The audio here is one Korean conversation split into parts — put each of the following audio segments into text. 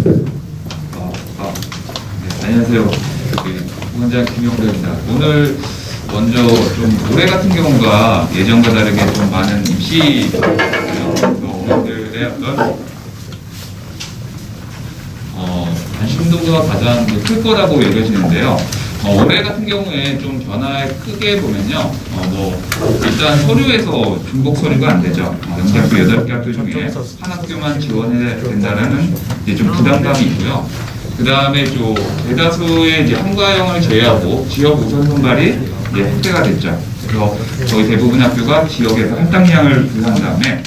네, 안녕하세요. 부원장 김영대입니다. 오늘 먼저 좀 올해 같은 경우가 예전과 다르게 좀 많은 입시 어머니들의 어떤 관심도가 가장 클 거라고 여겨지는데요. 올해 같은 경우에 좀 변화에 크게 보면요. 일단 서류에서 중복 서류가 안 되죠. 영재학교 8개 학교 중에 한 학교만 지원해야 된다는 이제 좀 부담감이 있고요. 그 다음에 좀 대다수의 이제 한과형을 제외하고 지역 우선 선발이 이제 확대가 됐죠. 그래서 거의 대부분 학교가 지역에서 할당량을 구한 다음에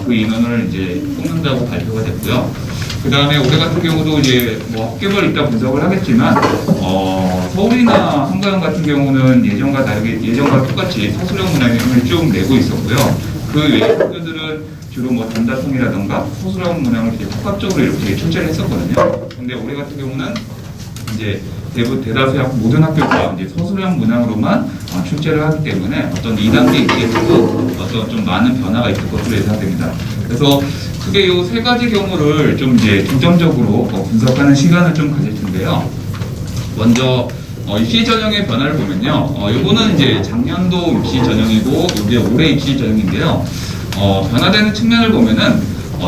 그 인원을 이제 뽑는다고 발표가 됐고요. 그 다음에 올해 같은 경우도 이제 학교별 이따 분석을 하겠지만 서울이나 한가영 같은 경우는 예전과 똑같이 서술형 문항을 쭉 내고 있었고요. 그 외의 학교들은 주로 단다통이라던가 서술형 문항을 이렇게 복합적으로 이렇게 출제를 했었거든요. 근데 올해 같은 경우는 이제 대다수의 모든 학교가 이제 서술형 문항으로만 출제를 하기 때문에 어떤 2단계 입시에서도 어떤 좀 많은 변화가 있을 것으로 예상됩니다. 그래서 크게 이 세 가지 경우를 좀 이제 중점적으로 분석하는 시간을 좀 가질 텐데요. 먼저 입시 전형의 변화를 보면요. 이거는 이제 작년도 입시 전형이고 이게 올해 입시 전형인데요. 변화되는 측면을 보면은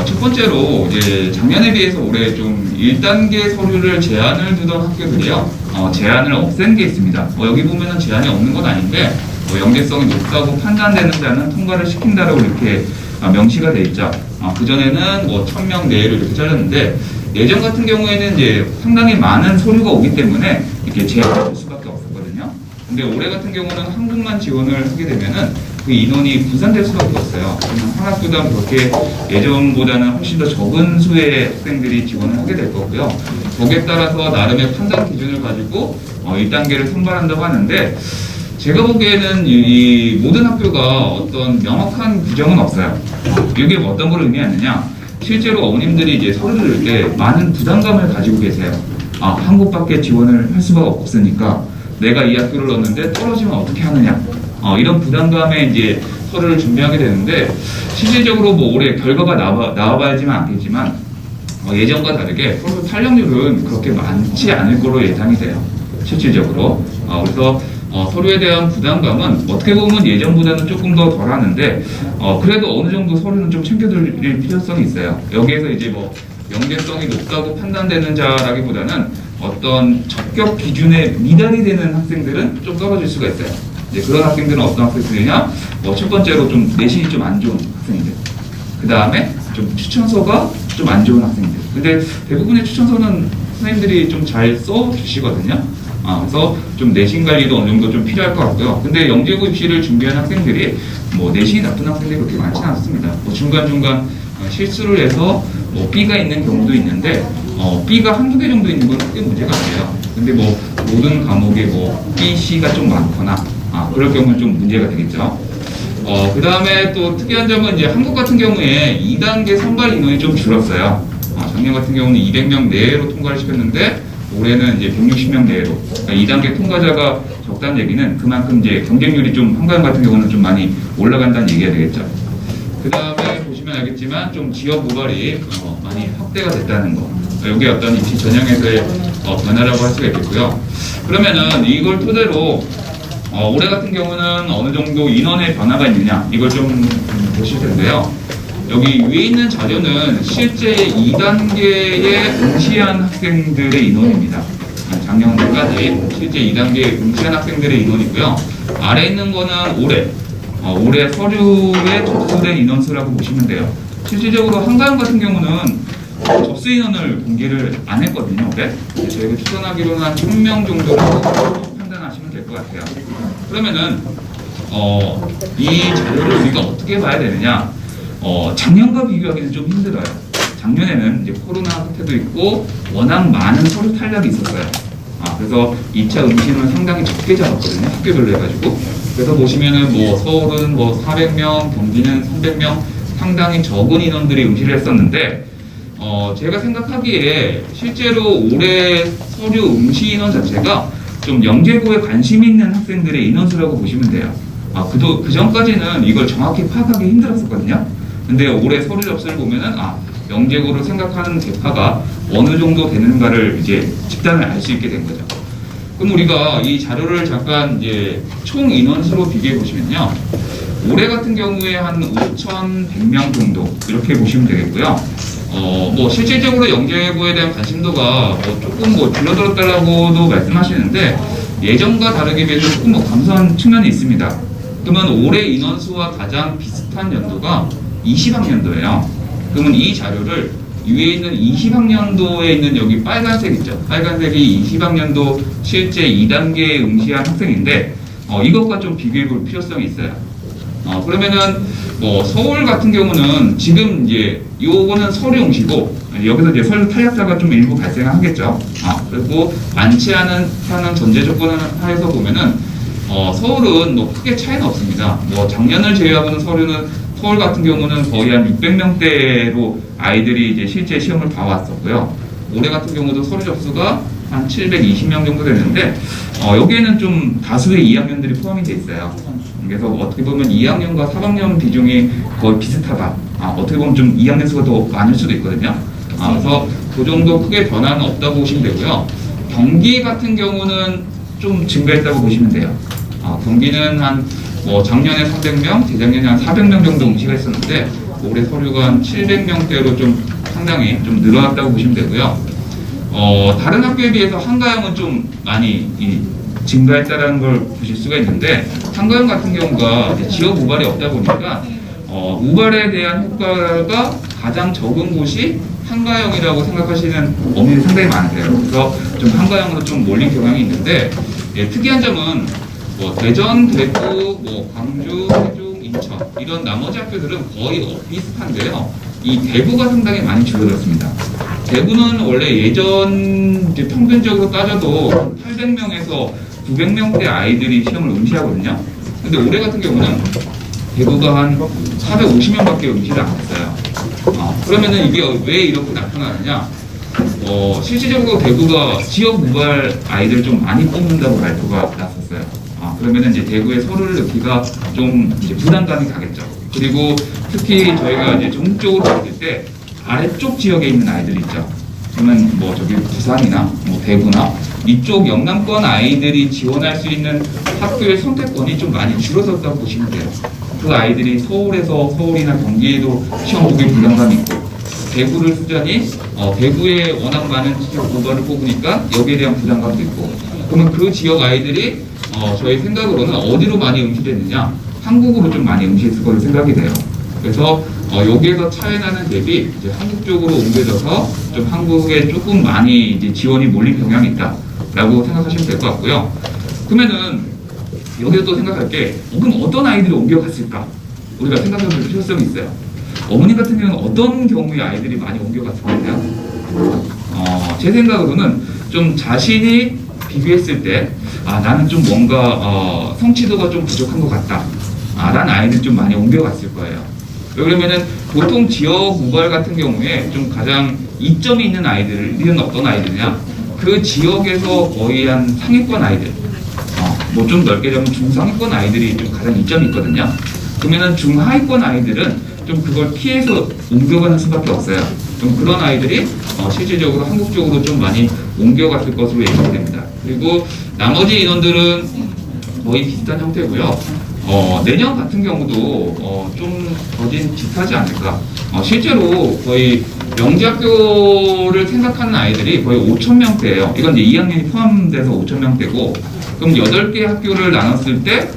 첫 번째로 이제 작년에 비해서 올해 좀 1단계 서류를 제한을 두던 학교들이요. 제한을 없앤 게 있습니다. 여기 보면은 제한이 없는 건 아닌데 영재성이 높다고 판단되는 자는 통과를 시킨다라고 이렇게 명시가 돼 있죠. 그전에는 1000명 내외로 이렇게 잘렸는데 예전 같은 경우에는 이제 상당히 많은 서류가 오기 때문에 이렇게 제한을 줄 수밖에 없었거든요. 근데 올해 같은 경우는 한국만 지원을 하게 되면은 그 인원이 분산될 수밖에 없어요. 한 학교당 그렇게 예전보다는 훨씬 더 적은 수의 학생들이 지원을 하게 될 거고요. 거기에 따라서 나름의 판단 기준을 가지고 1단계를 선발한다고 하는데 제가 보기에는 이 모든 학교가 어떤 명확한 규정은 없어요. 이게 어떤 걸 의미하느냐? 실제로 어머님들이 이제 서류를 이렇게 많은 부담감을 가지고 계세요. 한 곳밖에 지원을 할 수가 없으니까 내가 이 학교를 넣었는데 떨어지면 어떻게 하느냐? 이런 부담감에 이제 서류를 준비하게 되는데 실질적으로 올해 결과가 나와봐야지만 않겠지만 예전과 다르게 서류 탈락률은 그렇게 많지 않을 거로 예상이 돼요. 실질적으로. 그래서 서류에 대한 부담감은 어떻게 보면 예전보다는 조금 더 덜하는데 그래도 어느 정도 서류는 좀 챙겨둘 필요성이 있어요. 여기에서 이제 영재성이 높다고 판단되는 자라기보다는 어떤 적격 기준에 미달이 되는 학생들은 좀 떨어질 수가 있어요. 이제 그런 학생들은 어떤 학생들이냐? 첫 번째로 좀 내신이 좀 안 좋은 학생들. 그 다음에 좀 추천서가 좀 안 좋은 학생들. 근데 대부분의 추천서는 선생님들이 좀 잘 써주시거든요. 그래서 좀 내신 관리도 어느 정도 좀 필요할 것 같고요. 근데 영재고 입시를 준비하는 학생들이 내신이 나쁜 학생들이 그렇게 많지는 않습니다. 중간중간 실수를 해서 B가 있는 경우도 있는데 B가 한두 개 정도 있는 건 크게 문제가 아니에요. 근데 모든 과목에 B, C가 좀 많거나 그럴 경우는 좀 문제가 되겠죠. 그 다음에 또 특이한 점은 이제 한국 같은 경우에 2단계 선발 인원이 좀 줄었어요. 작년 같은 경우는 200명 내외로 통과를 시켰는데 올해는 이제 160명 내외로. 그러니까 2단계 통과자가 적다는 얘기는 그만큼 이제 경쟁률이 좀 한가영 같은 경우는 좀 많이 올라간다는 얘기가 되겠죠. 그 다음에 보시면 알겠지만 좀 지역 모발이 많이 확대가 됐다는 거. 여기 어떤 입시 전형에서의 변화라고 할 수가 있겠고요. 그러면은 이걸 토대로 올해 같은 경우는 어느 정도 인원의 변화가 있느냐 이걸 좀 보실 텐데요. 여기 위에 있는 자료는 실제 2단계에 응시한 학생들의 인원입니다. 작년까지 실제 2단계에 응시한 학생들의 인원이고요. 아래 있는 거는 올해 서류에 접수된 인원수라고 보시면 돼요. 실질적으로 한가영 같은 경우는 접수 인원을 공개를 안 했거든요. 올해. 저희가 추천하기로는 한 1000명 정도로 판단하시면 될 것 같아요. 그러면은 이 자료를 우리가 어떻게 봐야 되느냐? 작년과 비교하기는 좀 힘들어요. 작년에는 이제 코로나 사태도 있고 워낙 많은 서류 탈락이 있었어요. 그래서 2차 응시는 상당히 적게 잡았거든요. 학교별로 해가지고. 그래서 보시면은 서울은 400명, 경기는 300명, 상당히 적은 인원들이 응시를 했었는데 제가 생각하기에 실제로 올해 서류 응시 인원 자체가 좀 영재고에 관심 있는 학생들의 인원수라고 보시면 돼요. 그 전까지는 이걸 정확히 파악하기 힘들었었거든요. 근데 올해 서류 접수를 보면은 영재고를 생각하는 대파가 어느 정도 되는가를 이제 집단을 알 수 있게 된 거죠. 그럼 우리가 이 자료를 잠깐 이제 총 인원수로 비교해 보시면요. 올해 같은 경우에 한 5,100명 정도 이렇게 보시면 되겠고요. 뭐 실질적으로 영재고에 대한 관심도가 조금 줄어들었다라고도 말씀하시는데 예전과 다르게 비해서 조금 감소한 측면이 있습니다. 그러면 올해 인원수와 가장 비슷한 연도가 20학년도예요. 그러면 이 자료를 위에 있는 20학년도에 있는 여기 빨간색 있죠. 빨간색이 20학년도 실제 2단계에 응시한 학생인데 이것과 좀 비교해 볼 필요성이 있어요. 그러면은 서울 같은 경우는 지금 이제 요거는 서류 응시고 여기서 이제 서류 탈락자가 좀 일부 발생하겠죠. 그리고 많지 않은 전제 조건 하에서 보면은 서울은 크게 차이는 없습니다. 작년을 제외하고는 서울 같은 경우는 거의 한 600명대로 아이들이 이제 실제 시험을 봐왔었고요. 올해 같은 경우도 서류 접수가 한 720명 정도 되는데 여기에는 좀 다수의 2학년들이 포함이 돼 있어요. 그래서 어떻게 보면 2학년과 3학년 비중이 거의 비슷하다. 어떻게 보면 좀 2학년 수가 더 많을 수도 있거든요. 그래서 그 정도 크게 변화는 없다고 보시면 되고요. 경기 같은 경우는 좀 증가했다고 보시면 돼요. 경기는 한 작년에 300명, 재작년에 한 400명 정도 응시가 있었는데 올해 서류가 한 700명대로 좀 상당히 좀 늘어났다고 보시면 되고요. 다른 학교에 비해서 한가영은 좀 많이 증가했다는 걸 보실 수가 있는데 한가영 같은 경우가 지역 우발이 없다 보니까 우발에 대한 효과가 가장 적은 곳이 한가영이라고 생각하시는 어머니 상당히 많으세요. 그래서 좀 한가영으로 좀 몰린 경향이 있는데 특이한 점은 대전, 대구, 광주, 세종, 인천 이런 나머지 학교들은 거의 비슷한데요. 이 대구가 상당히 많이 줄어들었습니다. 대구는 원래 예전 평균적으로 따져도 800명에서 900명대 아이들이 시험을 응시하거든요. 근데 올해 같은 경우는 대구가 한 450명밖에 응시를 안 했어요. 그러면은 이게 왜 이렇게 나타나느냐? 실질적으로 대구가 지역 우발 아이들 좀 많이 뽑는다고 발표가 났었어요. 그러면은 이제 대구에 서류를 넣기가 좀 이제 부담감이 가겠죠. 그리고 특히 저희가 이제 전국적으로 봤을 때 아래쪽 지역에 있는 아이들 있죠. 그러면 저기 부산이나 대구나 이쪽 영남권 아이들이 지원할 수 있는 학교의 선택권이 좀 많이 줄어들었다고 보시면 돼요. 그 아이들이 서울이나 경기에도 시험 보기 부담감이 있고 대구를 쓰자니 대구에 워낙 많은 지역 우발을 뽑으니까 여기에 대한 부담감도 있고 그러면 그 지역 아이들이 저희 생각으로는 어디로 많이 응시됐느냐 한국으로 좀 많이 응시했을 거로 생각이 돼요. 그래서 여기에서 차이나는 대비 이제 한국 쪽으로 옮겨져서 좀 한국에 조금 많이 이제 지원이 몰린 경향이 있다라고 생각하시면 될 것 같고요. 그러면은 여기서 또 생각할 게 그럼 어떤 아이들이 옮겨갔을까? 우리가 생각해 볼 필요성이 있어요. 어머니 같은 경우는 어떤 경우의 아이들이 많이 옮겨갔을 거예요? 제 생각으로는 좀 자신이 비교했을 때 나는 좀 뭔가 성취도가 좀 부족한 것 같다. 라는 아이들 좀 많이 옮겨갔을 거예요. 그러면은 보통 지역 우발 같은 경우에 좀 가장 이점이 있는 아이들은 어떤 아이들이냐? 그 지역에서 거의 한 상위권 아이들, 좀 넓게 잡으면 중상위권 아이들이 좀 가장 이점이 있거든요. 그러면은 중하위권 아이들은 좀 그걸 피해서 옮겨가는 수밖에 없어요. 좀 그런 아이들이 실질적으로 한국 쪽으로 좀 많이 옮겨갔을 것으로 예상됩니다. 그리고 나머지 인원들은 거의 비슷한 형태고요. 내년 같은 경우도 좀 더딘 비슷하지 않을까. 실제로 거의 영재학교를 생각하는 아이들이 거의 5,000명대예요. 이건 이제 2학년이 포함돼서 5,000명대고, 그럼 8개 학교를 나눴을 때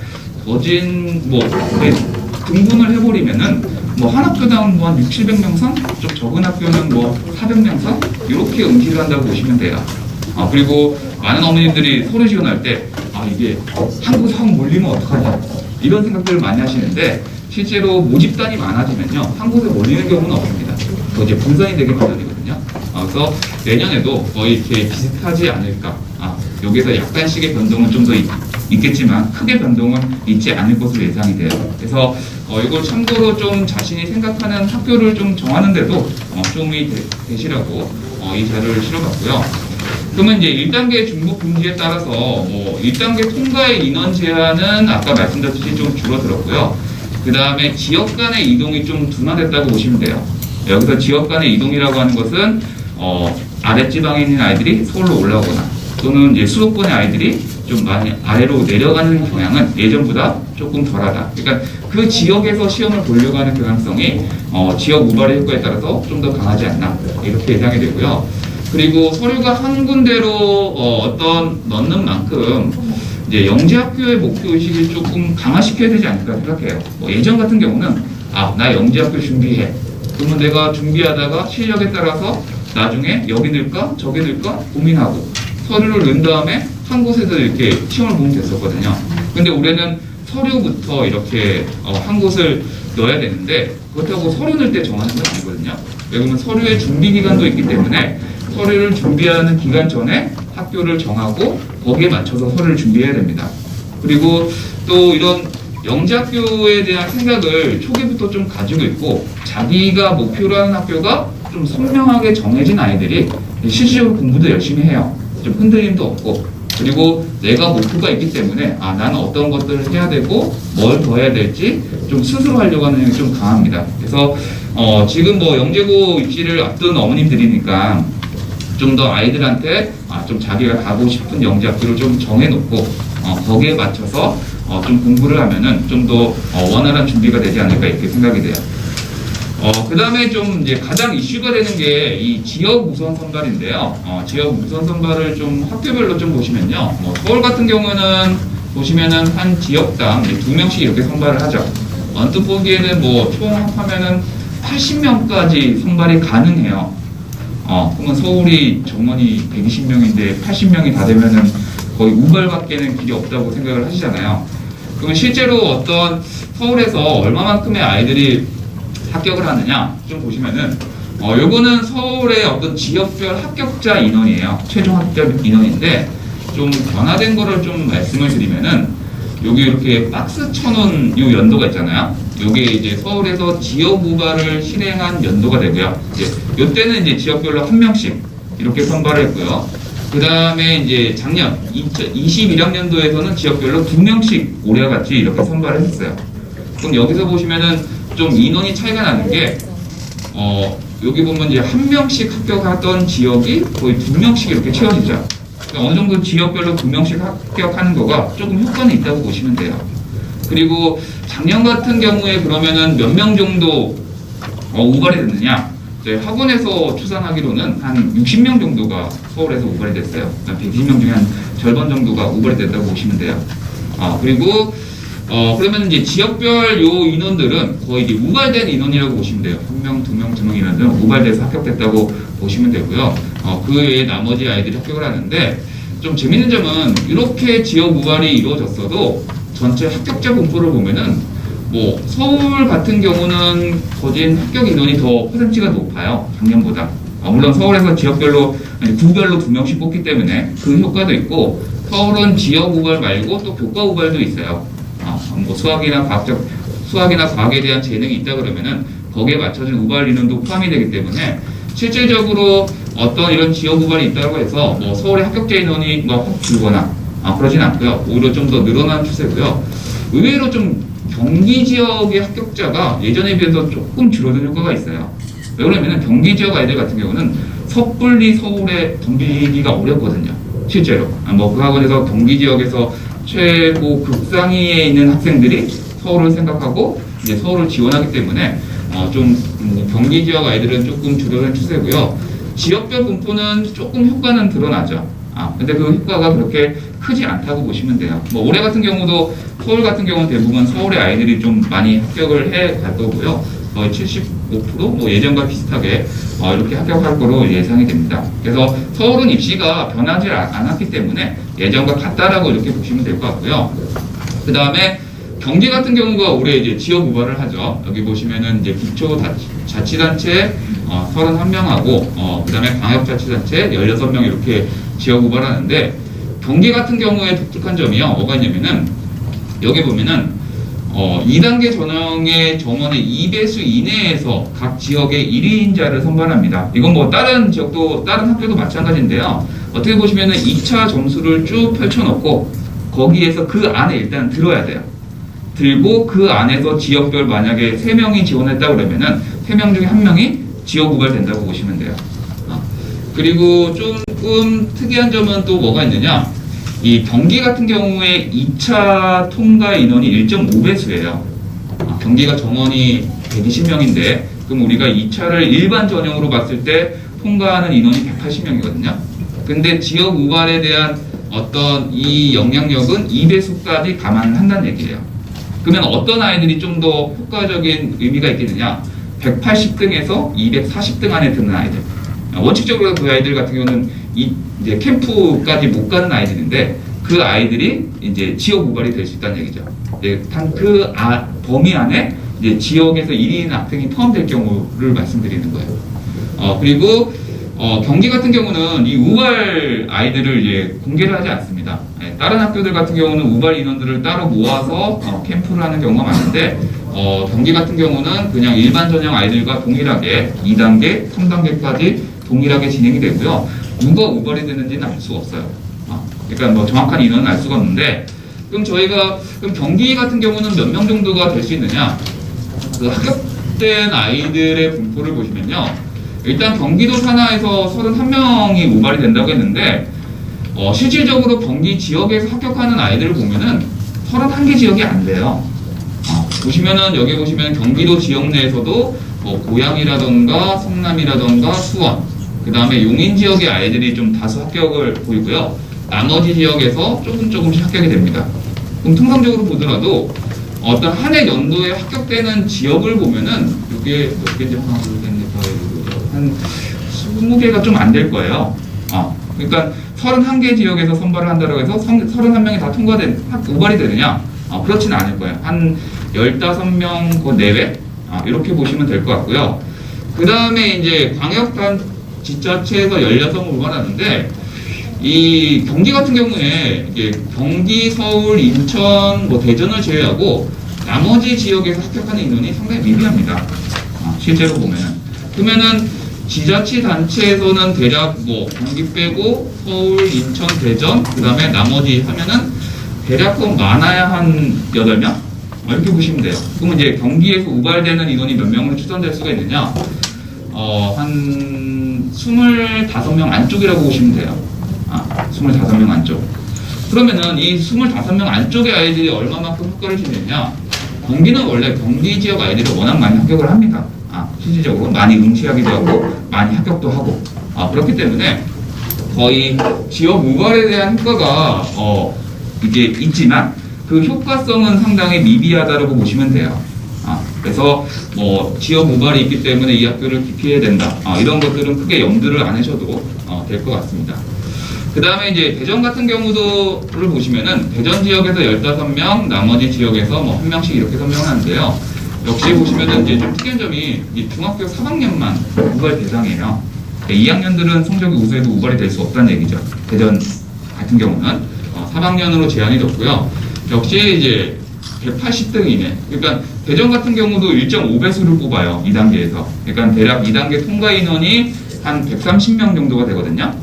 거진 등분을 해버리면은 한 학교당 한 600-700명 선? 좀 적은 학교는 400명 선? 이렇게 응시를 한다고 보시면 돼요. 그리고 많은 어머님들이 서류 지원할 때 이게 한국에서 확 몰리면 어떡하냐 이런 생각들을 많이 하시는데 실제로 모집단이 많아지면요 한국에서 몰리는 경우는 없습니다. 그 이제 분산이 되게 마련이거든요. 그래서 내년에도 거의 이렇게 비슷하지 않을까. 여기서 약간씩의 변동은 좀 더 있겠지만 크게 변동은 있지 않을 것으로 예상이 돼요. 그래서 이걸 참고로 좀 자신이 생각하는 학교를 좀 정하는데도 도움이 되시라고 이 자료를 실어봤고요. 그러면 이제 1단계 중복 금지에 따라서 1단계 통과의 인원 제한은 아까 말씀드렸듯이 좀 줄어들었고요. 그 다음에 지역 간의 이동이 좀 둔화됐다고 보시면 돼요. 여기서 지역 간의 이동이라고 하는 것은 아랫지방에 있는 아이들이 서울로 올라오거나 또는 이제 수도권의 아이들이 좀 많이 아래로 내려가는 경향은 예전보다 조금 덜하다. 그러니까 그 지역에서 시험을 보려고 하는 경향성이 지역 우발의 효과에 따라서 좀 더 강하지 않나 이렇게 예상이 되고요. 그리고 서류가 한 군데로 어떤 넣는 만큼 이제 영재학교의 목표 의식을 조금 강화시켜야 되지 않을까 생각해요. 예전 같은 경우는 나 영재학교 준비해. 그러면 내가 준비하다가 실력에 따라서 나중에 여기 넣을까 저기 넣을까 고민하고 서류를 넣은 다음에 한 곳에서 이렇게 시험을 보면 됐었거든요. 근데 올해는 서류부터 이렇게 한 곳을 넣어야 되는데 그렇다고 서류 넣을 때 정하는 건 아니거든요. 왜냐면 서류의 준비 기간도 있기 때문에 서류를 준비하는 기간 전에 학교를 정하고 거기에 맞춰서 서류를 준비해야 됩니다. 그리고 또 이런 영재학교에 대한 생각을 초기부터 좀 가지고 있고 자기가 목표로 하는 학교가 좀 선명하게 정해진 아이들이 실질적으로 공부도 열심히 해요. 좀 흔들림도 없고 그리고 내가 목표가 있기 때문에 나는 어떤 것들을 해야 되고 뭘 더 해야 될지 좀 스스로 하려고 하는 능력이 좀 강합니다. 그래서 지금 영재고 입시를 앞둔 어머님들이니까 좀 더 아이들한테 좀 자기가 가고 싶은 영재학교를 좀 정해놓고 거기에 맞춰서 좀 공부를 하면은 좀 더 원활한 준비가 되지 않을까 이렇게 생각이 돼요. 그 다음에 좀 이제 가장 이슈가 되는 게 이 지역 우선 선발인데요. 지역 우선 선발을 좀 학교별로 좀 보시면요. 서울 같은 경우는 보시면은 한 지역당 2명씩 이렇게 선발을 하죠. 언뜻 보기에는 총 합하면은 80명까지 선발이 가능해요. 그러면 서울이 정원이 120명인데 80명이 다 되면은 거의 우발밖에는 길이 없다고 생각을 하시잖아요. 그러면 실제로 어떤 서울에서 얼마만큼의 아이들이 합격을 하느냐 좀 보시면은 요거는 서울의 어떤 지역별 합격자 인원이에요. 최종 합격 인원인데 좀 변화된 거를 좀 말씀을 드리면은 여기 이렇게 박스 쳐놓은 요 연도가 있잖아요. 요게 이제 서울에서 지역 우발을 실행한 연도가 되고요. 이제 요때는 이제 지역별로 한 명씩 이렇게 선발을 했고요. 그 다음에 이제 작년 21학년도에서는 지역별로 2명씩 올해와 같이 이렇게 선발을 했어요. 그럼 여기서 보시면은 좀 인원이 차이가 나는 게 여기 보면 이제 한 명씩 합격하던 지역이 거의 2명씩 이렇게 채워지죠. 그러니까 어느 정도 지역별로 2명씩 합격하는 거가 조금 효과는 있다고 보시면 돼요. 그리고 작년 같은 경우에 그러면은 몇 명 정도 우발이 됐느냐? 학원에서 추산하기로는 한 60명 정도가 서울에서 우발이 됐어요. 120명 중에 한 절반 정도가 우발이 됐다고 보시면 돼요. 그리고 그러면 이제 지역별 요 인원들은 거의 이제 우발된 인원이라고 보시면 돼요. 1명, 2명, 2명 인원들은 우발돼서 합격됐다고 보시면 되고요. 그 외에 나머지 아이들이 합격을 하는데 좀 재밌는 점은 이렇게 지역 우발이 이루어졌어도 전체 합격자 분포를 보면은 서울 같은 경우는 거진 합격 인원이 더 퍼센트가 높아요. 작년보다. 물론 서울에서 지역별로 구별로 2명씩 뽑기 때문에 그 효과도 있고 서울은 지역 우발 말고 또 교과 우발도 있어요. 수학이나 과학에 대한 재능이 있다 그러면은 거기에 맞춰진 우발 인원도 포함이 되기 때문에 실질적으로 어떤 이런 지역 우발이 있다고 해서 서울의 합격자 인원이 확 줄거나 그러진 않고요. 오히려 좀 더 늘어나는 추세고요. 의외로 좀 경기 지역의 합격자가 예전에 비해서 조금 줄어든 효과가 있어요. 왜 그러냐면 경기 지역 아이들 같은 경우는 섣불리 서울에 덤비기가 어렵거든요. 실제로 그 학원에서 경기 지역에서 최고 극상위에 있는 학생들이 서울을 생각하고 이제 서울을 지원하기 때문에 좀 경기 지역 아이들은 조금 줄어든 추세고요. 지역별 분포는 조금 효과는 드러나죠. 근데 그 효과가 그렇게 크지 않다고 보시면 돼요. 올해 같은 경우도 서울 같은 경우는 대부분 서울의 아이들이 좀 많이 합격을 해 갈 거고요. 거의 75% 예전과 비슷하게 이렇게 합격할 거로 예상이 됩니다. 그래서 서울은 입시가 변하지 않았기 때문에 예전과 같다라고 이렇게 보시면 될 것 같고요. 그 다음에 경기 같은 경우가 올해 이제 지역 우발을 하죠. 여기 보시면은 이제 기초자치단체 31명하고 그 다음에 광역자치단체 16명 이렇게 지역 우발하는데 경기 같은 경우에 독특한 점이요. 뭐가 있냐면은 여기 보면은 2단계 전형의 정원의 2배수 이내에서 각 지역의 1위인자를 선발합니다. 이건 다른 지역도 다른 학교도 마찬가지인데요. 어떻게 보시면은 2차 점수를 쭉 펼쳐놓고 거기에서 그 안에 일단 들어야 돼요. 들고 그 안에서 지역별 만약에 3명이 지원했다 그러면은 3명 중에 1명이 지역 우발된다고 보시면 돼요. 그리고 조금 특이한 점은 또 뭐가 있느냐, 이 경기 같은 경우에 2차 통과 인원이 1.5배수예요. 경기가 정원이 120명인데 그럼 우리가 2차를 일반 전형으로 봤을 때 통과하는 인원이 180명이거든요. 근데 지역 우발에 대한 어떤 이 영향력은 2배수까지 감안한다는 얘기예요. 그러면 어떤 아이들이 좀 더 효과적인 의미가 있겠느냐, 180등에서 240등 안에 드는 아이들. 원칙적으로 그 아이들 같은 경우는 이제 캠프까지 못 가는 아이들인데 그 아이들이 이제 지역 우발이 될 수 있다는 얘기죠. 단 그 범위 안에 이제 지역에서 1인 학생이 포함될 경우를 말씀드리는 거예요. 그리고 경기 같은 경우는 이 우발 아이들을 이제 공개를 하지 않습니다. 다른 학교들 같은 경우는 우발 인원들을 따로 모아서 캠프를 하는 경우가 많은데 경기 같은 경우는 그냥 일반 전형 아이들과 동일하게 2단계, 3단계까지 동일하게 진행이 되고요. 누가 우발이 되는지는 알 수가 없어요. 그러니까 뭐 정확한 인원은 알 수가 없는데, 그럼 경기 같은 경우는 몇 명 정도가 될 수 있느냐? 그 합격된 아이들의 분포를 보시면요. 일단 경기도 산하에서 31명이 우발이 된다고 했는데, 실질적으로 경기 지역에서 합격하는 아이들을 보면은 31개 지역이 안 돼요. 보시면은, 여기 보시면 경기도 지역 내에서도 뭐 고양이라던가 성남이라던가 수원, 그 다음에 용인 지역의 아이들이 좀 다수 합격을 보이고요. 나머지 지역에서 조금씩 합격이 됩니다. 그럼 통상적으로 보더라도 어떤 한 해 연도에 합격되는 지역을 보면은 이게 몇 개인지 하나, 둘, 셋, 넷, 다섯, 한 20개가 좀 안 될 거예요. 그러니까 31개 지역에서 선발을 한다고 해서 31명이 다 우발이 되느냐? 그렇지는 않을 거예요. 한 15명 그 내외? 이렇게 보시면 될 것 같고요. 그 다음에 이제 광역단지자체에서 16을 우발하는데, 이 경기 같은 경우에 이게 경기, 서울, 인천, 뭐 대전을 제외하고 나머지 지역에서 합격하는 인원이 상당히 미비합니다. 실제로 보면은. 그러면은 지자체단체에서는 대략 뭐 경기 빼고 서울, 인천, 대전, 그 다음에 나머지 하면은 대략 많아야 한 8명? 이렇게 보시면 돼요. 그러면 이제 경기에서 우발되는 인원이 몇 명으로 추산될 수가 있느냐? 한 25명 안쪽이라고 보시면 돼요. 25명 안쪽. 그러면은 이 25명 안쪽의 아이들이 얼마만큼 효과를 주느냐? 경기는 원래 경기 지역 아이들이 워낙 많이 합격을 합니다. 실질적으로 많이 응시하기도 하고 많이 합격도 하고 그렇기 때문에 거의 지역 우발에 대한 효과가 이제 있지만 그 효과성은 상당히 미비하다라고 보시면 돼요. 그래서 뭐 지역 우발이 있기 때문에 이 학교를 기피해야 된다. 이런 것들은 크게 염두를 안 하셔도 될 것 같습니다. 그 다음에 이제 대전 같은 경우도를 보시면은 대전 지역에서 15명, 나머지 지역에서 뭐 1명씩 이렇게 선명하는데요. 역시 보시면은 이제 좀 특이한 점이 이 중학교 3학년만 우발 대상이에요. 2학년들은 성적이 우수해도 우발이 될 수 없다는 얘기죠. 대전 같은 경우는 3학년으로 제한이 뒀고요. 역시 이제 180등 이내. 그러니까 대전 같은 경우도 1.5배수를 뽑아요. 2단계에서. 그러니까 대략 2단계 통과 인원이 한 130명 정도가 되거든요.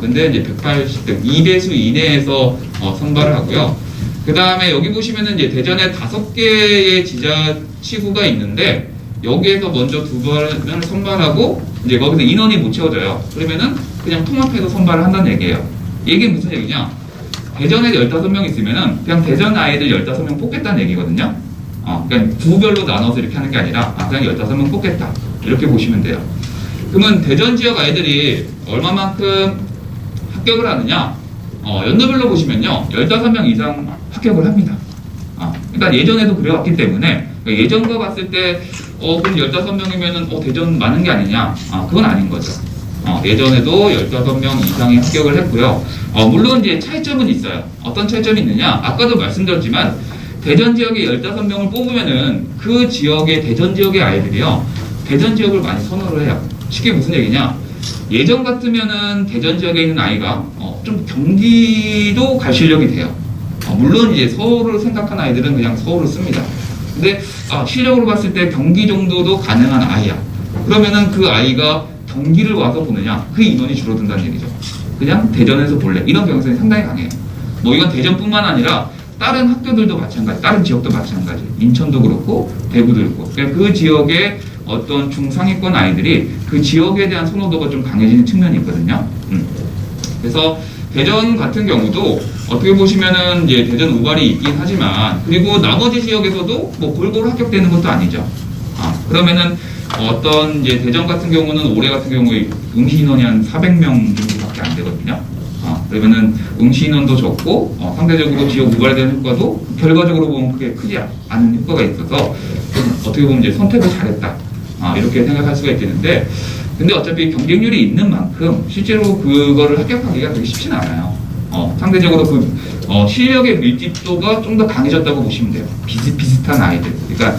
근데 이제 180등, 2배수 이내에서 선발을 하고요. 그 다음에 여기 보시면은 이제 대전에 5개의 지자치구가 있는데 여기에서 먼저 2번을 선발하고 이제 거기서 인원이 못 채워져요. 그러면은 그냥 통합해서 선발을 한다는 얘기예요. 이게 무슨 얘기냐? 대전에 15명 있으면은 그냥 대전 아이들 15명 뽑겠다는 얘기거든요. 그냥 구별로 나눠서 이렇게 하는 게 아니라 그냥 15명 뽑겠다. 이렇게 보시면 돼요. 그러면 대전 지역 아이들이 얼마만큼 합격을 하느냐? 연도별로 보시면요. 15명 이상 합격을 합니다. 그러니까 예전에도 그래왔기 때문에 예전과 봤을 때 그럼 15명이면은 대전 많은 게 아니냐? 그건 아닌 거죠. 예전에도 15명 이상이 합격을 했고요. 물론 이제 차이점은 있어요. 어떤 차이점이 있느냐? 아까도 말씀드렸지만 대전 지역에 15명을 뽑으면은 그 지역의 대전 지역의 아이들이요. 대전 지역을 많이 선호를 해요. 쉽게 무슨 얘기냐? 예전 같으면은 대전 지역에 있는 아이가 좀 경기도 갈 실력이 돼요. 물론 이제 서울을 생각한 아이들은 그냥 서울을 씁니다. 근데 실력으로 봤을 때 경기 정도도 가능한 아이야. 그러면은 그 아이가 경기를 와서 보느냐? 그 인원이 줄어든다는 얘기죠. 그냥 대전에서 볼래. 이런 경향성이 상당히 강해요. 뭐 이건 대전뿐만 아니라 다른 학교들도 마찬가지, 다른 지역도 마찬가지. 인천도 그렇고 대구도 그렇고. 그러니까 그 지역에 어떤 중상위권 아이들이 그 지역에 대한 선호도가 좀 강해지는 측면이 있거든요. 그래서 대전 같은 경우도 어떻게 보시면은 이제 대전 우발이 있긴 하지만 그리고 나머지 지역에서도 뭐 골고루 합격되는 것도 아니죠. 그러면은 어떤 이제 대전 같은 경우는 올해 같은 경우에 응시 인원이 한 400명 정도밖에 안 되거든요. 그러면은 응시 인원도 적고 상대적으로 지역 우발되는 효과도 결과적으로 보면 그게 크지 않은 효과가 있어서 좀 어떻게 보면 이제 선택을 잘했다. 이렇게 생각할 수가 있겠는데 근데 어차피 경쟁률이 있는 만큼 실제로 그거를 합격하기가 되게 쉽지는 않아요. 상대적으로 그 실력의 밀집도가 좀 더 강해졌다고 보시면 돼요. 비슷비슷한 아이들. 그러니까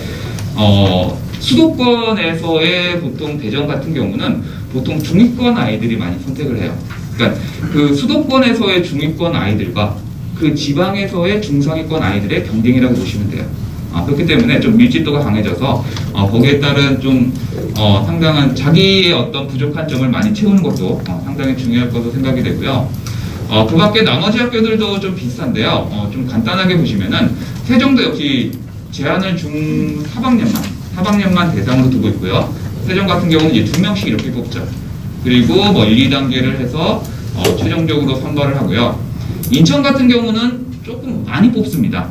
수도권에서의 보통 대전 같은 경우는 보통 중위권 아이들이 많이 선택을 해요. 그러니까 그 수도권에서의 중위권 아이들과 그 지방에서의 중상위권 아이들의 경쟁이라고 보시면 돼요. 그렇기 때문에 좀 밀집도가 강해져서 거기에 따른 좀 상당한 자기의 어떤 부족한 점을 많이 채우는 것도 상당히 중요할 것으로 생각이 되고요. 그 밖에 나머지 학교들도 좀 비슷한데요. 좀 간단하게 보시면은 세종도 역시 제한을 하반년만 대상으로 두고 있고요. 세종 같은 경우는 이제 2명씩 이렇게 뽑죠. 그리고 뭐 1, 2단계를 해서 최종적으로 선발을 하고요. 인천 같은 경우는 조금 많이 뽑습니다.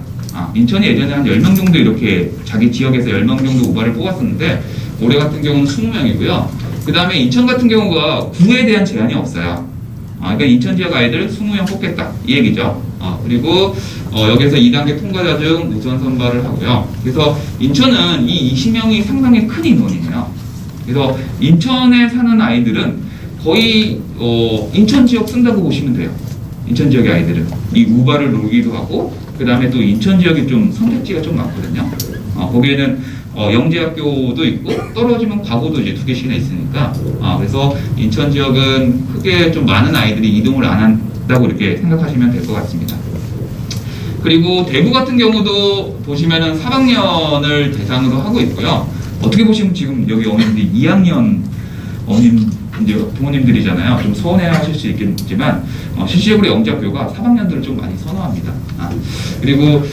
인천이 예전에 한 10명 정도 이렇게 자기 지역에서 10명 정도 우발을 뽑았었는데 올해 같은 경우는 20명이고요. 그 다음에 인천 같은 경우가 구에 대한 제한이 없어요. 그러니까 인천 지역 아이들 20명 뽑겠다 이 얘기죠. 그리고 여기서 2단계 통과자 중 우선 선발을 하고요. 그래서 인천은 이 20명이 상당히 큰 인원이에요. 그래서 인천에 사는 아이들은 거의 인천 지역 쓴다고 보시면 돼요. 인천 지역의 아이들은 이 우발을 놀기도 하고 그 다음에 또 인천 지역이 좀 선택지가 좀 많거든요. 거기에는 영재학교도 있고 떨어지면 과고도 이제 2개씩이나 있으니까 그래서 인천 지역은 크게 좀 많은 아이들이 이동을 안 한다고 이렇게 생각하시면 될 것 같습니다. 그리고 대구 같은 경우도 보시면은 4학년을 대상으로 하고 있고요. 어떻게 보시면 지금 여기 어머님들이 2학년 이제 부모님들이잖아요. 좀 서운해하실 수 있겠지만 실질적으로 영재학교가 3학년들을 좀 많이 선호합니다. 그리고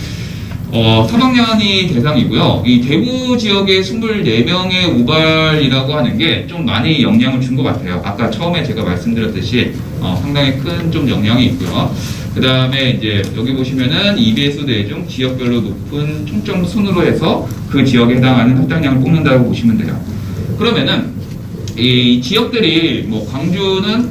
3학년이 대상이고요. 이 대구 지역의 24명의 우발이라고 하는 게 좀 많이 영향을 준 것 같아요. 아까 처음에 제가 말씀드렸듯이 상당히 큰 좀 영향이 있고요. 그 다음에 이제 여기 보시면은 이배수 대중 지역별로 높은 총점 순으로 해서 그 지역에 해당하는 할당량을 뽑는다고 보시면 돼요. 그러면은 이 지역들이 뭐 광주는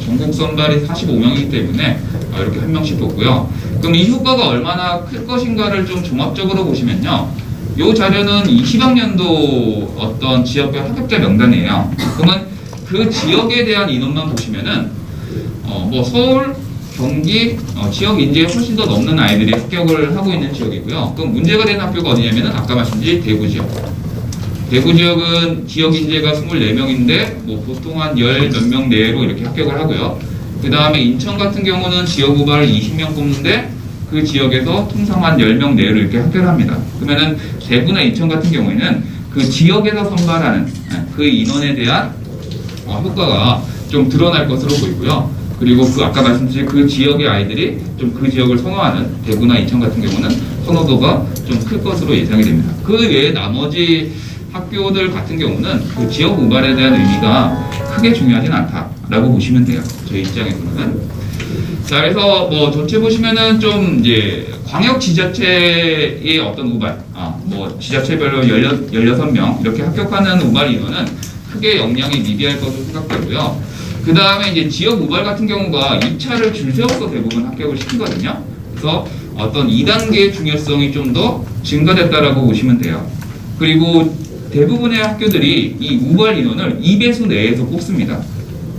전국 선발이 45명이기 때문에 이렇게 한 명씩 뽑고요. 그럼 이 효과가 얼마나 클 것인가를 좀 종합적으로 보시면요. 이 자료는 20학년도 어떤 지역별 합격자 명단이에요. 그러면 그 지역에 대한 인원만 보시면은 뭐 서울, 경기 지역 인재에 훨씬 더 넘는 아이들이 합격을 하고 있는 지역이고요. 그럼 문제가 되는 학교가 어디냐면은 아까 말씀드린 대구 지역. 대구 지역은 지역 인재가 24명인데 뭐 보통 한 10몇 명 내로 이렇게 합격을 하고요. 그 다음에 인천 같은 경우는 지역 우발을 20명 뽑는데 그 지역에서 통상 한 10명 내로 이렇게 합격을 합니다. 그러면은 대구나 인천 같은 경우에는 그 지역에서 선발하는 그 인원에 대한 효과가 좀 드러날 것으로 보이고요. 그리고 그 아까 말씀드린 그 지역의 아이들이 좀 그 지역을 선호하는 대구나 인천 같은 경우는 선호도가 좀 클 것으로 예상이 됩니다. 그 외에 나머지 학교들 같은 경우는 그 지역 우발에 대한 의미가 크게 중요하진 않다라고 보시면 돼요. 저희 입장에서는. 자, 그래서 뭐 전체 보시면은 좀 이제 광역 지자체의 어떤 우발, 뭐 지자체별로 16명 이렇게 합격하는 우발 인원은 크게 영향이 미비할 것으로 생각되고요. 그 다음에 이제 지역 우발 같은 경우가 입찰을 줄 세워서 대부분 합격을 시키거든요. 그래서 어떤 2단계의 중요성이 좀 더 증가됐다라고 보시면 돼요. 그리고 대부분의 학교들이 이 우발 인원을 2배수 내에서 뽑습니다.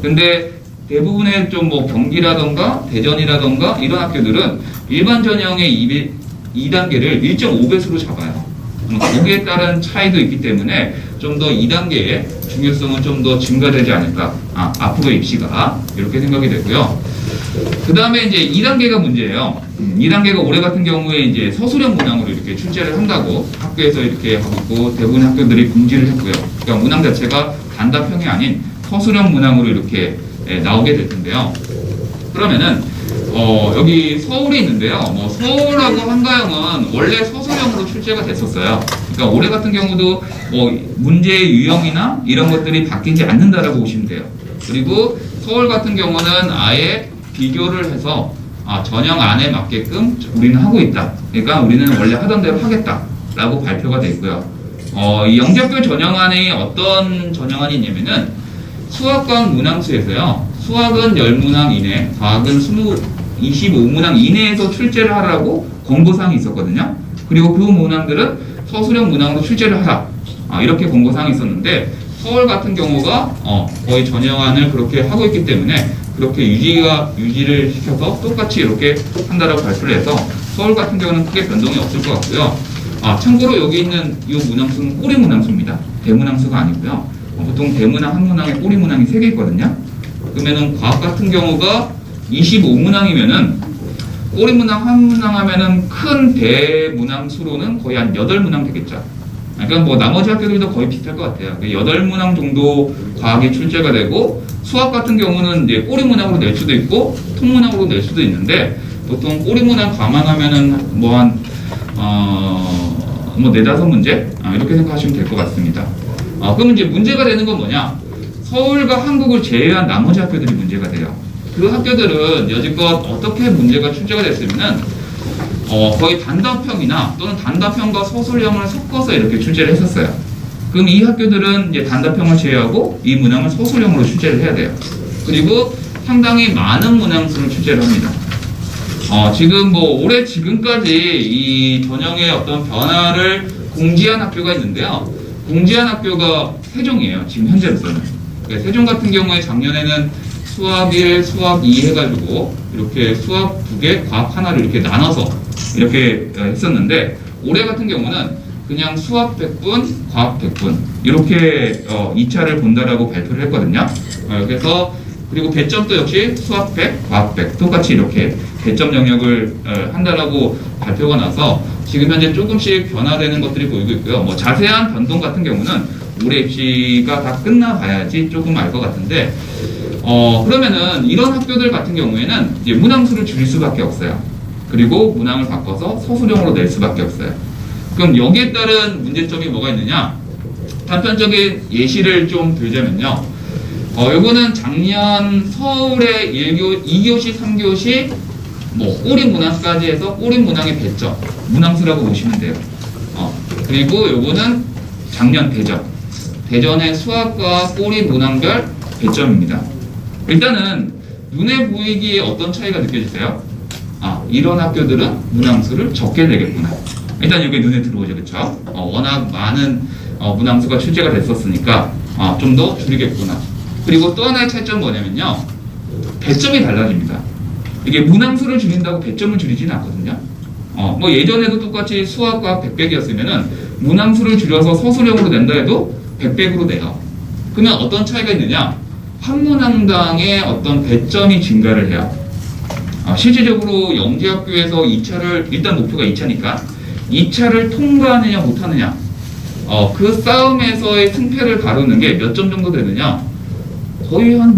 근데 대부분의 좀 뭐 경기라던가 대전이라던가 이런 학교들은 일반 전형의 2단계를 1.5배수로 잡아요. 거기에 따른 차이도 있기 때문에 좀 더 2단계의 중요성은 좀 더 증가되지 않을까. 앞으로 입시가 이렇게 생각이 되고요. 그 다음에 이제 2단계가 문제예요. 2단계가 올해 같은 경우에 이제 서술형 문항으로 이렇게 출제를 한다고 학교에서 이렇게 하고 있고 대부분의 학교들이 공지를 했고요. 그러니까 문항 자체가 단답형이 아닌 서술형 문항으로 이렇게 나오게 될 텐데요. 그러면은 여기 서울이 있는데요. 뭐 서울하고 한가영은 원래 서술형으로 출제가 됐었어요. 그러니까 올해 같은 경우도 뭐 문제의 유형이나 이런 것들이 바뀌지 않는다라고 보시면 돼요. 그리고 서울 같은 경우는 아예 비교를 해서 전형 안에 맞게끔 우리는 하고 있다. 그러니까 우리는 원래 하던 대로 하겠다라고 발표가 돼 있고요. 이 영재학교 전형안이 어떤 전형안이 있냐면은 수학과 문항수에서요. 수학은 10문항 이내, 과학은 25문항 이내에서 출제를 하라고 권고사항이 있었거든요. 그리고 그 문항들은 서술형 문항으로 출제를 하라. 이렇게 권고사항이 있었는데 서울 같은 경우가 거의 전형안을 그렇게 하고 있기 때문에 그렇게 유지를 시켜서 똑같이 이렇게 한다라고 발표를 해서 서울 같은 경우는 크게 변동이 없을 것 같고요. 참고로 여기 있는 이 문항수는 꼬리 문항수입니다. 대문항수가 아니고요. 보통 대문항 한 문항에 꼬리 문항이 3개 있거든요. 그러면은 과학 같은 경우가 25문항이면은 꼬리 문항 한 문항 하면은 큰 대문항수로는 거의 한 8문항 되겠죠. 그러니까 뭐 나머지 학교들도 거의 비슷할 것 같아요. 8문항 정도 과학이 출제가 되고 수학 같은 경우는 이제 꼬리 문항으로 낼 수도 있고 통문항으로 낼 수도 있는데 보통 꼬리 문항 감안하면은 뭐 한 뭐 4-5문제 이렇게 생각하시면 될 것 같습니다. 그럼 이제 문제가 되는 건 뭐냐? 서울과 한국을 제외한 나머지 학교들이 문제가 돼요. 그 학교들은 여지껏 어떻게 문제가 출제가 됐으면은 거의 단답형이나 또는 단답형과 서술형을 섞어서 이렇게 출제를 했었어요. 그럼 이 학교들은 이제 단답형을 제외하고 이 문항을 서술형으로 출제를 해야 돼요. 그리고 상당히 많은 문항수를 출제를 합니다. 지금 뭐 올해 지금까지 이 전형의 어떤 변화를 공지한 학교가 있는데요. 공지한 학교가 세종이에요. 지금 현재로서는. 세종 같은 경우에 작년에는 수학 1, 수학 2 해가지고 이렇게 수학 2개, 과학 하나를 이렇게 나눠서 이렇게 했었는데 올해 같은 경우는 그냥 수학 100분, 과학 100분 이렇게 2차를 본다라고 발표를 했거든요. 그래서 그리고 배점도 역시 수학 100, 과학 100 똑같이 이렇게 배점 영역을 한다라고 발표가 나서 지금 현재 조금씩 변화되는 것들이 보이고 있고요. 뭐 자세한 변동 같은 경우는 올해 입시가 다 끝나봐야지 조금 알 것 같은데 그러면은 이런 학교들 같은 경우에는 이제 문항수를 줄일 수밖에 없어요. 그리고 문항을 바꿔서 서술형으로 낼 수밖에 없어요. 그럼 여기에 따른 문제점이 뭐가 있느냐? 단편적인 예시를 좀 들자면요. 요거는 작년 서울의 2교시, 3교시 뭐 꼬리 문항까지 해서 꼬리 문항의 배점, 문항수라고 보시면 돼요. 그리고 요거는 작년 대전의 수학과 꼬리 문항별 배점입니다. 일단은 눈에 보이기에 어떤 차이가 느껴지세요? 이런 학교들은 문항수를 적게 내겠구나. 일단 여기 눈에 들어오죠, 그렇죠? 워낙 많은 문항수가 출제가 됐었으니까 좀 더 줄이겠구나. 그리고 또 하나의 차이점은 뭐냐면요, 배점이 달라집니다. 이게 문항수를 줄인다고 배점을 줄이지는 않거든요. 뭐 예전에도 똑같이 수학과 100백이었으면은 문항수를 줄여서 서술형으로 낸다 해도 100백으로 내요. 그러면 어떤 차이가 있느냐? 한 문항당의 어떤 배점이 증가를 해요. 실질적으로 영재학교에서 2차를 일단 목표가 2차니까 2차를 통과하느냐 못하느냐 그 싸움에서의 승패를 가르는 게 몇 점 정도 되느냐? 거의 한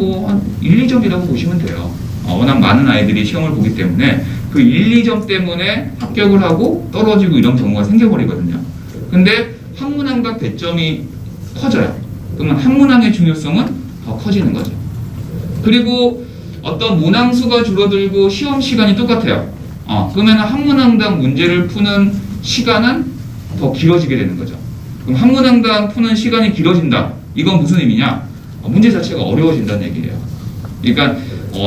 1, 2점이라고 보시면 돼요. 워낙 많은 아이들이 시험을 보기 때문에 그 1, 2점 때문에 합격을 하고 떨어지고 이런 경우가 생겨버리거든요. 근데 한 문항당 배점이 커져요. 그러면 한 문항의 중요성은 더 커지는 거죠. 그리고 어떤 문항수가 줄어들고 시험 시간이 똑같아요. 그러면 한 문항당 문제를 푸는 시간은 더 길어지게 되는 거죠. 그럼 한 문항당 푸는 시간이 길어진다. 이건 무슨 의미냐? 문제 자체가 어려워진다는 얘기예요. 그러니까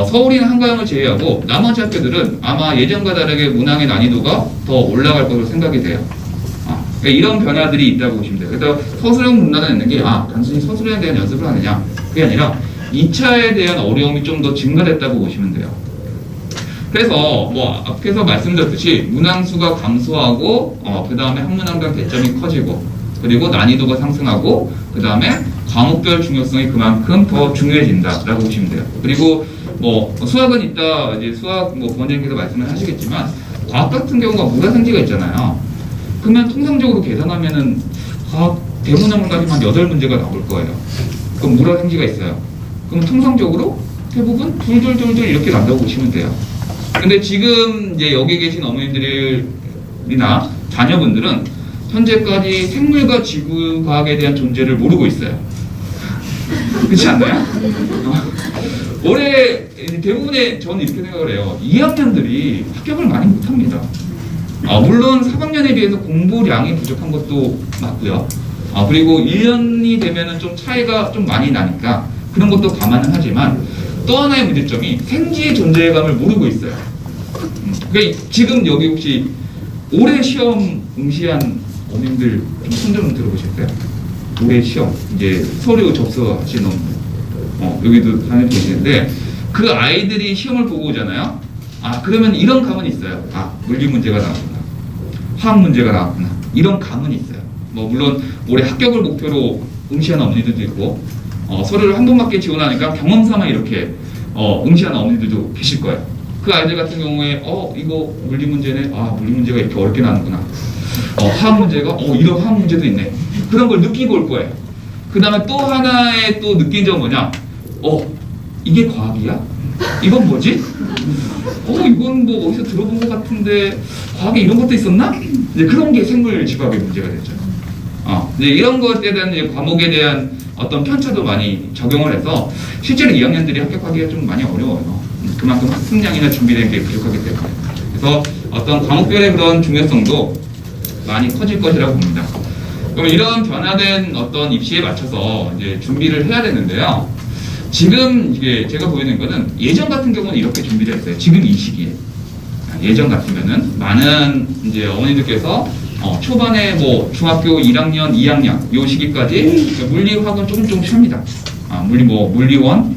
서울이나 한가영을 제외하고 나머지 학교들은 아마 예전과 다르게 문항의 난이도가 더 올라갈 것으로 생각이 돼요. 그러니까 이런 변화들이 있다고 보시면 돼요. 그래서 서술형 문항을 내는 게 단순히 서술형에 대한 연습을 하느냐, 그게 아니라 2차에 대한 어려움이 좀 더 증가됐다고 보시면 돼요. 그래서 뭐 앞에서 말씀드렸듯이 문항수가 감소하고 그 다음에 한 문항당 배점이 커지고 그리고 난이도가 상승하고 그 다음에 과목별 중요성이 그만큼 더 중요해진다라고 보시면 돼요. 그리고 뭐 수학은 이따 이제 수학 뭐 부원장님께서 말씀을 하시겠지만 과학 같은 경우가 물화생지가 있잖아요. 그러면 통상적으로 계산하면은 과학 대문항까지만 8문제가 나올 거예요. 그럼 물화생지가 있어요. 그럼 통상적으로 대부분 둘 이렇게 난다고 보시면 돼요. 근데 지금 이제 여기 계신 어머님들이나 자녀분들은 현재까지 생물과 지구과학에 대한 존재를 모르고 있어요. 그렇지 않나요? 올해 대부분의 저는 이렇게 생각을 해요. 2학년들이 합격을 많이 못합니다. 물론 3학년에 비해서 공부량이 부족한 것도 맞고요. 그리고 1년이 되면은 좀 차이가 좀 많이 나니까 그런 것도 감안은 하지만 또 하나의 문제점이 생지의 존재감을 모르고 있어요. 그러니까 지금 여기 혹시 올해 시험 응시한 어머님들 좀 손 좀 들어보실까요? 올해 시험 이제 서류 접수하신 여기도 다녀 계시는데 그 아이들이 시험을 보고 오잖아요. 그러면 이런 감은 있어요. 물리 문제가 나왔구나, 화학 문제가 나왔구나, 이런 감은 있어요. 물론 올해 합격을 목표로 응시하는 어머니들도 있고 서류를 한 번밖에 지원하니까 경험삼아 이렇게 응시하는 어머니들도 계실 거예요. 그 아이들 같은 경우에 이거 물리 문제네, 물리 문제가 이렇게 어렵게 나오는구나, 화학 문제가 이런 화학 문제도 있네, 그런 걸 느끼고 올 거예요. 그 다음에 또 하나의 또 느낀 점은 뭐냐, 이게 과학이야? 이건 뭐지? 이건 뭐 어디서 들어본 것 같은데 과학에 이런 것도 있었나? 이제 그런 게 생물 지구학의 문제가 되죠. 이제 이런 것에 대한 이제 과목에 대한 어떤 편차도 많이 적용을 해서 실제로 2학년들이 합격하기가 좀 많이 어려워요. 그만큼 학습량이나 준비된 게 부족하기 때문에. 그래서 어떤 과목별의 그런 중요성도 많이 커질 것이라고 봅니다. 그럼 이런 변화된 어떤 입시에 맞춰서 이제 준비를 해야 되는데요. 지금 이게 제가 보이는 거는 예전 같은 경우는 이렇게 준비를 했어요. 지금 이 시기에. 예전 같으면은 많은 이제 어머니들께서 초반에 뭐 중학교 1학년, 2학년 요 시기까지 물리, 화학은 조금씩 합니다. 물리원,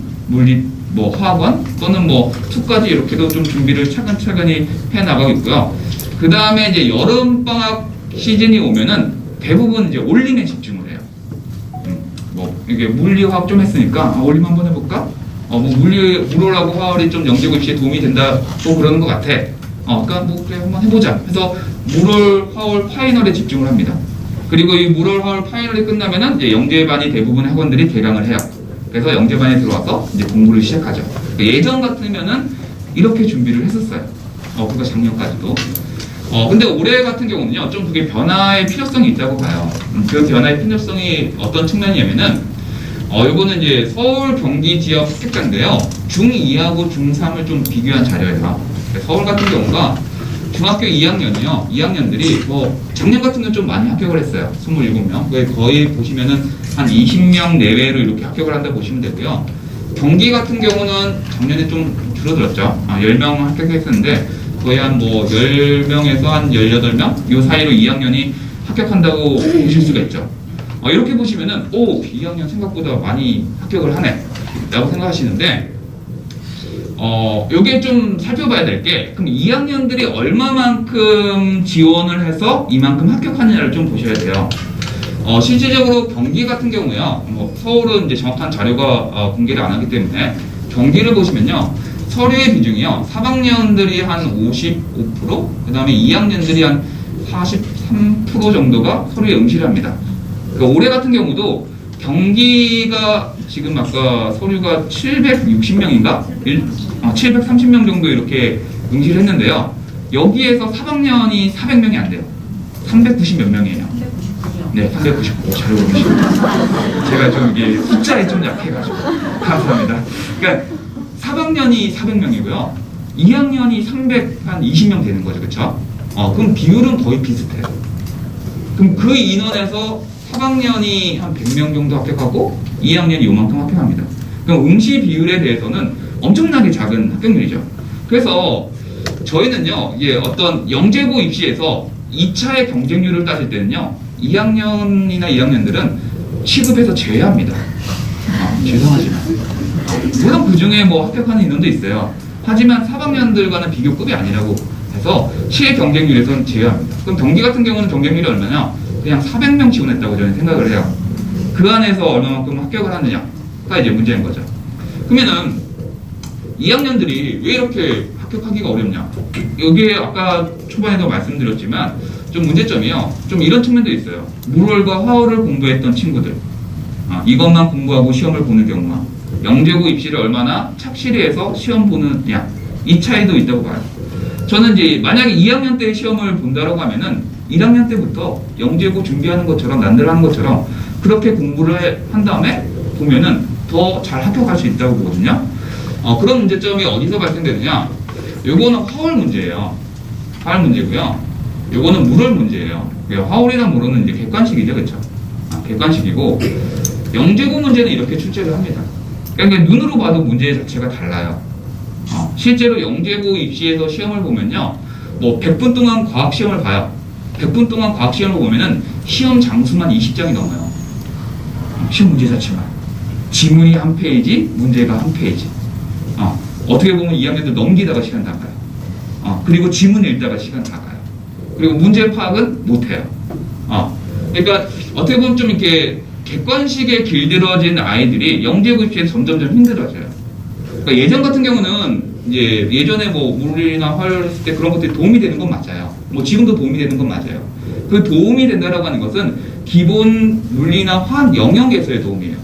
화학원 또는 투까지 이렇게도 좀 준비를 차근차근히 해 나가고 있고요. 그 다음에 이제 여름 방학 시즌이 오면은 대부분 이제 올림에 집중을 해요. 이게 물리, 화학 좀 했으니까 올림 한번 해볼까? 물하고 화학이 좀 영재고 입시에 도움이 된다고 그러는 것 같아. 그러니까 그래 한번 해보자. 해서 물월, 화월 파이널에 집중을 합니다. 그리고 이 물월, 화월 파이널이 끝나면은 이제 영재반이 대부분의 학원들이 개강을 해요. 그래서 영재반에 들어와서 이제 공부를 시작하죠. 예전 같으면은 이렇게 준비를 했었어요. 그러니까 작년까지도. 근데 올해 같은 경우는요, 좀 그게 변화의 필요성이 있다고 봐요. 그 변화의 필요성이 어떤 측면이냐면은, 요거는 이제 서울, 경기 지역 합격자인데요. 중2하고 중3을 좀 비교한 자료예요. 서울 같은 경우가 중학교 2학년이요. 2학년들이 작년 같은 경우는 좀 많이 합격을 했어요. 27명. 거의 보시면은 한 20명 내외로 이렇게 합격을 한다 보시면 되고요. 경기 같은 경우는 작년에 좀 줄어들었죠. 10명 합격했었는데 거의 한 10명에서 한 18명? 요 사이로 2학년이 합격한다고 보실 수가 있죠. 이렇게 보시면은, 2학년 생각보다 많이 합격을 하네. 라고 생각하시는데, 요게 좀 살펴봐야 될 게, 그럼 2학년들이 얼마만큼 지원을 해서 이만큼 합격하느냐를 좀 보셔야 돼요. 실질적으로 경기 같은 경우에요. 서울은 이제 정확한 자료가 공개를 안 하기 때문에, 경기를 보시면요. 서류의 비중이요. 3학년들이 한 55%, 그 다음에 2학년들이 한 43% 정도가 서류에 응시를 합니다. 그러니까 올해 같은 경우도 경기가 지금 아까 서류가 760명인가? 730명 정도 이렇게 응시를 했는데요. 여기에서 3학년이 400명이 안 돼요. 390 몇 명이에요. 네, 399. 잘 오르시고. 제가 좀 이게 숫자에 좀 약해가지고. 감사합니다. 그러니까 3학년이 400명이고요. 2학년이 320명 되는 거죠. 그쵸? 그럼 비율은 거의 비슷해요. 그럼 그 인원에서 3학년이 한 100명 정도 합격하고 2학년이 요만큼 합격합니다. 그럼 응시 비율에 대해서는 엄청나게 작은 합격률이죠. 그래서 저희는요, 어떤 영재고 입시에서 2차의 경쟁률을 따질 때는요, 2학년이나 2학년들은 취급에서 제외합니다. 죄송하지만. 물론 그 중에 합격하는 인원도 있어요. 하지만 3학년들과는 비교급이 아니라고 해서 시의 경쟁률에서는 제외합니다. 그럼 경기 같은 경우는 경쟁률이 얼마냐? 그냥 400명 지원했다고 저는 생각을 해요. 그 안에서 얼마만큼 합격을 하느냐가 이제 문제인 거죠. 그러면은 2학년들이 왜 이렇게 합격하기가 어렵냐? 여기에 아까 초반에도 말씀드렸지만 좀 문제점이요. 좀 이런 측면도 있어요. 물월과 화월을 공부했던 친구들. 이것만 공부하고 시험을 보는 경우와 영재고 입시를 얼마나 착실히 해서 시험 보느냐. 이 차이도 있다고 봐요. 저는 이제 만약에 2학년 때 시험을 본다라고 하면은 1학년 때부터 영재고 준비하는 것처럼 남들 하는 것처럼 그렇게 공부를 한 다음에 보면은 더 잘 합격할 수 있다고 보거든요. 그런 문제점이 어디서 발생되느냐? 요거는 화울 문제예요. 화울 문제고요. 요거는 물을 문제예요. 화울이나 물은 이제 객관식이죠, 그렇죠? 객관식이고 영재고 문제는 이렇게 출제를 합니다. 그러니까 눈으로 봐도 문제 자체가 달라요. 실제로 영재고 입시에서 시험을 보면요, 뭐 100분 동안 과학 시험을 봐요. 100분 동안 과학 시험을 보면은 시험 장수만 20장이 넘어요. 시험 문제 자체만. 지문이 한 페이지, 문제가 한 페이지. 어떻게 보면 2학년들 넘기다가 시간 다 가요. 그리고 지문 읽다가 시간 다 가요. 그리고 문제 파악은 못해요. 그러니까 어떻게 보면 좀 이렇게 객관식에 길들어진 아이들이 영재고 입시에 점점점 힘들어져요. 그러니까 예전 같은 경우는 이제 예전에 뭐 물이나 화열 했을 때 그런 것들이 도움이 되는 건 맞아요. 뭐 지금도 도움이 되는 건 맞아요. 그 도움이 된다라고 하는 것은 기본 물리나 화학 영역에서의 도움이에요.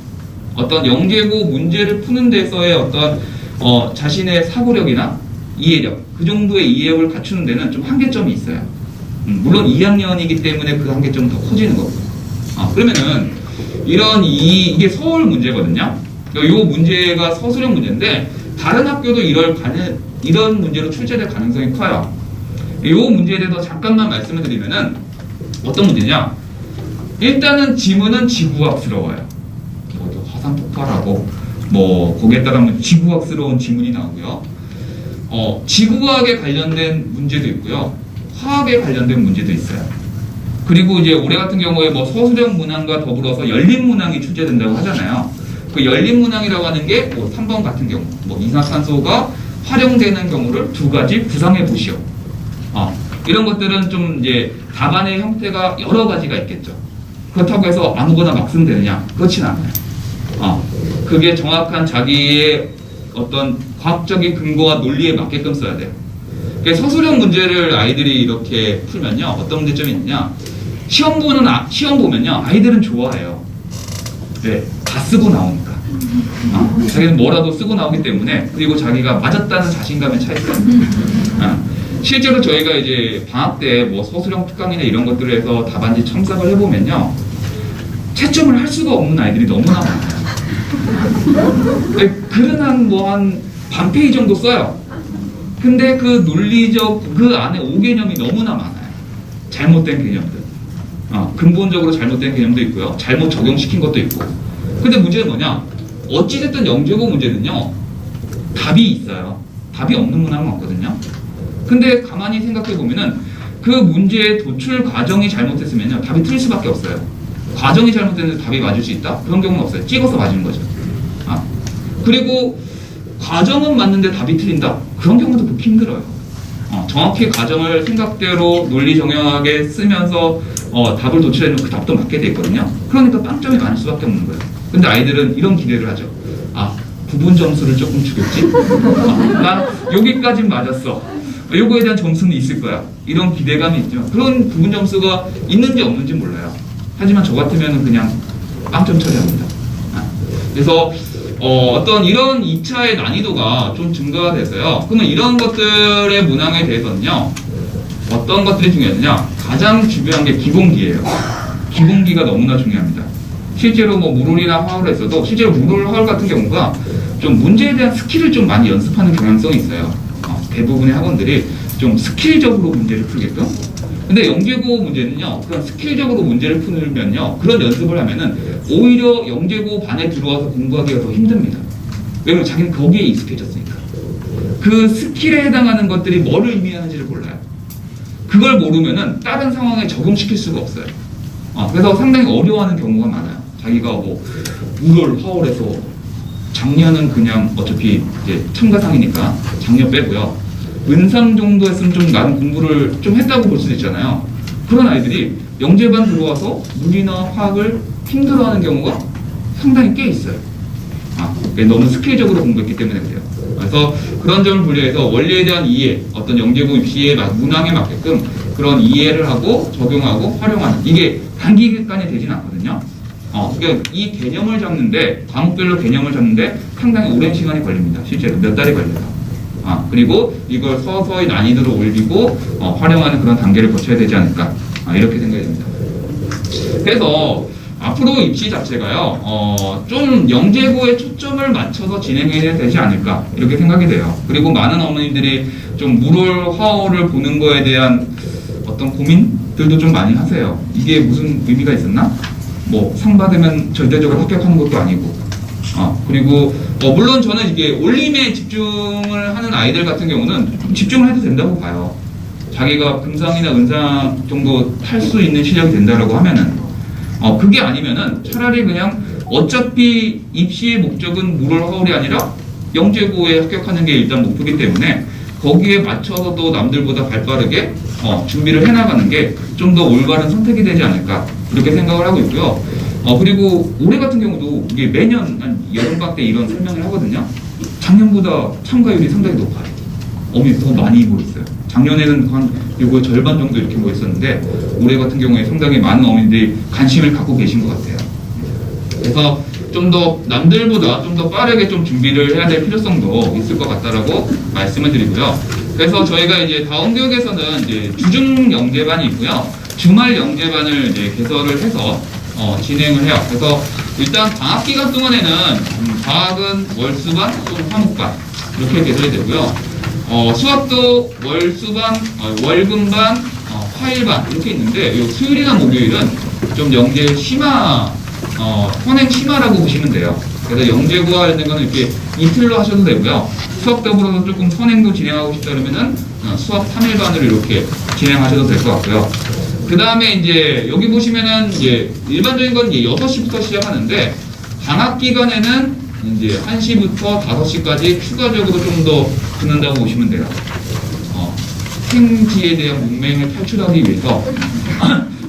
어떤 영재고 문제를 푸는 데서의 어떤 자신의 사고력이나 이해력, 그 정도의 이해력을 갖추는 데는 좀 한계점이 있어요. 물론 2학년이기 때문에 그 한계점은 더 커지는 거고. 그러면은 이게 서울 문제거든요. 이 문제가 서술형 문제인데 다른 학교도 이런 문제로 출제될 가능성이 커요. 이 문제에 대해서 잠깐만 말씀을 드리면은 어떤 문제냐? 일단은 지문은 지구과학스러워요. 화산 폭발하고 뭐 거기에 따르면 지구과학스러운 지문이 나오고요. 지구과학에 관련된 문제도 있고요. 화학에 관련된 문제도 있어요. 그리고 이제 올해 같은 경우에 뭐 서술형 문항과 더불어서 열린 문항이 출제된다고 하잖아요. 그 열린 문항이라고 하는 게 뭐 3번 같은 경우, 뭐 이산화탄소가 활용되는 경우를 두 가지 구상해 보시오. 이런 것들은 좀 이제 답안의 형태가 여러 가지가 있겠죠. 그렇다고 해서 아무거나 막 쓰면 되느냐? 그렇진 않아요. 그게 정확한 자기의 어떤 과학적인 근거와 논리에 맞게끔 써야 돼요. 그러니까 서술형 문제를 아이들이 이렇게 풀면요, 어떤 문제점이 있느냐? 시험 보면요, 아이들은 좋아해요. 네, 다 쓰고 나오니까. 자기는 뭐라도 쓰고 나오기 때문에, 그리고 자기가 맞았다는 자신감에 차 있어요. 실제로 저희가 이제 방학 때 뭐 서술형 특강이나 이런 것들을 해서 답안지 첨삭을 해보면요, 채점을 할 수가 없는 아이들이 너무나 많아요. 글은 한 반 페이지 정도 써요. 근데 그 논리적, 그 안에 오개념이 너무나 많아요. 잘못된 개념들. 근본적으로 잘못된 개념도 있고요. 잘못 적용시킨 것도 있고. 근데 문제는 뭐냐? 어찌됐든 영재고 문제는요, 답이 있어요. 답이 없는 문항은 없거든요. 근데 가만히 생각해 보면은 그 문제의 도출 과정이 잘못됐으면요, 답이 틀릴 수밖에 없어요. 과정이 잘못됐는데 답이 맞을 수 있다? 그런 경우는 없어요. 찍어서 맞은 거죠. 그리고 과정은 맞는데 답이 틀린다? 그런 경우도 그렇게 힘들어요. 정확히 과정을 생각대로 논리 정연하게 쓰면서 답을 도출하면 그 답도 맞게 돼 있거든요. 그러니까 빵점이 많을 수밖에 없는 거예요. 근데 아이들은 이런 기대를 하죠. 부분 점수를 조금 주겠지? 난 여기까진 맞았어. 요거에 대한 점수는 있을 거야. 이런 기대감이 있죠. 그런 부분 점수가 있는지 없는지 몰라요. 하지만 저 같으면 그냥 빵점 처리합니다. 그래서 어떤 이런 2차의 난이도가 좀 증가가 돼서요. 그러면 이런 것들의 문항에 대해서는요, 어떤 것들이 중요하느냐? 가장 중요한 게 기본기예요. 기본기가 너무나 중요합니다. 실제로 뭐 물울이나 화울에 있어도 실제로 물울, 화울 같은 경우가 좀 문제에 대한 스킬을 좀 많이 연습하는 경향성이 있어요. 대부분의 학원들이 좀 스킬적으로 문제를 풀게끔. 근데 영재고 문제는요, 그런 스킬적으로 문제를 풀면요, 그런 연습을 하면은 오히려 영재고 반에 들어와서 공부하기가 더 힘듭니다. 왜냐면 자기는 거기에 익숙해졌으니까. 그 스킬에 해당하는 것들이 뭐를 의미하는지를 몰라요. 그걸 모르면은 다른 상황에 적용시킬 수가 없어요. 그래서 상당히 어려워하는 경우가 많아요. 자기가 뭐 물을 화울에서 작년은 그냥 어차피 이제 참가상이니까 작년 빼고요. 은상 정도 했으면 좀 나름 공부를 좀 했다고 볼 수도 있잖아요. 그런 아이들이 영재반 들어와서 물이나 화학을 힘들어하는 경우가 상당히 꽤 있어요. 너무 스킬적으로 공부했기 때문에 그래요. 그래서 그런 점을 분리해서 원리에 대한 이해, 어떤 영재고 입시의 문항에 맞게끔 그런 이해를 하고 적용하고 활용하는, 이게 단기간에 되진 않거든요. 그러니까 이 개념을 잡는데, 과목별로 개념을 잡는데 상당히 오랜 시간이 걸립니다. 실제로 몇 달이 걸려요. 그리고 이걸 서서히 난이도를 올리고 활용하는 그런 단계를 거쳐야 되지 않을까, 이렇게 생각이 됩니다. 그래서 앞으로 입시 자체가요, 좀 영재고에 초점을 맞춰서 진행해야 되지 않을까, 이렇게 생각이 돼요. 그리고 많은 어머니들이 좀 물월, 화월을 보는 거에 대한 어떤 고민들도 좀 많이 하세요. 이게 무슨 의미가 있었나? 뭐, 상 받으면 절대적으로 합격하는 것도 아니고. 그리고, 물론 저는 이게 올림에 집중을 하는 아이들 같은 경우는 집중을 해도 된다고 봐요. 자기가 금상이나 은상 정도 탈 수 있는 실력이 된다라고 하면은. 그게 아니면은 차라리 그냥 어차피 입시의 목적은 물월 화월이 아니라 영재고에 합격하는 게 일단 목표이기 때문에 거기에 맞춰서도 남들보다 발빠르게 준비를 해나가는 게 좀 더 올바른 선택이 되지 않을까, 이렇게 생각을 하고 있고요. 그리고 올해 같은 경우도 이게 매년 한 여름방학 때 이런 설명을 하거든요. 작년보다 참가율이 상당히 높아요. 어머니 더 많이 모였어요. 작년에는 한 이거 절반 정도 이렇게 모였었는데 올해 같은 경우에 상당히 많은 어머니들이 관심을 갖고 계신 것 같아요. 그래서 좀 더 남들보다 좀 더 빠르게 좀 준비를 해야 될 필요성도 있을 것 같다라고 말씀을 드리고요. 그래서 저희가 이제 다원교육에서는 이제 주중 영재반이 있고요, 주말 영재반을 이제 개설을 해서 진행을 해요. 그래서 일단 방학 기간 동안에는 방학은 월수반 또는 화목반 이렇게 개설이 되고요. 수학도 월수반, 월금반, 화일반 이렇게 있는데 요 수요일이나 목요일은 좀 영재 심화, 선행 심화라고 보시면 돼요. 그래서 영재고와 관련된 거는 이렇게 이틀로 하셔도 되고요. 수학 더불어서 조금 선행도 진행하고 싶다 그러면은 수학 3일반으로 이렇게 진행하셔도 될 것 같고요. 그 다음에 이제 여기 보시면은 이제 일반적인 건 이제 6시부터 시작하는데 방학 기간에는 이제 1시부터 5시까지 추가적으로 좀 더 듣는다고 보시면 돼요. 생지에 대한 문맹을 탈출하기 위해서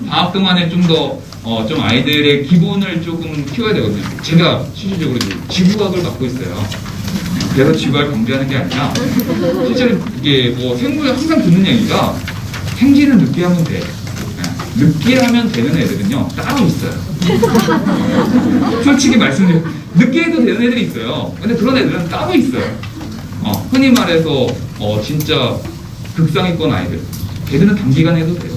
방학 동안에 좀 더 좀 아이들의 기본을 조금 키워야 되거든요. 제가 실질적으로 지구학을 맡고 있어요. 그래서 지구학을 강조하는 게 아니라 실제로 이게 뭐 생물에 항상 듣는 얘기가 생지는 늦게 하면 돼. 늦게 하면 되는 애들은요 따로 있어요. 솔직히 말씀드리면 늦게 해도 되는 애들이 있어요. 근데 그런 애들은 따로 있어요. 흔히 말해서 진짜 극상위권 아이들, 걔들은 단기간에 해도 돼요.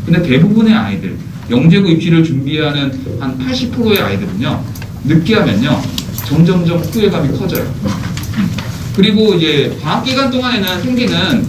근데 대부분의 아이들, 영재고 입시를 준비하는 한 80%의 아이들은요 늦게 하면요 점점점 후회감이 커져요. 그리고 이제 방학 기간 동안에는 생기는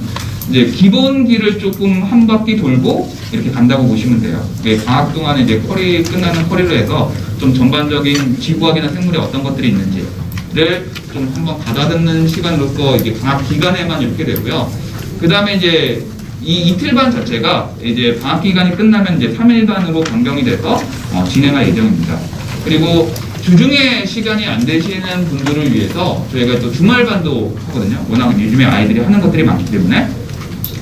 이제 기본기를 조금 한 바퀴 돌고 이렇게 간다고 보시면 돼요. 방학 동안에 이제 끝나는 커리로 해서 좀 전반적인 지구학이나 생물에 어떤 것들이 있는지를 좀 한번 가다듬는 시간으로서 이게 방학 기간에만 이렇게 되고요. 그 다음에 이제 이 이틀반 자체가 이제 방학 기간이 끝나면 이제 3일반으로 변경이 돼서 진행할 예정입니다. 그리고 주중에 시간이 안 되시는 분들을 위해서 저희가 또 주말반도 하거든요. 워낙 요즘에 아이들이 하는 것들이 많기 때문에.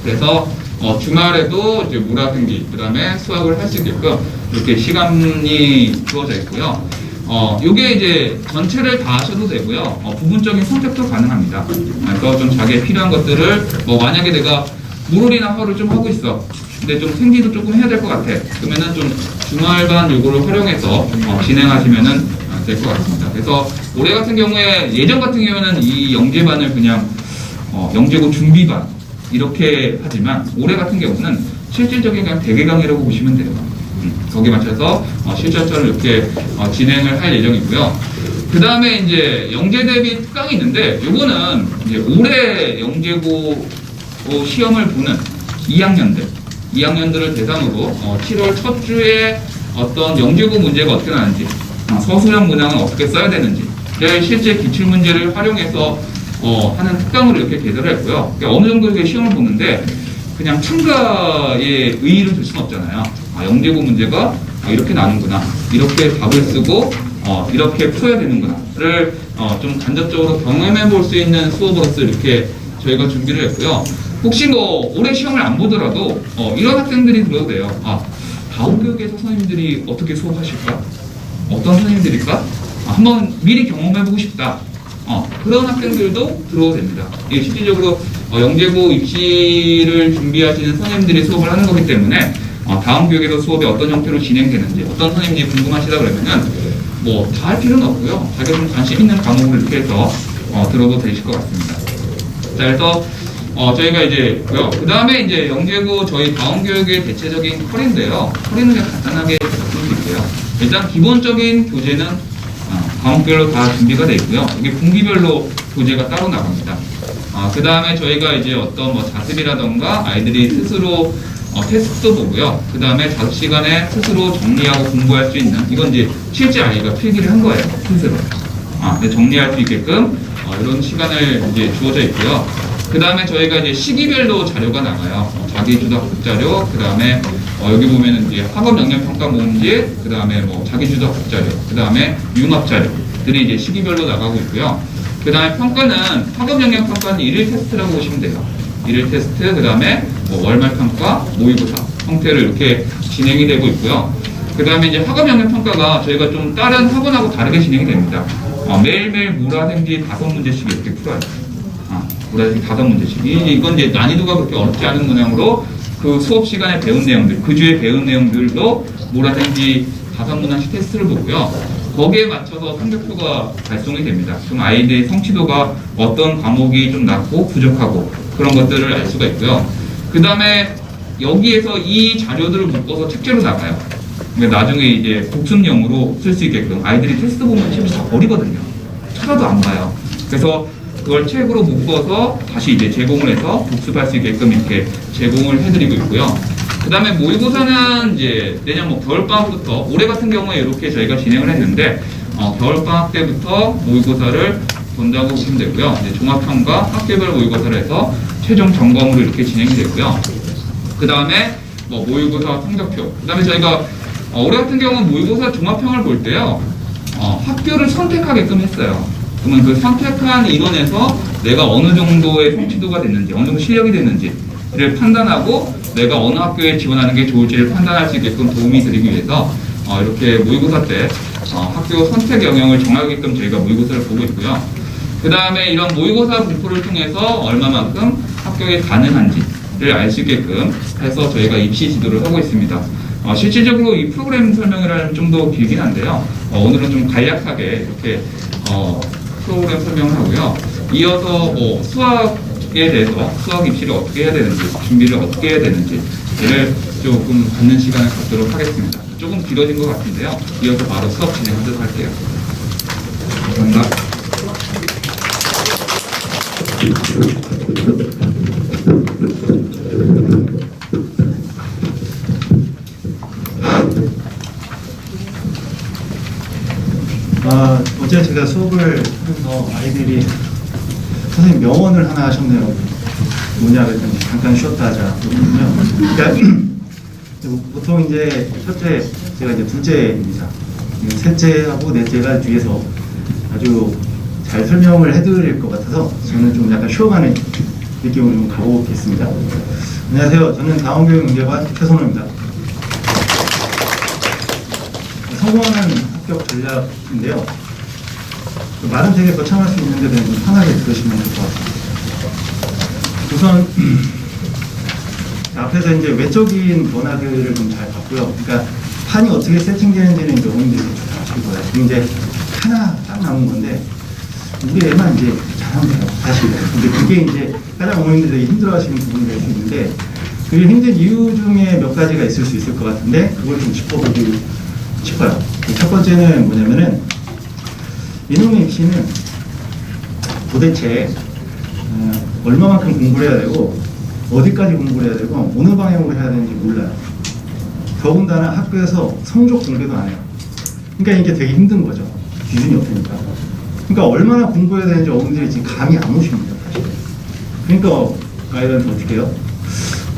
그래서 주말에도 이제 물화생기, 그 다음에 수학을 할 수 있게끔 이렇게 시간이 주어져 있고요. 요게 이제 전체를 다 하셔도 되고요. 부분적인 선택도 가능합니다. 그래서 좀 자기의 필요한 것들을 만약에 내가 물월이나 화를 좀 하고 있어. 근데 좀 생지도 조금 해야 될 것 같아. 그러면은 좀 주말반 요거를 활용해서 진행하시면은 될 것 같습니다. 그래서 올해 같은 경우에 예전 같은 경우에는 이 영재반을 그냥 영재고 준비반 이렇게 하지만 올해 같은 경우는 실질적인 그냥 대개강이라고 보시면 돼요. 거기에 맞춰서 실전처럼 이렇게 진행을 할 예정이고요. 그 다음에 이제 영재 대비 특강이 있는데 요거는 이제 올해 영재고 시험을 보는 2학년들을 대상으로 7월 첫 주에 어떤 영재고 문제가 어떻게 나는지, 서술형 문항은 어떻게 써야 되는지, 실제 기출문제를 활용해서 하는 특강으로 이렇게 개설을 했고요. 그러니까 어느 정도 시험을 보는데 그냥 참가의 의의를 둘 수는 없잖아요. 영재고 문제가 이렇게 나는구나, 이렇게 답을 쓰고 이렇게 풀어야 되는구나를 좀 간접적으로 경험해 볼 수 있는 수업으로서 이렇게 저희가 준비를 했고요. 혹시 올해 시험을 안 보더라도 이런 학생들이 들어도 돼요. 다원교육에서 선생님들이 어떻게 수업하실까? 어떤 선생님들일까? 한번 미리 경험해보고 싶다. 그런 학생들도 들어도 됩니다. 이게 실질적으로 영재고 입시를 준비하시는 선생님들이 수업을 하는 거기 때문에 다음 교육에서 수업이 어떤 형태로 진행되는지, 어떤 선생님이 궁금하시다 그러면은 다 할 필요는 없고요. 자기가 좀 관심 있는 과목을 이렇게 해서 들어도 되실 것 같습니다. 그래서 저희가 이제 그 다음에 이제 영재고 저희 다원교육의 대체적인 커리인데요. 커리는 그냥 간단하게 말씀드릴게요. 일단 기본적인 교재는 과목별로 다 준비가 되어 있고요. 이게 분기별로 교재가 따로 나갑니다. 그 다음에 저희가 이제 어떤 뭐 자습이라던가 아이들이 스스로 테스트도 보고요. 그 다음에 자습 시간에 스스로 정리하고 공부할 수 있는, 이건 이제 실제 아이가 필기를 한 거예요. 스스로. 네, 정리할 수 있게끔 이런 시간을 이제 주어져 있고요. 그 다음에 저희가 이제 시기별로 자료가 나가요. 자기주도학습 자료, 그 다음에 여기 보면은 이제 학업 역량 평가 모음지, 그 다음에 뭐 자기주도학습 자료, 그 다음에 융합 자료들이 이제 시기별로 나가고 있고요. 그 다음에 평가는 학업 역량 평가는 일일 테스트라고 보시면 돼요. 일일 테스트, 그 다음에 뭐 월말 평가, 모의고사 형태로 이렇게 진행이 되고 있고요. 그 다음에 이제 학업 역량 평가가 저희가 좀 다른 학원하고 다르게 진행이 됩니다. 매일매일 물화생지 5문제씩 이렇게 풀어요. 물화생지 5문제씩. 이건 이제 난이도가 그렇게 어렵지 않은 모양으로 그 수업 시간에 배운 내용들, 그 주에 배운 내용들도 물화생지 5문항씩 테스트를 보고요. 거기에 맞춰서 성적표가 발송이 됩니다. 그럼 아이들의 성취도가 어떤 과목이 좀 낮고 부족하고 그런 것들을 알 수가 있고요. 그 다음에 여기에서 이 자료들을 묶어서 책제로 나가요. 나중에 이제 복습용으로 쓸 수 있게끔. 아이들이 테스트 보면 책을 다 버리거든요. 찾아도 안 봐요. 그래서 그걸 책으로 묶어서 다시 이제 제공을 해서 복습할 수 있게끔 이렇게 제공을 해드리고 있고요. 그 다음에 모의고사는 이제 내년 뭐 겨울방학부터, 올해 같은 경우에 이렇게 저희가 진행을 했는데 겨울방학 때부터 모의고사를 본다고 보시면 되고요. 이제 종합평가 학교별 모의고사를 해서 최종 점검으로 이렇게 진행이 되고요. 그 다음에 뭐 모의고사 성적표. 그 다음에 저희가 올해 같은 경우는 모의고사 종합평을 볼 때요. 학교를 선택하게끔 했어요. 그러면 그 선택한 인원에서 내가 어느 정도의 성취도가 됐는지, 어느 정도 실력이 됐는지를 판단하고 내가 어느 학교에 지원하는 게 좋을지를 판단할 수 있게끔 도움이 드리기 위해서 이렇게 모의고사 때 학교 선택 영역을 정하게끔 저희가 모의고사를 보고 있고요. 그 다음에 이런 모의고사 분포를 통해서 얼마만큼 합격이 가능한지를 알 수 있게끔 해서 저희가 입시 지도를 하고 있습니다. 실질적으로 이 프로그램 설명을 하면 좀 더 길긴 한데요. 오늘은 좀 간략하게 이렇게 프로그램 설명을 하고요. 이어서 뭐 수학에 대해서 수학 입시를 어떻게 해야 되는지, 준비를 어떻게 해야 되는지를 조금 갖는 시간을 갖도록 하겠습니다. 조금 길어진 것 같은데요. 이어서 바로 수업 진행하도록 할게요. 감사합니다. 어제 제가 수업을 하면서 아이들이 선생님 명언을 하나 하셨네요. 뭐냐 그랬더니 잠깐 쉬었다 하자. 그러니까 보통 이제 첫째, 제가 이제 둘째입니다. 셋째하고 넷째가 뒤에서 아주 잘 설명을 해드릴 것 같아서 저는 좀 약간 쉬어가는 느낌으로 좀 가보겠습니다. 안녕하세요. 저는 다원교육연계관 최선호입니다. 성공하는 합격 전략인데요. 말은 되게 거창할 수 있는데 그냥 좀 편하게 들으시면 될 것 같습니다. 우선 앞에서 이제 외적인 변화들을 좀 잘 봤고요. 그러니까 판이 어떻게 세팅되는지는 이제 어머님들이 잘 아실 거예요. 지금 이제 하나 딱 나온 건데 우리 애만 이제 잘하면 돼요. 사실. 근데 그게 이제 가장 어머님들이 힘들어하시는 부분이 될 수 있는데 그게 힘든 이유 중에 몇 가지가 있을 수 있을 것 같은데 그걸 좀 짚어보고 싶어요. 첫 번째는 뭐냐면은 이놈의 입시는 도대체 얼마만큼 공부를 해야 되고 어디까지 공부를 해야 되고 어느 방향으로 해야 되는지 몰라요. 더군다나 학교에서 성적 공개도 안 해요. 그러니까 이게 되게 힘든 거죠. 기준이 없으니까. 그러니까 얼마나 공부해야 되는지 어머니들이 지금 감이 안 오십니다. 사실. 그러니까 아이들한테 어떻게 해요?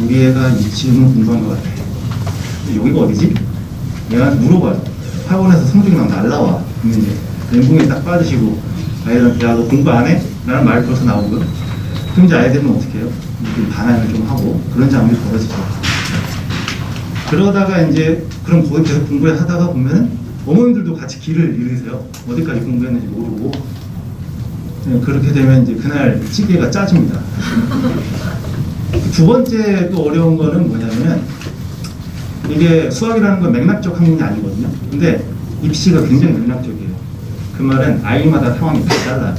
우리 애가 이쯤은 공부한 것 같아. 여기가 어디지? 내가 물어봐요. 학원에서 성적이 막 날라와. 그러면 이제 멘붕에 딱 빠지시고 아이들한테 야 너 공부 안 해? 라는 말이 벌써 나오고 그럼 이제 아이들은 어떻게 해요? 반항을 좀 하고 그런 장면이 벌어지죠. 그러다가 이제 그럼 거기 계속 공부를 하다가 보면은 어머님들도 같이 길을 잃으세요. 어디까지 공부했는지 모르고 그렇게 되면 이제 그날 찌개가 짜집니다. 두 번째 또 어려운 거는 뭐냐면은 이게 수학이라는 건 맥락적 학문이 아니거든요. 근데 입시가 굉장히 맥락적이에요. 그 말은 아이마다 상황이 다 달라요.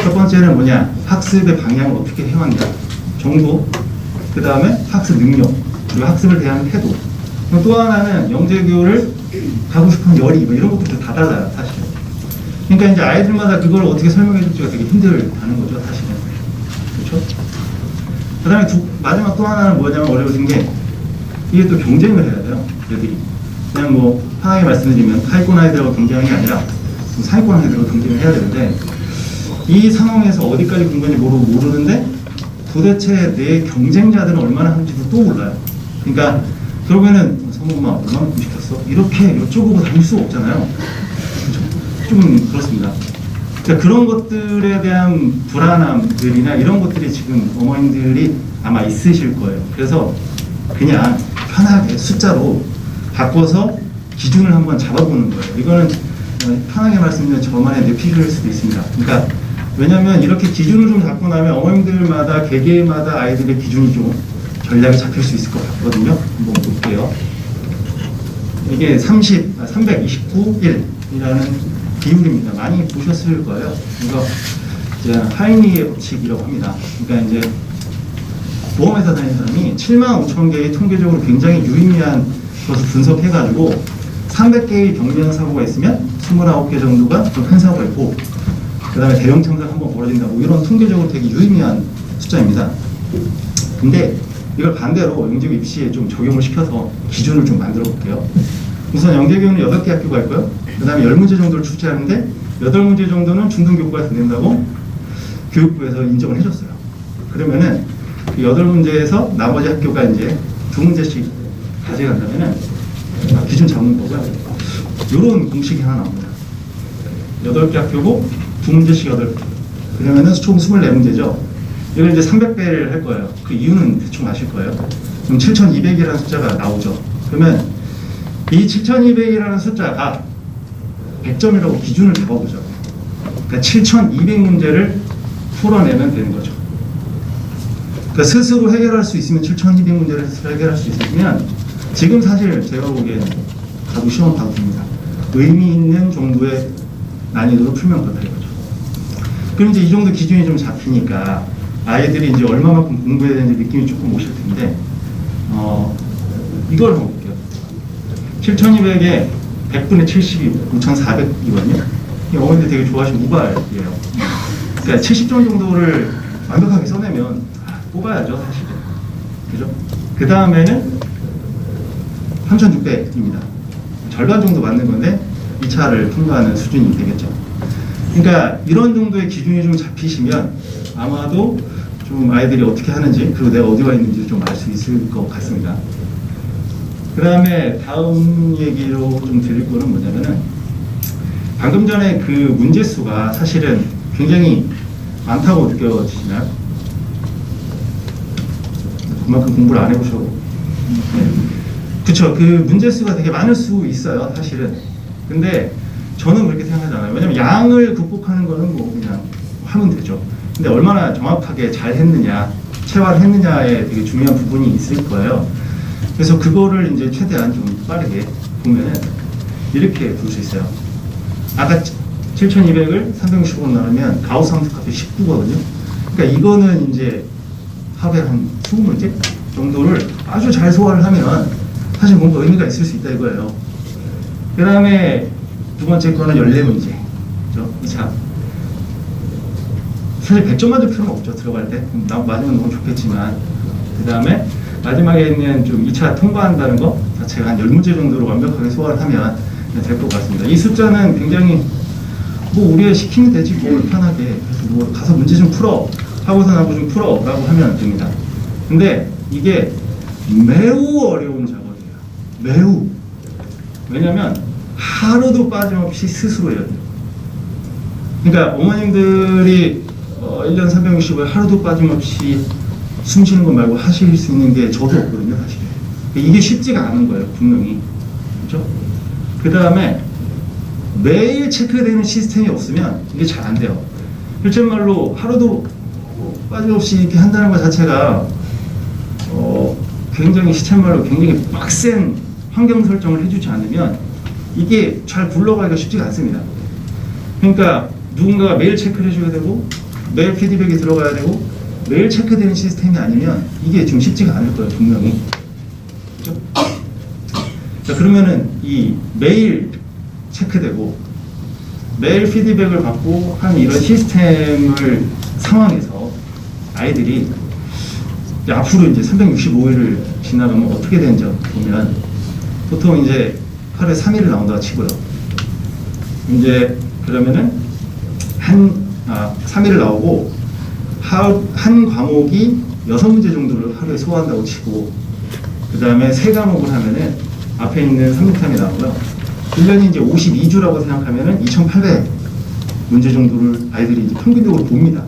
첫 번째는 뭐냐? 학습의 방향을 어떻게 해왔냐 정도, 그 다음에 학습 능력, 그리고 학습을 대하는 태도. 그리고 또 하나는 영재교를 가고 싶은 열의, 뭐 이런 것들도 다 달라요, 사실. 그러니까 이제 아이들마다 그걸 어떻게 설명해 줄지가 되게 힘들다는 거죠, 사실은. 그렇죠? 그 다음에 마지막 또 하나는 뭐냐면 어려워진 게, 이게 또 경쟁을 해야 돼요, 애들이. 그냥 뭐 편하게 말씀드리면 하위권 아이들하고 경쟁하는 게 아니라 상위권 아이들하고 경쟁을 해야 되는데, 이 상황에서 어디까지 공부인지 모르는데 도대체 내 경쟁자들은 얼마나 하는지도 또 몰라요. 그러니까 그러면은 성범아 얼마만큼 시켰어? 이렇게 여쭤보고 다닐 수 없잖아요. 그렇죠? 좀 그렇습니다. 그러니까 그런 것들에 대한 불안함들이나 이런 것들이 지금 어머님들이 아마 있으실 거예요. 그래서 그냥 편하게 숫자로 바꿔서 기준을 한번 잡아보는 거예요. 이거는 편하게 말씀드리면 저만의 뇌피셜일 수도 있습니다. 그러니까 왜냐하면 이렇게 기준을 좀 잡고 나면 어머님들마다 개개마다 아이들의 기준이 좀 전략이 잡힐 수 있을 것 같거든요. 한번 볼게요. 이게 329:1이라는 비율입니다. 많이 보셨을 거예요. 이거 이제 하이니의 법칙이라고 합니다. 그러니까 이제 보험회사 다니는 사람이 75,000개의 통계적으로 굉장히 유의미한 것을 분석해가지고 300개의 경미한 사고가 있으면 29개 정도가 좀 큰 사고가 있고, 그 다음에 대형 참사가 한번 벌어진다고, 이런 통계적으로 되게 유의미한 숫자입니다. 근데 이걸 반대로 영재교 입시에 좀 적용을 시켜서 기준을 좀 만들어 볼게요. 우선 영재교는 8개 학교가 있고요. 그 다음에 10문제 정도를 출제하는데 8문제 정도는 중등교과에서 낸다고 교육부에서 인정을 해줬어요. 그러면은 그 8문제에서 나머지 학교가 이제 2문제씩 가져간다면은 기준 잡는 거고요. 요런 공식이 하나 나옵니다. 8개 학교고 2문제씩 8개. 그러면은 총 24문제죠. 이걸 이제 300배를 할 거예요. 그 이유는 대충 아실 거예요. 그럼 7200이라는 숫자가 나오죠. 그러면 이 7200이라는 숫자가 100점이라고 기준을 잡아보죠. 그러니까 7200문제를 풀어내면 되는 거죠. 그러니까 스스로 해결할 수 있으면 7200문제를 스스로 해결할 수 있으면 지금 사실 제가 보기엔 가도 시험 봐도 됩니다. 의미 있는 정도의 난이도로 풀면 된다 이거죠. 그럼 이제 이 정도 기준이 좀 잡히니까 아이들이 이제 얼마만큼 공부해야 되는지 느낌이 조금 오실 텐데, 이걸 한번 볼게요. 7200에 100분의 70이 5400이거든요. 어머니들 되게 좋아하시는 우발이에요. 그러니까 70점 정도를 완벽하게 써내면 뽑아야죠, 사실은. 그죠? 그 다음에는 3600입니다. 절반 정도 맞는 건데 2차를 통과하는 수준이 되겠죠. 그러니까 이런 정도의 기준이 좀 잡히시면 아마도 좀 아이들이 어떻게 하는지, 그리고 내가 어디 와 있는지 좀 알 수 있을 것 같습니다. 그 다음에 다음 얘기로 좀 드릴 거는 뭐냐면은, 방금 전에 그 문제 수가 사실은 굉장히 많다고 느껴지시나요? 그만큼 공부를 안 해보셔고. 네. 그쵸. 그 문제 수가 되게 많을 수 있어요, 사실은. 근데 저는 그렇게 생각하지 않아요. 왜냐면 양을 극복하는 거는 뭐 그냥 하면 되죠. 근데 얼마나 정확하게 잘 했느냐, 체화를 했느냐에 되게 중요한 부분이 있을 거예요. 그래서 그거를 이제 최대한 좀 빠르게 보면은 이렇게 볼 수 있어요. 아까 7200을 365로 나누면 가우스 함수값이 19거든요. 그러니까 이거는 이제 하루에 한 20문제 정도를 아주 잘 소화를 하면 사실 뭔가 의미가 있을 수 있다 이거예요. 그 다음에 두 번째 거는 14문제. 그죠? 2차. 사실 100점 맞을 필요는 없죠, 들어갈 때. 맞으면 너무 좋겠지만. 그 다음에 마지막에 있는 좀 2차 통과한다는 거 자체가 한 10문제 정도로 완벽하게 소화를 하면 될 것 같습니다. 이 숫자는 굉장히 뭐 우리가 시키면 되지 뭐 편하게 뭐 가서 문제 좀 풀어 하고서 나고 좀 풀어 라고 하면 됩니다. 근데 이게 매우 어려운 작업이에요. 매우. 왜냐면 하루도 빠짐없이 스스로 해야 돼요. 그러니까 어머님들이 1년 365일 하루도 빠짐없이 숨 쉬는 것 말고 하실 수 있는 게 저도 없거든요, 사실. 이게 쉽지가 않은 거예요, 분명히. 그렇죠? 그 다음에 매일 체크되는 시스템이 없으면 이게 잘 안 돼요. 실제 말로 하루도 빠짐없이 이렇게 한다는 것 자체가 굉장히 시쳇말로 굉장히 빡센 환경 설정을 해주지 않으면 이게 잘 굴러가기가 쉽지가 않습니다. 그러니까 누군가가 매일 체크를 해줘야 되고, 매일 피드백이 들어가야 되고 매일 체크되는 시스템이 아니면 이게 좀 쉽지가 않을 거예요, 분명히. 그렇죠? 자, 그러면은 이 매일 체크되고 매일 피드백을 받고 하는 이런 시스템을 상황에서 아이들이 이제 앞으로 이제 365일을 지나가면 어떻게 되는지 보면 보통 이제 하루에 3일을 나온다고 치고요. 이제 그러면은 3일을 나오고 한 과목이 6문제 정도를 하루에 소화한다고 치고 그 다음에 3과목을 하면은 앞에 있는 3류탐이 나오고요. 1년이 이제 52주라고 생각하면은 2,800문제 정도를 아이들이 이제 평균적으로 봅니다.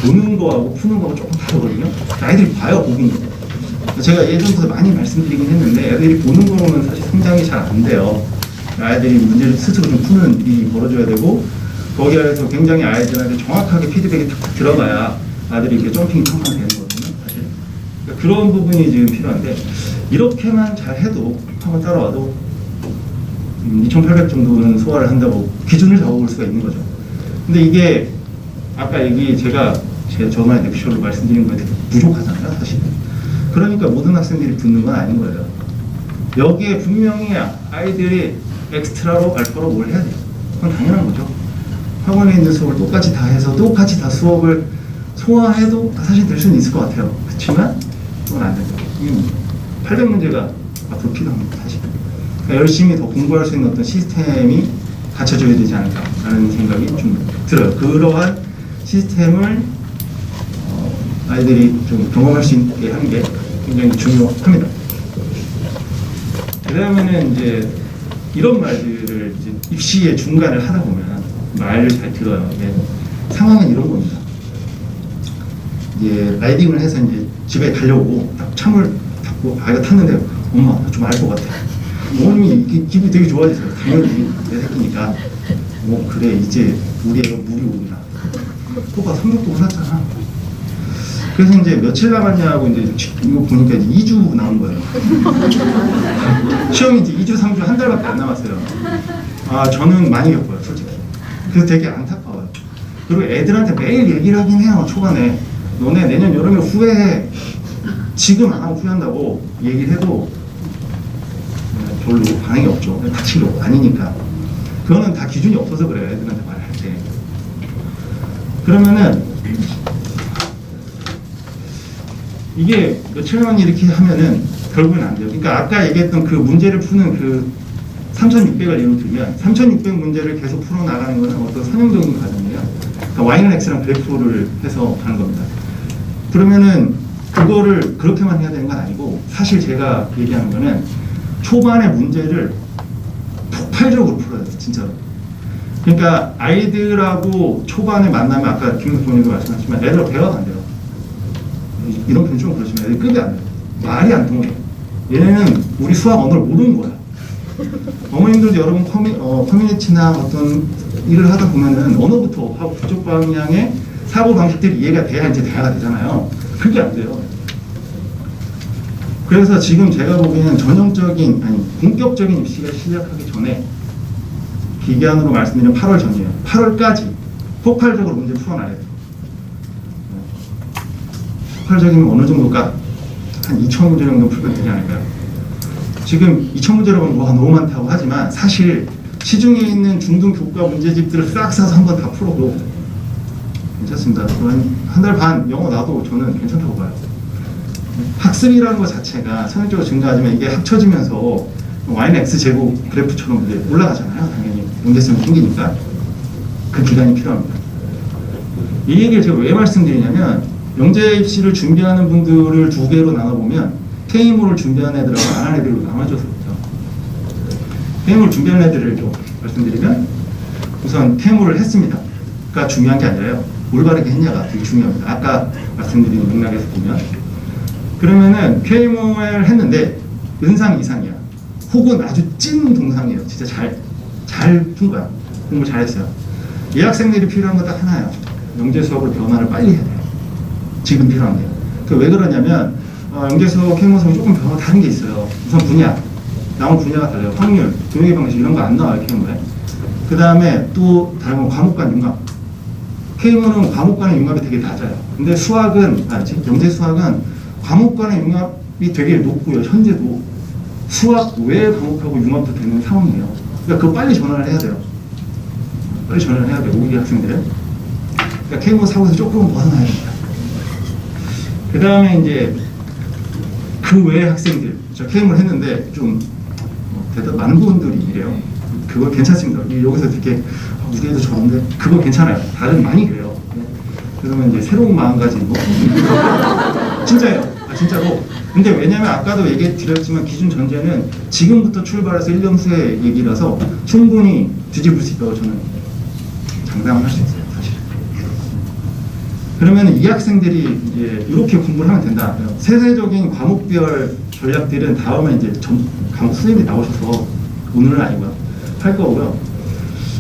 보는 거하고 푸는 거하고 조금 다르거든요. 아이들이 봐요, 보긴 거. 제가 예전부터 많이 말씀드리긴 했는데 애들이 보는 거로는 사실 성장이 잘 안 돼요. 아이들이 문제를 스스로 좀 푸는 일이 벌어져야 되고 거기 안에서 굉장히 아이들한테 정확하게 피드백이 탁 들어가야 아이들이 이렇게 점핑이 팡팡 되는 거거든요. 사실. 그러니까 그런 부분이 지금 필요한데 이렇게만 잘 해도 한번 따라와도 2,800 정도는 소화를 한다고 기준을 잡아볼 수가 있는 거죠. 근데 이게 아까 제가 저만의 렉처로 말씀드린 거에 부족하잖아요, 사실. 그러니까 모든 학생들이 붙는 건 아닌 거예요. 여기에 분명히 아이들이 엑스트라로 알파로 뭘 해야 돼요. 그건 당연한 거죠. 학원에 있는 수업을 똑같이 다 해서 똑같이 다 수업을 소화해도 사실 될 수는 있을 것 같아요. 그렇지만 그건 안 되죠. 800문제가 앞으로 필요합니다, 사실. 그러니까 열심히 더 공부할 수 있는 어떤 시스템이 갖춰져야 되지 않을까라는 생각이 좀 들어요. 그러한 시스템을 아이들이 좀 경험할 수 있게 하는 게 굉장히 중요합니다. 그 다음에는 이제 이런 말들을 이제 입시의 중간을 하다 보면 말을 잘 들어요. 이게 상황은 이런 겁니다. 이제 라이딩을 해서 이제 집에 가려고 딱 창을 닫고 아이가 탔는데 엄마 나 좀 알 것 같아. 어머님이 기분이 되게 좋아지세요. 당연히 내 새끼니까. 그래 이제 우리 애가 물이 오구나. 또가 성적도 올랐잖아. 그래서 이제 며칠 남았냐고 이제 이거 보니까 이제 2주 남은 거예요. 시험이 이제 2주, 3주, 한 달밖에 안 남았어요. 저는 많이 겪어요, 솔직히. 그래서 되게 안타까워요. 그리고 애들한테 매일 얘기를 하긴 해요, 초반에. 너네 내년 여름에 후회해. 지금 안 하고 후회한다고 얘기를 해도 별로 반응이 없죠. 닥친 게 아니니까. 그거는 다 기준이 없어서 그래요, 애들한테 말할 때. 그러면은 이게 며칠만 이렇게 하면은 결국은 안 돼요. 그러니까 아까 얘기했던 그 문제를 푸는 그 3,600을 예로 들면 3,600 문제를 계속 풀어나가는 것은 어떤 선형적인 과정이에요. 그러니까 Y는 X랑 그래프를 해서 하는 겁니다. 그러면은 그거를 그렇게만 해야 되는 건 아니고 사실 제가 얘기하는 거는 초반에 문제를 폭발적으로 풀어야 돼요, 진짜로. 그러니까 아이들하고 초반에 만나면 아까 김 교수님도 말씀하셨지만 애들 대화가 안 돼요. 이런 표현 좀 그렇지만 애들 급이 안 돼요. 말이 안 통해요. 얘네는 우리 수학 언어를 모르는 거야. 어머님들도 여러분 커뮤니티나 어떤 일을 하다 보면은 언어부터 하고 그쪽 방향의 사고 방식들이 이해가 돼야 이제 대화가 되잖아요. 그게 안 돼요. 그래서 지금 제가 보기에는 본격적인 입시가 시작하기 전에 기간으로 말씀드리면 8월 전이에요. 8월까지 폭발적으로 문제 풀어놔야 돼요. 폭발적이면 어느 정도가 한 2,000문제 정도 풀면 되지 않을까요? 지금 2,000문제라고 뭐가 너무 많다고 하지만 사실 시중에 있는 중등 교과 문제집들을 싹 사서 한번 다 풀어도 괜찮습니다. 한 달 반 영어 나도 저는 괜찮다고 봐요. 학습이라는 것 자체가 선행적으로 증가하지만 이게 합쳐지면서 Y는 X 제곱 그래프처럼 이제 올라가잖아요. 당연히 문제성이 생기니까 그 기간이 필요합니다. 이 얘기를 제가 왜 말씀드리냐면 영재 입시를 준비하는 분들을 두 개로 나눠보면 K모를 준비하는 애들하고 안 하는 애들로 나눠져서 그렇죠. K모를 준비하는 애들을 좀 말씀드리면 우선 K모를 했습니다. 가 중요한 게 아니라요. 올바르게 했냐가 되게 중요합니다. 아까 말씀드린 맥락에서 보면 그러면은 K모를 했는데 은상 이상이야. 혹은 아주 찐 동상이에요. 진짜 잘 푼 거야. 공부 잘했어요. 이 학생들이 필요한 건 딱 하나예요. 영재 수업을 변화를 빨리 해야 돼요. 지금 필요한 게. 왜 그러냐면 영재 수업, K모 수업 조금 변화 다른 게 있어요. 우선 분야, 나온 분야가 달라요. 확률, 교육의 방식 이런 거 안 나와요, K모에. 그 다음에 또 다른 건 과목 간 융합. K문은 과목 간의 융합이 되게 낮아요. 근데 수학은, 영재 수학은 과목 간의 융합이 되게 높고요. 현재도 수학 외의 과목하고 융합도 되는 상황이에요. 그러니까 그거 빨리 전환을 해야 돼요. 빨리 전환을 해야 돼요. 우리 학생들은. 그러니까 K문 사고에서 조금 벗어나야 됩니다. 그 다음에 이제 그 외의 학생들, 저 K문 했는데 좀 대단 많은 분들이 이래요. 그거 괜찮습니다. 여기서 이렇게 우리 애도 저런데 그거 괜찮아요. 다들 많이 그래요. 그러면 이제 새로운 마음가짐 진짜예요. 진짜로. 근데 왜냐면 아까도 얘기 드렸지만 기준 전제는 지금부터 출발해서 1년 후의 얘기라서 충분히 뒤집을 수 있다고 저는 장담을 할 수 있어요. 사실. 그러면 이 학생들이 이제 이렇게 공부를 하면 된다. 세세적인 과목별 전략들은 다음에 이제 과목 선생님이 나오셔서 오늘은 아니고요. 할 거고요.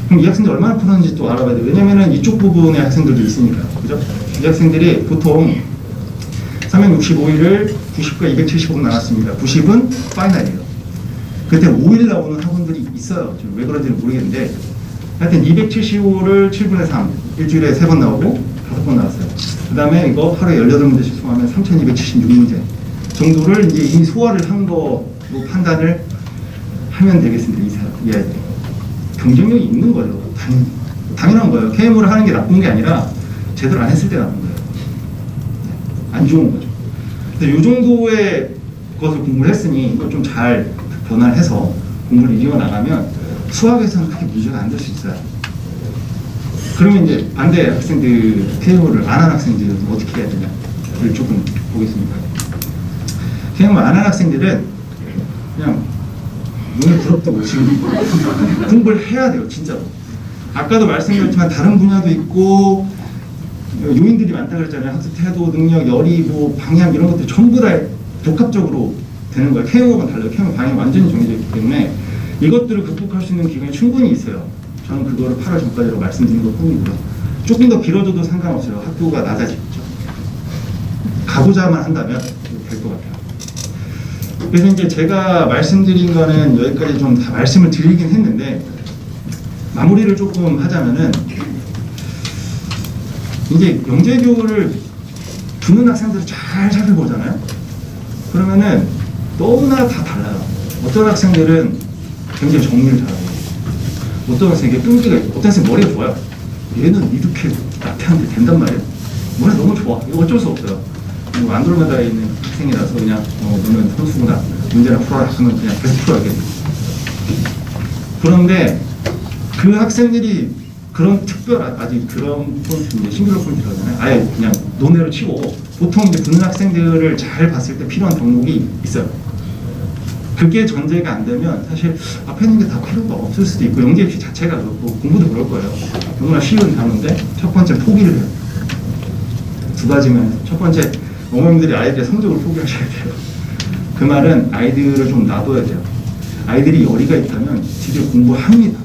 그럼 이 학생들 얼마나 풀었는지 또 알아봐야 돼요. 왜냐면은 이쪽 부분의 학생들도 있으니까. 그죠? 이 학생들이 보통 365일을 90과 275분 나눴습니다. 90은 파이널이에요. 그때 5일 나오는 학원들이 있어요. 지금 왜 그런지는 모르겠는데 하여튼 275를 7분의 3, 일주일에 3번 나오고 5번 나왔어요. 그 다음에 이거 하루에 18문제씩 소화하면 3276문제 정도를 이제 이미 소화를 한 거로 판단을 하면 되겠습니다. 이 아이들이. 경쟁력이 있는 거죠. 당연한 거예요. KM을 하는 게 나쁜 게 아니라 제대로 안 했을 때 나쁜 거예요. 안 좋은 거죠. 근데 이 정도의 것을 공부를 했으니 이걸 좀 잘 변화해서 공부를 이어나가면 수학에서는 크게 문제가 안 될 수 있어요. 그러면 이제 반대 학생들, KM을 안 한 학생들은 어떻게 해야 되냐를 조금 보겠습니다. KM을 안 한 학생들은 그냥 눈에 부럽다고 지금 공부를 해야 돼요. 진짜로. 아까도 말씀드렸지만 다른 분야도 있고 요인들이 많다 그랬잖아요. 학습 태도, 능력, 열의, 뭐 방향 이런 것들이 전부 다 복합적으로 되는 거예요. K형은 달라요. K형 방향이 완전히 정해져 있기 때문에 이것들을 극복할 수 있는 기간이 충분히 있어요. 저는 그거를 8월 전까지로 말씀드린 것 뿐이고요. 조금 더 길어져도 상관없어요. 학교가 낮아지겠죠. 가고자만 한다면 될 것 같아요. 그래서 이제 제가 말씀드린 거는 여기까지 좀 다 말씀을 드리긴 했는데 마무리를 조금 하자면은 이제 영재교를 두는 학생들을 잘 살펴보잖아요. 그러면은 너무나 다 달라요. 어떤 학생들은 굉장히 정리를 잘하고 어떤 학생에게 끈기가 있고 어떤 학생 머리가 좋아요. 얘는 이렇게 나태한데 된단 말이에요. 머리 너무 좋아. 이거 어쩔 수 없어요. 뭐 안드로메다에 있는 학생이라서 그냥 너는 선수구나 문제나 풀어라 하면 그냥 계속 풀어야겠네. 그런데 그 학생들이 그런 특별한 아직 그런 포인트, 싱글러 포인트라고 하잖아요. 아예 그냥 논외로 치고 보통 이제 붙는 학생들을 잘 봤을 때 필요한 덕목이 있어요. 그게 전제가 안 되면 사실 앞에 있는 게 다 필요가 없을 수도 있고 영재 입시 자체가 그렇고 공부도 그럴 거예요. 너무나 쉬운 단어인데 첫 번째 포기를 해요. 두 가지면 첫 번째 어머님들이 아이들의 성적을 포기하셔야 돼요. 그 말은 아이들을 좀 놔둬야 돼요. 아이들이 열의가 있다면 집에 공부합니다.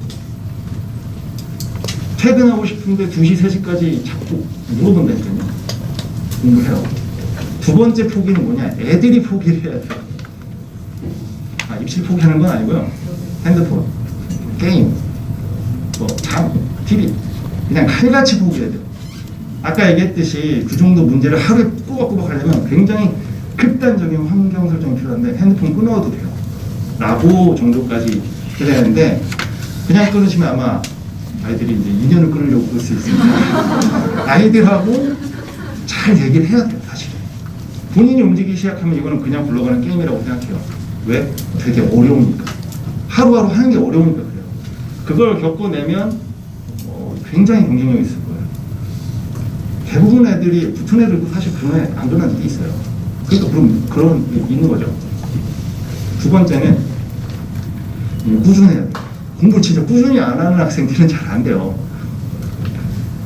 퇴근하고 싶은데 2시, 3시까지 자꾸 물어본다니까요. 공부해요. 두 번째 포기는 뭐냐? 애들이 포기를 해야 돼요. 입시를 포기하는 건 아니고요. 핸드폰, 게임, TV 그냥 칼같이 포기해야 돼요. 아까 얘기했듯이 그 정도 문제를 하루에 꼬박꼬박 하려면 굉장히 극단적인 환경 설정이 필요한데 핸드폰 끊어도 돼요. 라고 정도까지 해야 되는데 그냥 끊으시면 아마 아이들이 이제 인연을 끊으려고 그럴 수 있습니다. 아이들하고 잘 얘기를 해야 돼요, 사실. 본인이 움직이기 시작하면 이거는 그냥 굴러가는 게임이라고 생각해요. 왜? 되게 어려우니까. 하루하루 하는 게 어려우니까 그래요. 그걸 겪어내면 굉장히 경쟁력이 있을 거예요. 대부분 애들이, 붙은 애들도 사실 그런 애 안 그런 애들이 있어요. 그러니까 그런 게 있는 거죠. 두 번째는 꾸준해야 돼요. 공부를 진짜 꾸준히 안 하는 학생들은 잘 안 돼요.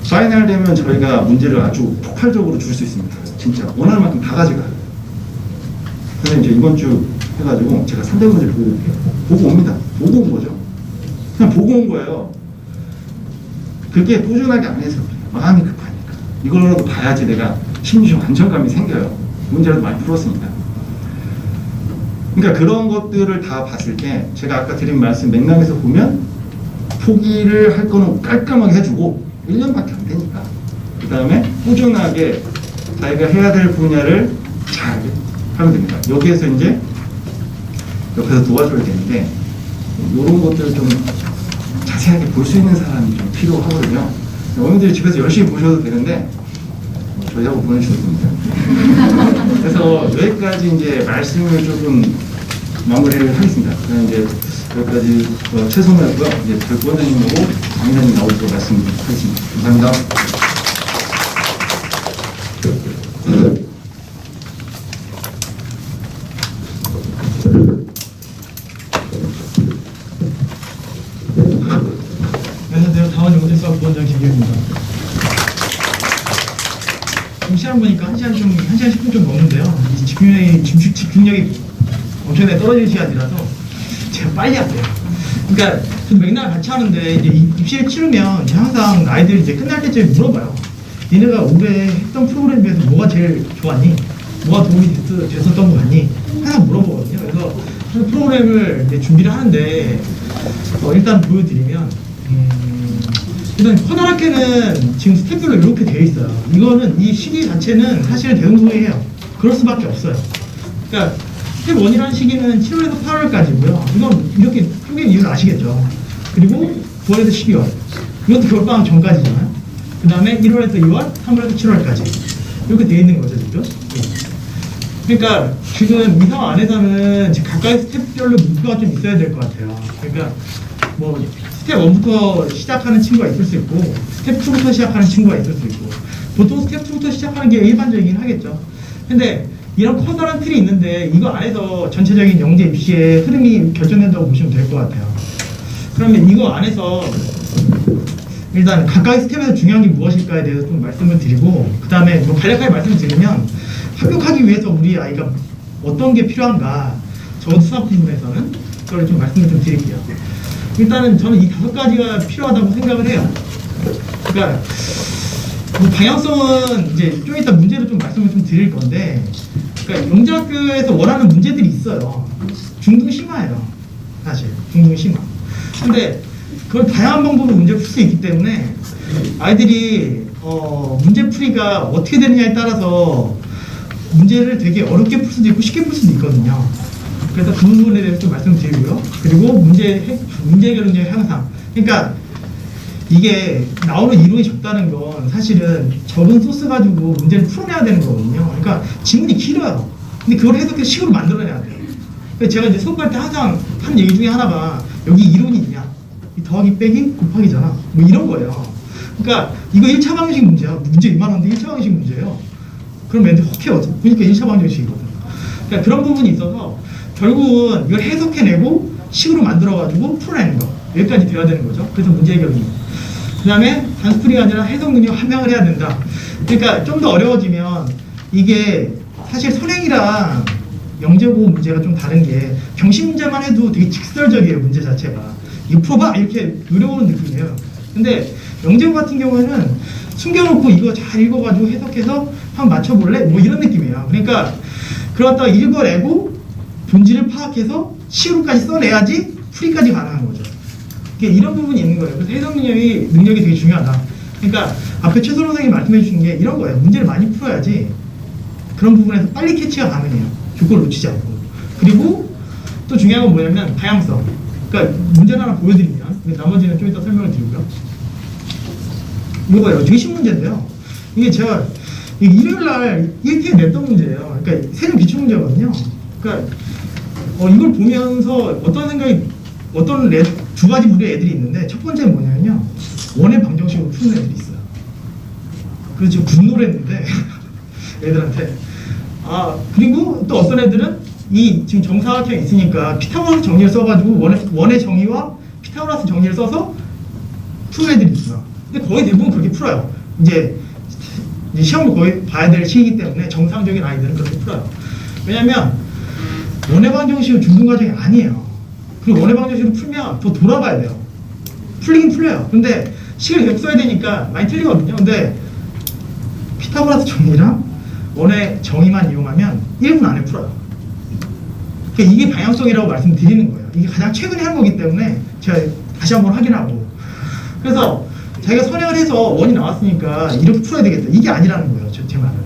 파이널 되면 저희가 문제를 아주 폭발적으로 줄 수 있습니다. 진짜 원하는 만큼 다 가져가요. 그래서 이제 이번 주 해가지고 제가 300문제를 보고 올게요. 보고 옵니다. 보고 온 거죠. 그냥 보고 온 거예요. 그게 꾸준하게 안 해서 그래요. 마음이 급하니까. 이걸로라도 봐야지 내가 심리적 안정감이 생겨요. 문제라도 많이 풀었으니까. 그러니까 그런 것들을 다 봤을 때 제가 아까 드린 말씀 맥락에서 보면 포기를 할 거는 깔끔하게 해주고 1년밖에 안 되니까 그 다음에 꾸준하게 자기가 해야 될 분야를 잘 하면 됩니다. 여기에서 이제 옆에서 도와줘야 되는데 이런 것들을 좀 자세하게 볼 수 있는 사람이 좀 필요하거든요. 어머니들이 집에서 열심히 보셔도 되는데 저희하고 보내주셔도 됩니다. 그래서 여기까지 이제 말씀을 조금 마무리를 하겠습니다. 그럼 이제 여기까지 최선호였고요. 이제 부원장님하고 강의자님 나오도록 말씀드리겠습니다. 감사합니다. 안녕하세요. 다원용대수학 부원장 김기현입니다. 지금 시간 보니까 1시간 10분 좀 넘는데요. 이 집중력이 엄청나게 떨어지는 시간이라서 제가 빨리 할게요. 그러니까 좀 맥락을 같이 하는데 이제 입시를 치르면 제가 항상 아이들이 이제 끝날 때쯤에 물어봐요. 니네가 올해 했던 프로그램 중에서 뭐가 제일 좋았니? 뭐가 도움이 됐었던 거 같니? 항상 물어보거든요. 그래서 그 프로그램을 이제 준비를 하는데 일단 보여드리면 일단 커다랗게는 지금 스텝별로 이렇게 되어 있어요. 이거는 이 시기 자체는 사실은 대응소이해요. 그럴 수밖에 없어요. 그러니까 스텝 1이라는 시기는 7월에서 8월까지고요. 이건 이렇게 쪼갠 이유는 아시겠죠. 그리고 9월에서 12월. 이것도 겨울방학 전까지잖아요. 그 다음에 1월에서 2월, 3월에서 7월까지. 이렇게 되어 있는 거죠, 지금. 그러니까 지금 이 상황 안에서는 각각의 스텝별로 목표가 좀 있어야 될 것 같아요. 그러니까 뭐 스텝 1부터 시작하는 친구가 있을 수 있고 스텝 2부터 시작하는 친구가 있을 수 있고 보통 스텝 2부터 시작하는 게 일반적이긴 하겠죠. 근데 이런 커다란 틀이 있는데 이거 안에서 전체적인 영재 입시의 흐름이 결정된다고 보시면 될 것 같아요. 그러면 이거 안에서 일단 각각의 스텝에서 중요한 게 무엇일까에 대해서 좀 말씀을 드리고 그 다음에 뭐 간략하게 말씀을 드리면 합격하기 위해서 우리 아이가 어떤 게 필요한가 저도 수학 부분에서는 그걸 좀 말씀을 좀 드릴게요. 일단은 저는 이 5가지가 필요하다고 생각을 해요. 그러니까 뭐 방향성은 이제 좀 이따 문제를 좀 말씀을 좀 드릴 건데, 그러니까 영재학교에서 원하는 문제들이 있어요. 중등 심화예요, 사실 중등 심화. 근데 그걸 다양한 방법으로 문제를 풀 수 있기 때문에 아이들이 문제 풀이가 어떻게 되느냐에 따라서 문제를 되게 어렵게 풀 수도 있고 쉽게 풀 수도 있거든요. 그래서 그 부분에 대해서 좀 말씀드리고요. 그리고 문제 해결 능력의 향상. 그러니까 이게 나오는 이론이 적다는 건 사실은 적은 소스 가지고 문제를 풀어내야 되는 거거든요. 그러니까 지문이 길어요. 근데 그걸 해석해서 식으로 만들어내야 돼요. 그래서 제가 이제 수업할 때 항상 하는 얘기 중에 하나가 여기 이론이 있냐? 이 더하기 빼기 곱하기잖아. 뭐 이런 거예요. 그러니까 이거 1차 방정식 문제야. 문제 이만한데 1차 방정식 문제예요. 그럼 애들 혹해요. 그러니까 1차 방정식이거든. 그러니까 그런 부분이 있어서 결국은 이걸 해석해내고 식으로 만들어가지고 풀어내는 거. 여기까지 돼야 되는 거죠. 그래서 문제 해결이. 그 다음에 단수풀이가 아니라 해석 능력 함양을 해야 된다. 그러니까 좀 더 어려워지면 이게 사실 선행이랑 영재고 문제가 좀 다른 게 경식 문제만 해도 되게 직설적이에요. 문제 자체가. 이거 풀어봐! 이렇게 노려오는 느낌이에요. 근데 영재고 같은 경우에는 숨겨놓고 이거 잘 읽어가지고 해석해서 한번 맞춰볼래? 뭐 이런 느낌이에요. 그러니까 그러다가 읽어내고 본질을 파악해서 식으로까지 써내야지 풀이까지 가능한 거죠. 이런 부분이 있는 거예요. 그래서 해석 능력이 되게 중요하다. 그러니까 앞에 최선호 선생님이 말씀해 주신 게 이런 거예요. 문제를 많이 풀어야지 그런 부분에서 빨리 캐치가 가능해요. 조건을 놓치지 않고. 그리고 또 중요한 건 뭐냐면 다양성. 그러니까 문제를 하나 보여드리면 나머지는 좀 이따 설명을 드리고요. 이거예요. 되게 쉬운 문제인데요. 이게 제가 일요일날 1티에 냈던 문제예요. 그러니까 세종 기출문제거든요. 그러니까 이걸 보면서 어떤 두 가지 부류의 애들이 있는데 첫 번째는 뭐냐면요. 원의 방정식으로 푸는 애들이 있어요. 그래서 지금 분노를 했는데 애들한테. 그리고 또 어떤 애들은 이 지금 정사각형이 있으니까 피타고라스 정리를 써가지고 원의 정의와 피타고라스 정리를 써서 푸는 애들이 있어요. 근데 거의 대부분 그렇게 풀어요. 이제 시험을 거의 봐야 될 시기이기 때문에 정상적인 아이들은 그렇게 풀어요. 왜냐면 원의 방정식은 중등 과정이 아니에요. 그리고 원의 방정식을 풀면 더 돌아가야 돼요. 풀리긴 풀려요. 근데 식을 계속 써야 되니까 많이 틀리거든요. 근데 피타고라스 정리랑 원의 정의만 이용하면 1분 안에 풀어요. 그러니까 이게 방향성이라고 말씀드리는 거예요. 이게 가장 최근에 한 거기 때문에 제가 다시 한번 확인하고. 그래서 자기가 선행을 해서 원이 나왔으니까 이렇게 풀어야 되겠다. 이게 아니라는 거예요. 제 말은.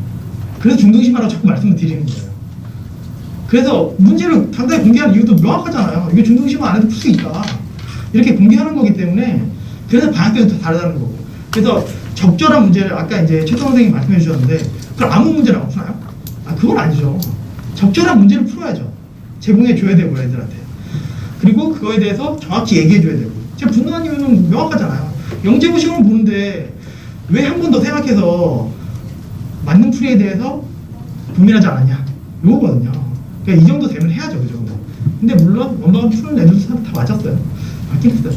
그래서 중등심화라고 자꾸 말씀을 드리는 거예요. 그래서 문제를 당당히 공개하는 이유도 명확하잖아요. 이게 중등심화 안 해도 풀 수 있다. 이렇게 공개하는 거기 때문에 그래서 방학 때도 다르다는 거고. 그래서 적절한 문제를 아까 이제 최동 선생님이 말씀해 주셨는데 그걸 아무 문제라고 푸나요? 아 그건 아니죠. 적절한 문제를 풀어야죠. 제공해 줘야 되고 애들한테. 그리고 그거에 대해서 정확히 얘기해 줘야 되고. 제가 분노한 이유는 명확하잖아요. 영재고시험을 보는데 왜 한 번 더 생각해서 맞는 풀이에 대해서 고민하지 않았냐 이거거든요. 그러니까 이 정도 되면 해야죠. 그 정도. 근데 물론 원방을 푸는 애들도 다 맞았어요. 맞긴 했어요.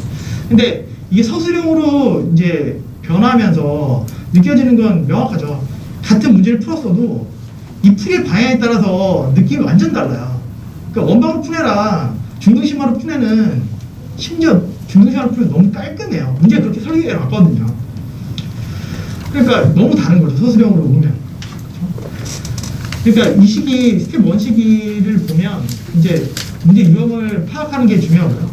근데 이게 서술형으로 이제 변화하면서 느껴지는 건 명확하죠. 같은 문제를 풀었어도 이 풀이의 방향에 따라서 느낌이 완전 달라요. 그러니까 원방으로 푸네랑 중등심화로 푸네는 심지어 중등심화로 푸면 너무 깔끔해요. 문제가 그렇게 설계가 맞거든요. 그러니까 너무 다른 거죠. 서술형으로 보면. 그러니까 이 시기, 스텝 1 시기를 보면 이제 문제 유형을 파악하는 게 중요하고요.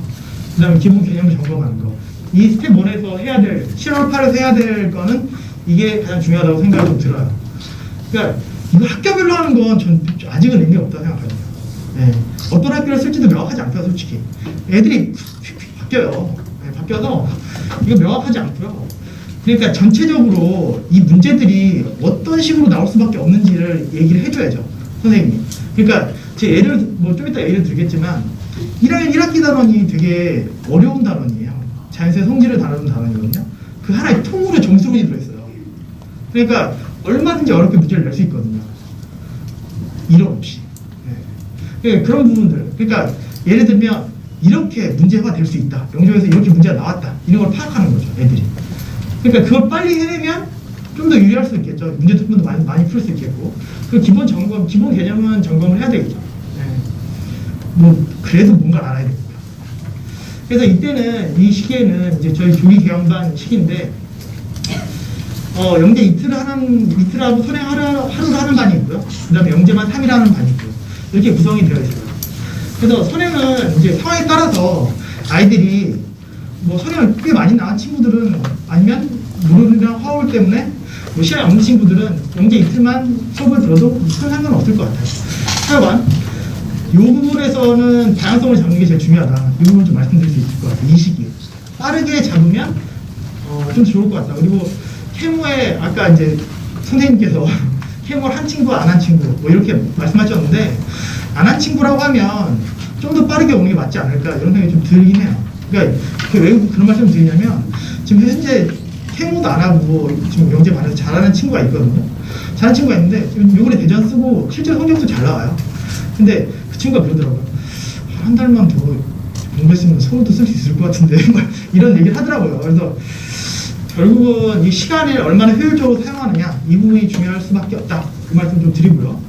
그 다음에 기본 개념을 점검하는 거. 이 스텝 1에서 해야 될, 7월 8에서 해야 될 거는 이게 가장 중요하다고 생각이 좀 들어요. 그러니까 이거 학교별로 하는 건 전 아직은 의미 없다고 생각하거든요. 네. 어떤 학교를 쓸지도 명확하지 않고요, 솔직히. 애들이 바뀌어요. 네, 바뀌어서 이거 명확하지 않고요. 그러니까 전체적으로 이 문제들이 어떤 식으로 나올 수밖에 없는지를 얘기를 해줘야죠, 선생님이. 그러니까 제 예를 뭐 좀 이따 예를 들겠지만 1학년 1학기 단원이 되게 어려운 단원이에요. 자연스의 성질을 다루는 단원이거든요. 그 하나의 통으로 정수론이 들어있어요. 그러니까 얼마든지 어렵게 문제를 낼 수 있거든요. 이론 없이. 네. 그러니까 그런 부분들. 그러니까 예를 들면 이렇게 문제가 될 수 있다. 영적에서 이렇게 문제가 나왔다. 이런 걸 파악하는 거죠, 애들이. 그러니까 그걸 빨리 해내면 좀 더 유리할 수 있겠죠. 문제 특분도 많이 풀 수 있겠고. 그 기본 점검, 기본 개념은 점검을 해야 되겠죠. 네. 뭐 그래도 뭔가를 알아야 되니까. 그래서 이때는 이 시기에는 이제 저희 조기 개강반 시기인데 영재 이틀하고 선행 하루를 하는 반이 있고요. 그 다음에 영재만 3일 하는 반이 있고요. 이렇게 구성이 되어 있어요. 그래서 선행은 이제 상황에 따라서 아이들이 뭐 선행을 꽤 많이 나간 친구들은 아니면 무릎이랑 화울 때문에 뭐 시간이 없는 친구들은 영재 이틀만 수업을 들어도 큰 상관없을 것 같아요. 하여간 이 부분에서는 다양성을 잡는 게 제일 중요하다. 이 부분 좀 말씀드릴 수 있을 것 같아요. 이 시기에 빠르게 잡으면 좀 좋을 것 같다. 그리고 케모에 아까 이제 선생님께서 케모를 한 친구 안 한 친구 뭐 이렇게 말씀하셨는데 안 한 친구라고 하면 좀 더 빠르게 오는 게 맞지 않을까 이런 생각이 좀 들긴 해요. 그러니까 왜 그런 말씀을 드리냐면 지금 현재 케모도 안 하고 지금 영재 반에서 잘하는 친구가 있거든요. 잘하는 친구가 있는데 지금 요번에 대전 쓰고 실제로 성적도 잘 나와요. 근데 그 친구가 그러더라고요. 한 달만 더 공부했으면 서울도 쓸 수 있을 것 같은데 이런 얘기를 하더라고요. 그래서 결국은 이 시간을 얼마나 효율적으로 사용하느냐 이 부분이 중요할 수밖에 없다. 그 말씀 좀 드리고요.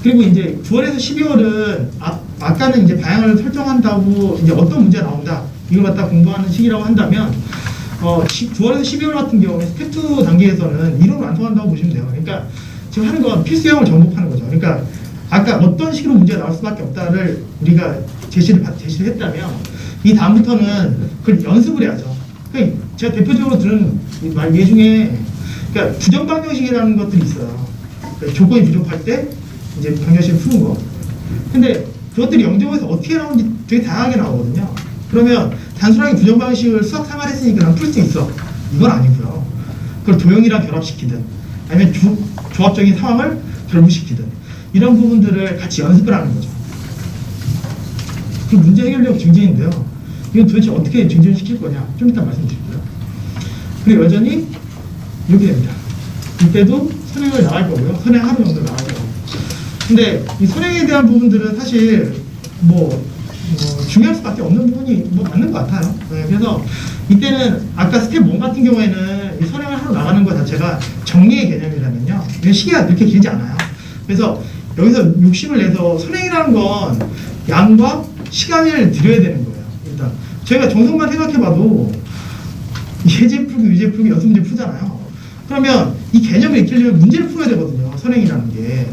그리고 이제 9월에서 12월은 아까는 이제 방향을 설정한다고 이제 어떤 문제가 나온다 이걸 갖다 공부하는 시기라고 한다면 9월에서 12월 같은 경우에 스텝 2 단계에서는 이론을 완성한다고 보시면 돼요. 그러니까 지금 하는 건 필수형을 정복하는 거죠. 그러니까 아까 어떤 식으로 문제가 나올 수밖에 없다를 우리가 제시를 했다면 이 다음부터는 그걸 연습을 해야죠. 그러니까 제가 대표적으로 들은 예 중에 그러니까 부정 방정식이라는 것들이 있어요. 그러니까 조건이 부족할 때 이제 방정식을 푸는 거. 근데 그것들이 영적에서 어떻게 나오는지 되게 다양하게 나오거든요. 그러면 단순하게 부정 방식을 수학 3할 했으니까 난 풀 수 있어. 이건 아니고요. 그걸 도형이랑 결합시키든 아니면 조합적인 상황을 결부시키든 이런 부분들을 같이 연습을 하는 거죠. 그 문제 해결력 증진인데요. 이건 도대체 어떻게 증진시킬 거냐 좀 이따 말씀드릴게요. 그리고 여전히 이렇게 됩니다. 이때도 선행을 나갈 거고요. 선행 하루 정도 나갈 거고. 근데 이 선행에 대한 부분들은 사실 중요할 수밖에 없는 부분이 맞는 것 같아요. 네, 그래서 이때는 아까 스텝 1 같은 경우에는 이 선행을 하러 나가는 것 자체가 정리의 개념이라면요. 시기가 그렇게 길지 않아요. 그래서 여기서 욕심을 내서 선행이라는 건 양과 시간을 들여야 되는 거예요. 일단 저희가 정성만 생각해봐도 예제 풀기, 유제 풀기, 연습 문제 풀잖아요. 그러면 이 개념을 익히려면 문제를 풀어야 되거든요. 선행이라는 게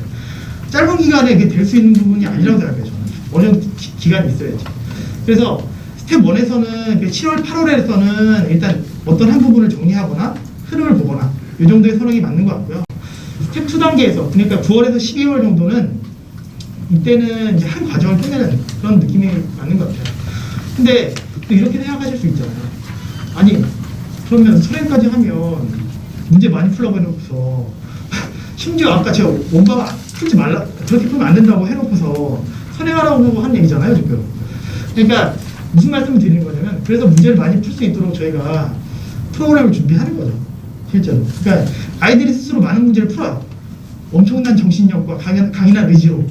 짧은 기간에 될 수 있는 부분이 아니라고 생각해요. 저는 어느 정도 기간이 있어야지. 그래서 스텝 1에서는 7월, 8월에서는 일단 어떤 한 부분을 정리하거나 흐름을 보거나 이 정도의 선택이 맞는 것 같고요. 스텝 2 단계에서 그러니까 9월에서 12월 정도는 이때는 이제 한 과정을 끝내는 그런 느낌이 맞는 것 같아요. 근데 또 이렇게 생각하실 수 있잖아요. 아니 그러면 선행까지 하면 문제 많이 풀라고 해놓고서 심지어 아까 제가 원방 풀지 말라 저렇게 풀면 안 된다고 해놓고서 선행하라고 한 얘기잖아요 지금. 그러니까 무슨 말씀을 드리는 거냐면 그래서 문제를 많이 풀 수 있도록 저희가 프로그램을 준비하는 거죠 실제로. 그러니까 아이들이 스스로 많은 문제를 풀어요. 엄청난 정신력과 강인한 의지로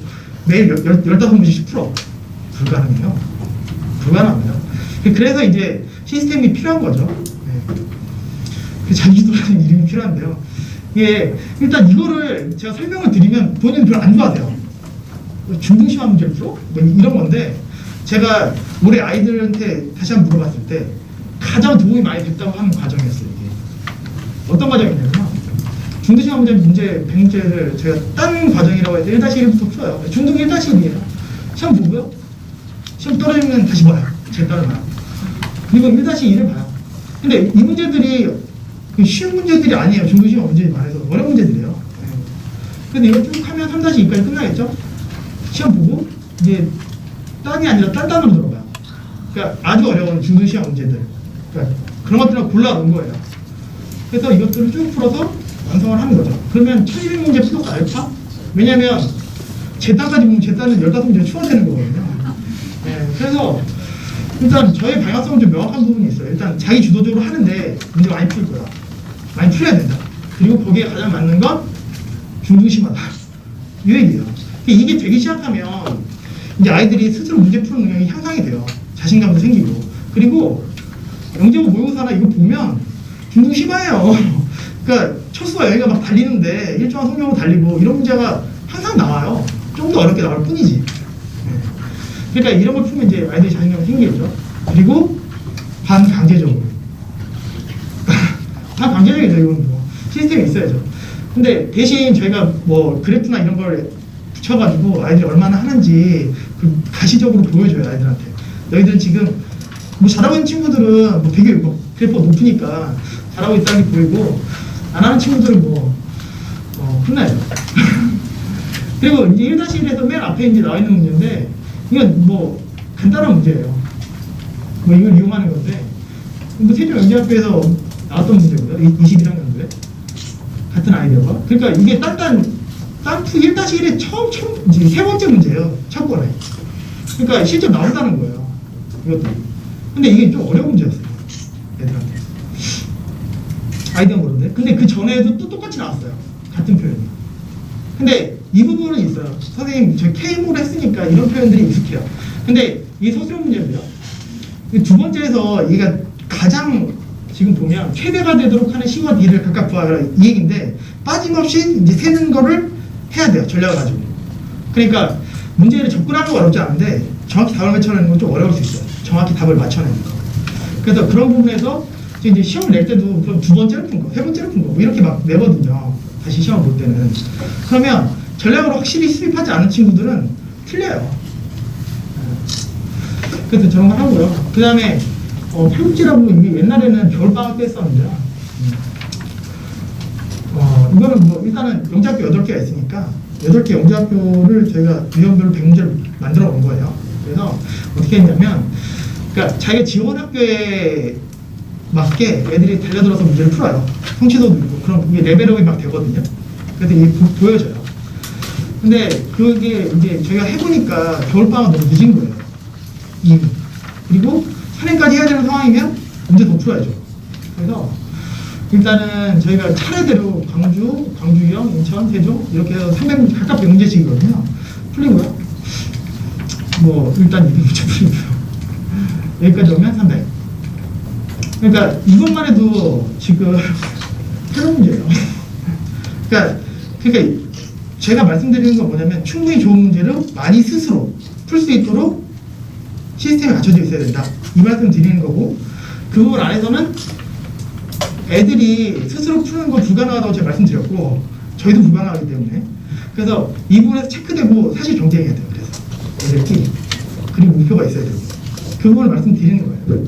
매일 15문제씩 풀어. 불가능해요. 불가능합니다. 그래서 이제 시스템이 필요한 거죠. 네. 자기주도라는 이름이 필요한데요. 예, 일단 이거를 제가 설명을 드리면 본인은 별로 안 좋아하세요. 중등심화 문제를 풀어? 뭐 이런 건데 제가 올해 아이들한테 다시 한번 물어봤을 때 가장 도움이 많이 됐다고 하는 과정이었어요. 이게 어떤 과정이냐면 중등심화 문제 100문제를 제가 딴 과정이라고 해서 1-1부터 풀어요. 중등 1-1이에요. 시험 보고요. 시험 떨어지면 다시 봐요. 제 딸을 봐요. 그리고 1-2를 봐요. 근데 이 문제들이 쉬운 문제들이 아니에요. 중등심화 문제에 반해서 어려운 문제들이에요. 네. 근데 이거 쭉 하면 3-2까지 끝나겠죠? 시험 보고 이제 딴이 아니라 딴으로 들어가요. 그러니까 아주 어려운 중등심화 문제들. 그러니까 그런 것들을 골라놓은 거예요. 그래서 이것들을 쭉 풀어서 완성을 하는 거죠. 그러면 1200문제 풀어서 알파? 왜냐면 제 딸까지 보면 제 딸은 15문제 추가되는 거거든요. 네. 그래서 일단 저의 방향성은 좀 명확한 부분이 있어요. 일단 자기 주도적으로 하는데 문제 많이 풀 거야. 많이 풀어야 된다. 그리고 거기에 가장 맞는 건 중등심화다. 이 얘기예요. 이게 되기 시작하면 이제 아이들이 스스로 문제 푸는 능력이 향상이 돼요. 자신감도 생기고. 그리고 영재고 모의고사나 이거 보면 중등심화예요. 그러니까 첫 수와 여기가 막 달리는데 일정한 성명으로 달리고 이런 문제가 항상 나와요. 좀 더 어렵게 나올 뿐이지. 네. 그러니까 이런 걸 풀면 이제 아이들이 자신감이 생기겠죠. 그리고 반강제적으로. 반강제적이죠. 이건 뭐 시스템이 있어야죠. 근데 대신 저희가 뭐 그래프나 이런 걸 붙여가지고 아이들이 얼마나 하는지 그 가시적으로 보여줘요. 아이들한테. 너희들은 지금 뭐 잘하고 있는 친구들은 뭐 되게 뭐 그래프가 높으니까 잘하고 있다는 게 보이고 안 하는 친구들은 뭐 혼나요. 그리고 이제 1-1에서 맨 앞에 이제 나와 있는 문제인데 이건 뭐 간단한 문제예요. 뭐 이걸 이용하는 건데 뭐 세종영재학교에서 나왔던 문제고요. 21학년도에 같은 아이디어가. 그러니까 이게 딴프 1-1의 처음 이제 세 번째 문제예요. 첫 번에. 그러니까 실제 나온다는 거예요. 이것도. 근데 이게 좀 어려운 문제였어요. 애들한테. 아이디어는 그런데. 근데 그 전에도 또 똑같이 나왔어요. 같은 표현이. 근데 이 부분은 있어요. 선생님, 저 K몰 했으니까 이런 표현들이 익숙해요. 근데 이게 서술형 문제인데요. 두 번째에서 얘가 가장 지금 보면 최대가 되도록 하는 C와 D를 각각 구하라 이 얘기인데 빠짐없이 이제 세는 거를 해야 돼요. 전략을 가지고. 그러니까 문제를 접근하는 거 어렵지 않은데 정확히 답을 맞춰내는 건 좀 어려울 수 있어요. 정확히 답을 맞춰내는 거. 그래서 그런 부분에서 이제 시험 낼 때도 그럼 두 번째로 푼 거, 세 번째로 푼 거, 뭐 이렇게 막 내거든요. 다시 시험 볼 때는. 그러면 전략으로 확실히 수립하지 않은 친구들은 틀려요. 그래서 저런 거 하고요. 그 다음에 팔국지라고 이게 옛날에는 겨울방학 때 했었는데요. 이거는 뭐 일단은 영재학교 8개가 있으니까 8개 영재학교를 저희가 유형별로 100문제를 만들어 온 거예요. 그래서 어떻게 했냐면 그러니까 자기가 지원 학교에 맞게 애들이 달려들어서 문제를 풀어요. 성취도도 있고 그런 이게 레벨업이 막 되거든요. 그래서 이게 보여져요. 근데 그게 이제 저희가 해보니까 겨울방학 너무 늦은 거예요. 이미. 그리고 선행까지 해야 되는 상황이면 문제 더 풀어야죠. 그래서 일단은 저희가 차례대로 광주, 광주형, 인천, 세종 이렇게 해서 300문제 각각 100문제씩이거든요. 풀리고요. 뭐 일단 200문제 풀리고요. 여기까지 오면 300. 그러니까 이것만 해도 지금 8문제예요. 그러니까 제가 말씀드리는 건 뭐냐면 충분히 좋은 문제를 많이 스스로 풀 수 있도록 시스템이 갖춰져 있어야 된다. 이 말씀 드리는 거고 그 부분 안에서는 애들이 스스로 푸는 건 불가능하다고 제가 말씀드렸고 저희도 불가능하기 때문에 그래서 이 부분에서 체크되고 사실 경쟁해야 돼요. 그래서 애들끼리 그리고 목표가 있어야 되고 그 부분을 말씀드리는 거예요.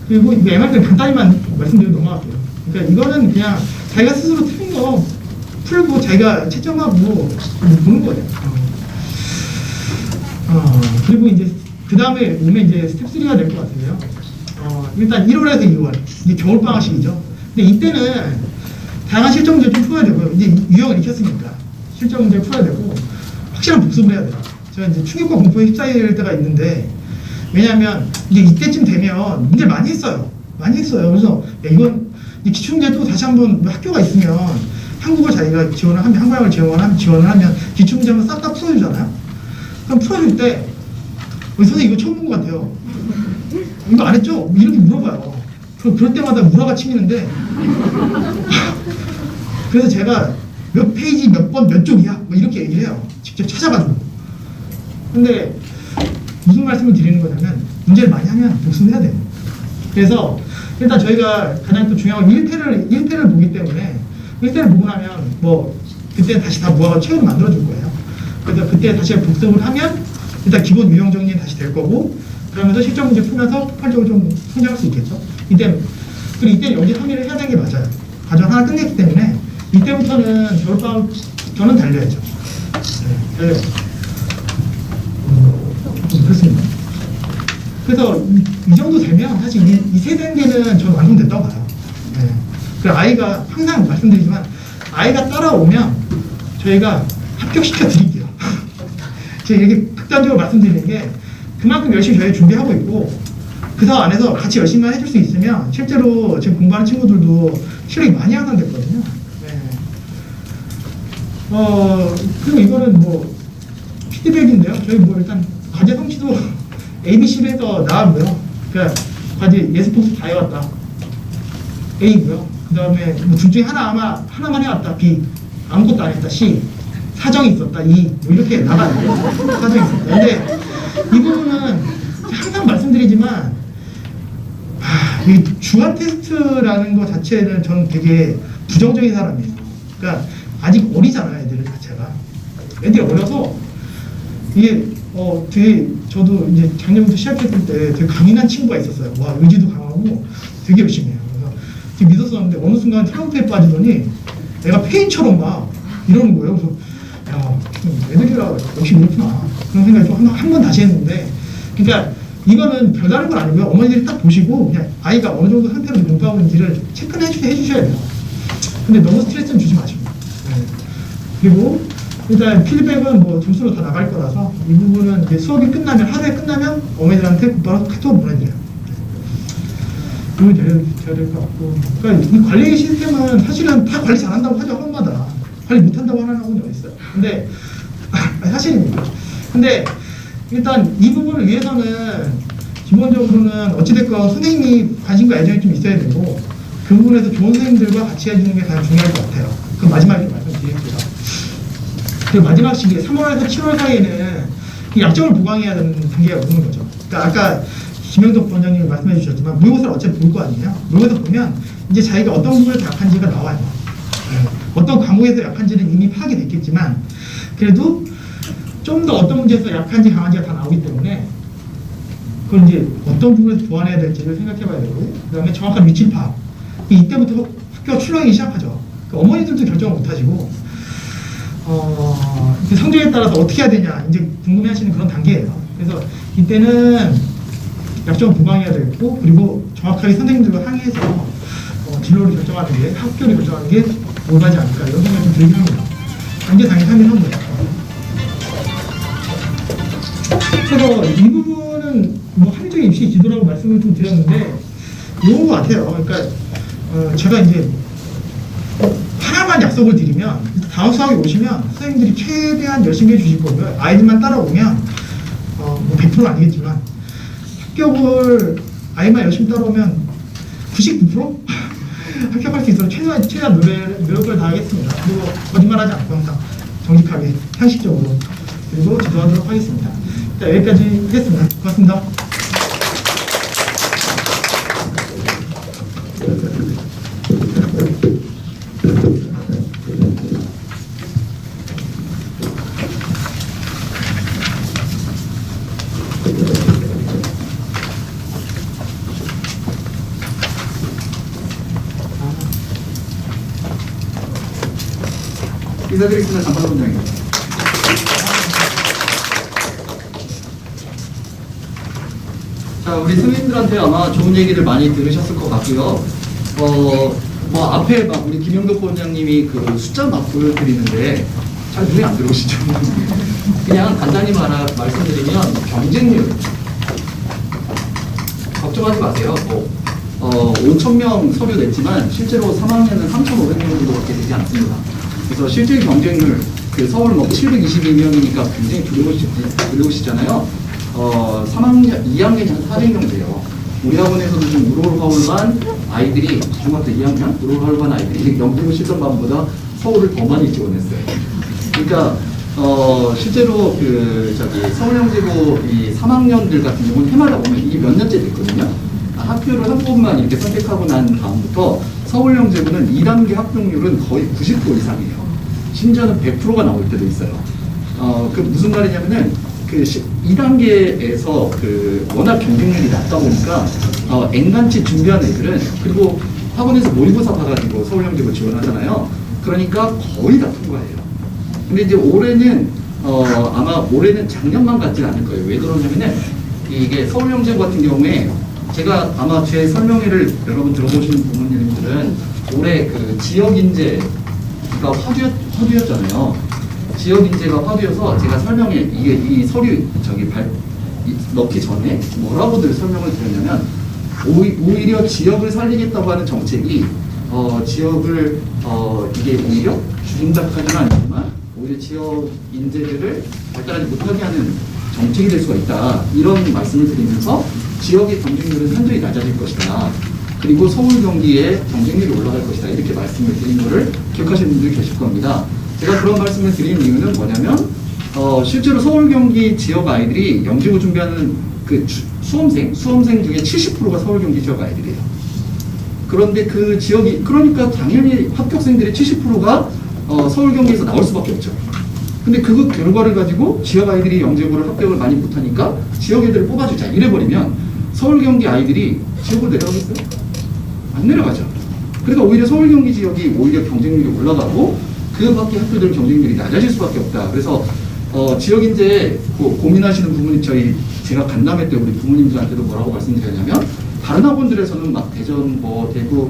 그리고 이거 MRP 간단히만 말씀드리고 넘어갈게요. 그러니까 이거는 그냥 자기가 스스로 틀린 거 풀고 자기가 채점하고 보는 거예요. 그리고 이제 그 다음에 오면 이제 스텝 3가 될 것 같은데요. 일단 1월에서 2월 이제 겨울 방학식이죠. 근데 이때는 다양한 실전 문제 좀 풀어야 되고요. 이제 유형을 익혔으니까 실전 문제 풀어야 되고 확실한 복습을 해야 돼요. 제가 이제 충격과 공포에 휩싸일 때가 있는데 왜냐하면 이제 이때쯤 되면 문제를 많이 했어요. 그래서 야, 이건 기출문제 또 다시 한번 학교가 있으면 한국어 자기가 지원을 하면 한국어를 지원을 하면 기출문제 한번 싹 다 풀어주잖아요. 그럼 풀어줄 때 선생님 이거 처음 본 것 같아요. 이거 안 했죠? 이렇게 물어봐요. 그럴 때마다 우라가 치미는데 그래서 제가 몇 페이지 몇 번 몇 쪽이야? 뭐 이렇게 얘기를 해요. 직접 찾아가지고. 근데 무슨 말씀을 드리는 거냐면 문제를 많이 하면 복습을 해야 돼요. 그래서 일단 저희가 가장 또 중요한 건 1패를 보기 때문에 1패를 보고 나면 뭐 그때 다시 다 모아서 책으로 만들어 줄 거예요. 그래서 그때 다시 복습을 하면 일단 기본 유형 정리는 다시 될 거고 그러면서 실전 문제 풀면서 폭발적으로 좀 성장할 수 있겠죠. 그리고 이때는 영재 3일을 해야 되는 게 맞아요. 과정 하나 끝냈기 때문에 이때부터는 겨울방학 저는 달려야죠. 네, 달려요. 그렇습니다. 그래서 이 정도 되면 사실 이 세 단계는 저는 완성됐다고 봐요. 네. 그 아이가 항상 말씀드리지만 아이가 따라오면 저희가 합격시켜 드릴게요. 제가 이렇게 극단적으로 말씀드리는 게 그만큼 열심히 저희 준비하고 있고 그 사업 안에서 같이 열심히 해줄 수 있으면 실제로 지금 공부하는 친구들도 실력이 많이 향상됐거든요. 네. 그리고 이거는 뭐 피드백인데요. 저희 뭐 일단 과제 성취도 ABC로 해서 나왔고요. 그러니까 과제 예습 복습 다 해왔다. A고요. 그 다음에 뭐 둘 중에 하나만 해왔다. B. 아무것도 안 했다. C. 사정이 있었다. E. 뭐 이렇게 나가요. 사정이 있었다. 근데 이 부분은 항상 말씀드리지만 이 중간 테스트라는 것 자체는 저는 되게 부정적인 사람이에요. 그러니까 아직 어리잖아요, 애들 자체가. 애들이 어려서 이게 되게 저도 이제 작년부터 시작했을 때 되게 강인한 친구가 있었어요. 와, 의지도 강하고 되게 열심히 해요. 그래서 되게 믿었었는데 어느 순간 트럼프에 빠지더니 애가 페인처럼 막 이러는 거예요. 그래서 야, 애들이라 역시 이렇구나. 그런 생각이 좀 한 번 다시 했는데 그러니까 이거는 별다른 건 아니고요. 어머니들이 딱 보시고 그냥 아이가 어느 정도 상태로 공부하고 있는지를 체크는 해주셔야 돼요. 근데 너무 스트레스는 주지 마시고. 네. 그리고 일단 피드백은 뭐 점수로 다 나갈 거라서 이 부분은 이제 수업이 끝나면 하루에 끝나면 어머니들한테 곧바로 카톡을 보내드려요. 그게 돼야 될 것 같고. 그러니까 이 관리 시스템은 사실은 다 관리 잘한다고 하죠. 학원마다 관리 못한다고 하는 학원이 어디 있어요. 근데 사실입니다. 근데 일단 이 부분을 위해서는 기본적으로는 어찌됐건 선생님이 관심과 애정이 좀 있어야 되고 그 부분에서 좋은 선생님들과 같이 해주는 게 가장 중요할 것 같아요. 그 마지막에 말씀드릴게요. 그 마지막 시기에 3월에서 7월 사이에는 이 약점을 보강해야 되는 단계가 오는 거죠. 그러니까 아까 김영덕 부원장님이 말씀해 주셨지만 모의고사를 어차피 볼 거 아니에요. 모의고사 보면 이제 자기가 어떤 부분에서 약한지가 나와요. 어떤 과목에서 약한지는 이미 파악이 됐겠지만 그래도 좀 더 어떤 문제에서 약한지 강한지가 다 나오기 때문에 그걸 이제 어떤 부분에서 보완해야 될지를 생각해 봐야 되고 그 다음에 정확한 위치 파악 이때부터 학교가 출렁이기 시작하죠. 그러니까 어머니들도 결정을 못 하시고 성적에 따라서 어떻게 해야 되냐 이제 궁금해 하시는 그런 단계예요. 그래서 이때는 약점을 보강해야 되겠고 그리고 정확하게 선생님들과 상의해서 진로를 결정하는 게 학교를 결정하는 게 올바르지 않을까 이런 생각이 좀 들긴 합니다. 이제 당연히 상의를 합니다. 그래서 이 부분은 뭐 합리적인 입시 지도라고 말씀을 좀 드렸는데 이런 것 같아요. 그러니까 제가 이제 하나만 약속을 드리면 다음 수학에 오시면 선생님들이 최대한 열심히 해주실 거고요. 아이들만 따라오면 뭐 100%는 아니겠지만 합격을 아이만 열심히 따라오면 99% 합격할 수 있도록 최대한 노력을 다하겠습니다. 그리고 거짓말하지 않고 항상 정직하게 상식적으로 그리고 지도하도록 하겠습니다. 자, 여기까지 하겠습니다. 고맙습니다. 인사드리겠습니다. 장판호 원장입니다. 자, 우리 승인들한테 아마 좋은 얘기를 많이 들으셨을 것 같고요. 뭐 앞에 막 우리 김영덕 원장님이 그 숫자 막 보여드리는데 잘 눈에 안 들어오시죠? 그냥 간단히 말씀드리면 경쟁률 걱정하지 마세요. 5,000명 서류 냈지만 실제로 3학년은 3,500명 정도밖에 되지 않습니다. 그래서 실질 경쟁률 그 서울 뭐 722명이니까 굉장히 두려우시잖아요. 3학년, 2학년이 한 400명 돼요. 우리 학원에서도 좀 우롤하울반 아이들이 중학교 2학년 우롤하울반 아이들이 영국 실전반보다 서울을 더 많이 지원했어요. 그러니까 실제로 서울영재고 이 3학년들 같은 경우는 해마다 보면 이게 몇 년째 됐거든요. 학교를 한 번만 이렇게 선택하고 난 다음부터 서울영재고는 2단계 합격률은 거의 90% 이상이에요. 심지어는 100%가 나올 때도 있어요. 그 무슨 말이냐면은 그 2단계에서 그 워낙 경쟁률이 낮다 보니까 엔간치 준비한 애들은 그리고 학원에서 모의고사 봐가지고 서울영재고 지원하잖아요. 그러니까 거의 다 통과해요. 근데 이제 올해는 아마 올해는 작년만 같지 않을 거예요. 왜 그러냐면은 이게 서울영재고 같은 경우에 제가 아마 제 설명회를 여러분 들어보시는 부모님들은 올해 그 지역인재가 화두였잖아요. 지역인재가 화두여서 제가 설명회 이 서류 넣기 전에 뭐라고들 설명을 드렸냐면 오히려 지역을 살리겠다고 하는 정책이 지역을 이게 오히려 죽인다까지는 아니지만 오히려 지역 인재들을 발달하지 못하게 하는 정책이 될 수가 있다. 이런 말씀을 드리면서 지역의 경쟁률은 현저히 낮아질 것이다. 그리고 서울 경기의 경쟁률이 올라갈 것이다. 이렇게 말씀을 드린 거를 기억하시는 분들이 계실 겁니다. 제가 그런 말씀을 드린 이유는 뭐냐면 실제로 서울 경기 지역 아이들이 영재고 준비하는 그 수험생 중에 70%가 서울 경기 지역 아이들이에요. 그런데 그 지역이 그러니까 당연히 합격생들의 70%가 서울 경기에서 나올 수밖에 없죠. 근데 그 결과를 가지고 지역 아이들이 영재고를 합격을 많이 못하니까 지역 애들을 뽑아주자 이래버리면 서울 경기 아이들이 지역으로 내려가겠어요? 안 내려가죠. 그러니까 오히려 서울 경기 지역이 오히려 경쟁률이 올라가고 그 밖에 학교들 경쟁률이 낮아질 수밖에 없다. 그래서 지역 인재 고민하시는 부분이 제가 간담회 때 우리 부모님들한테도 뭐라고 말씀드렸냐면 다른 학원들에서는 막 대전 대구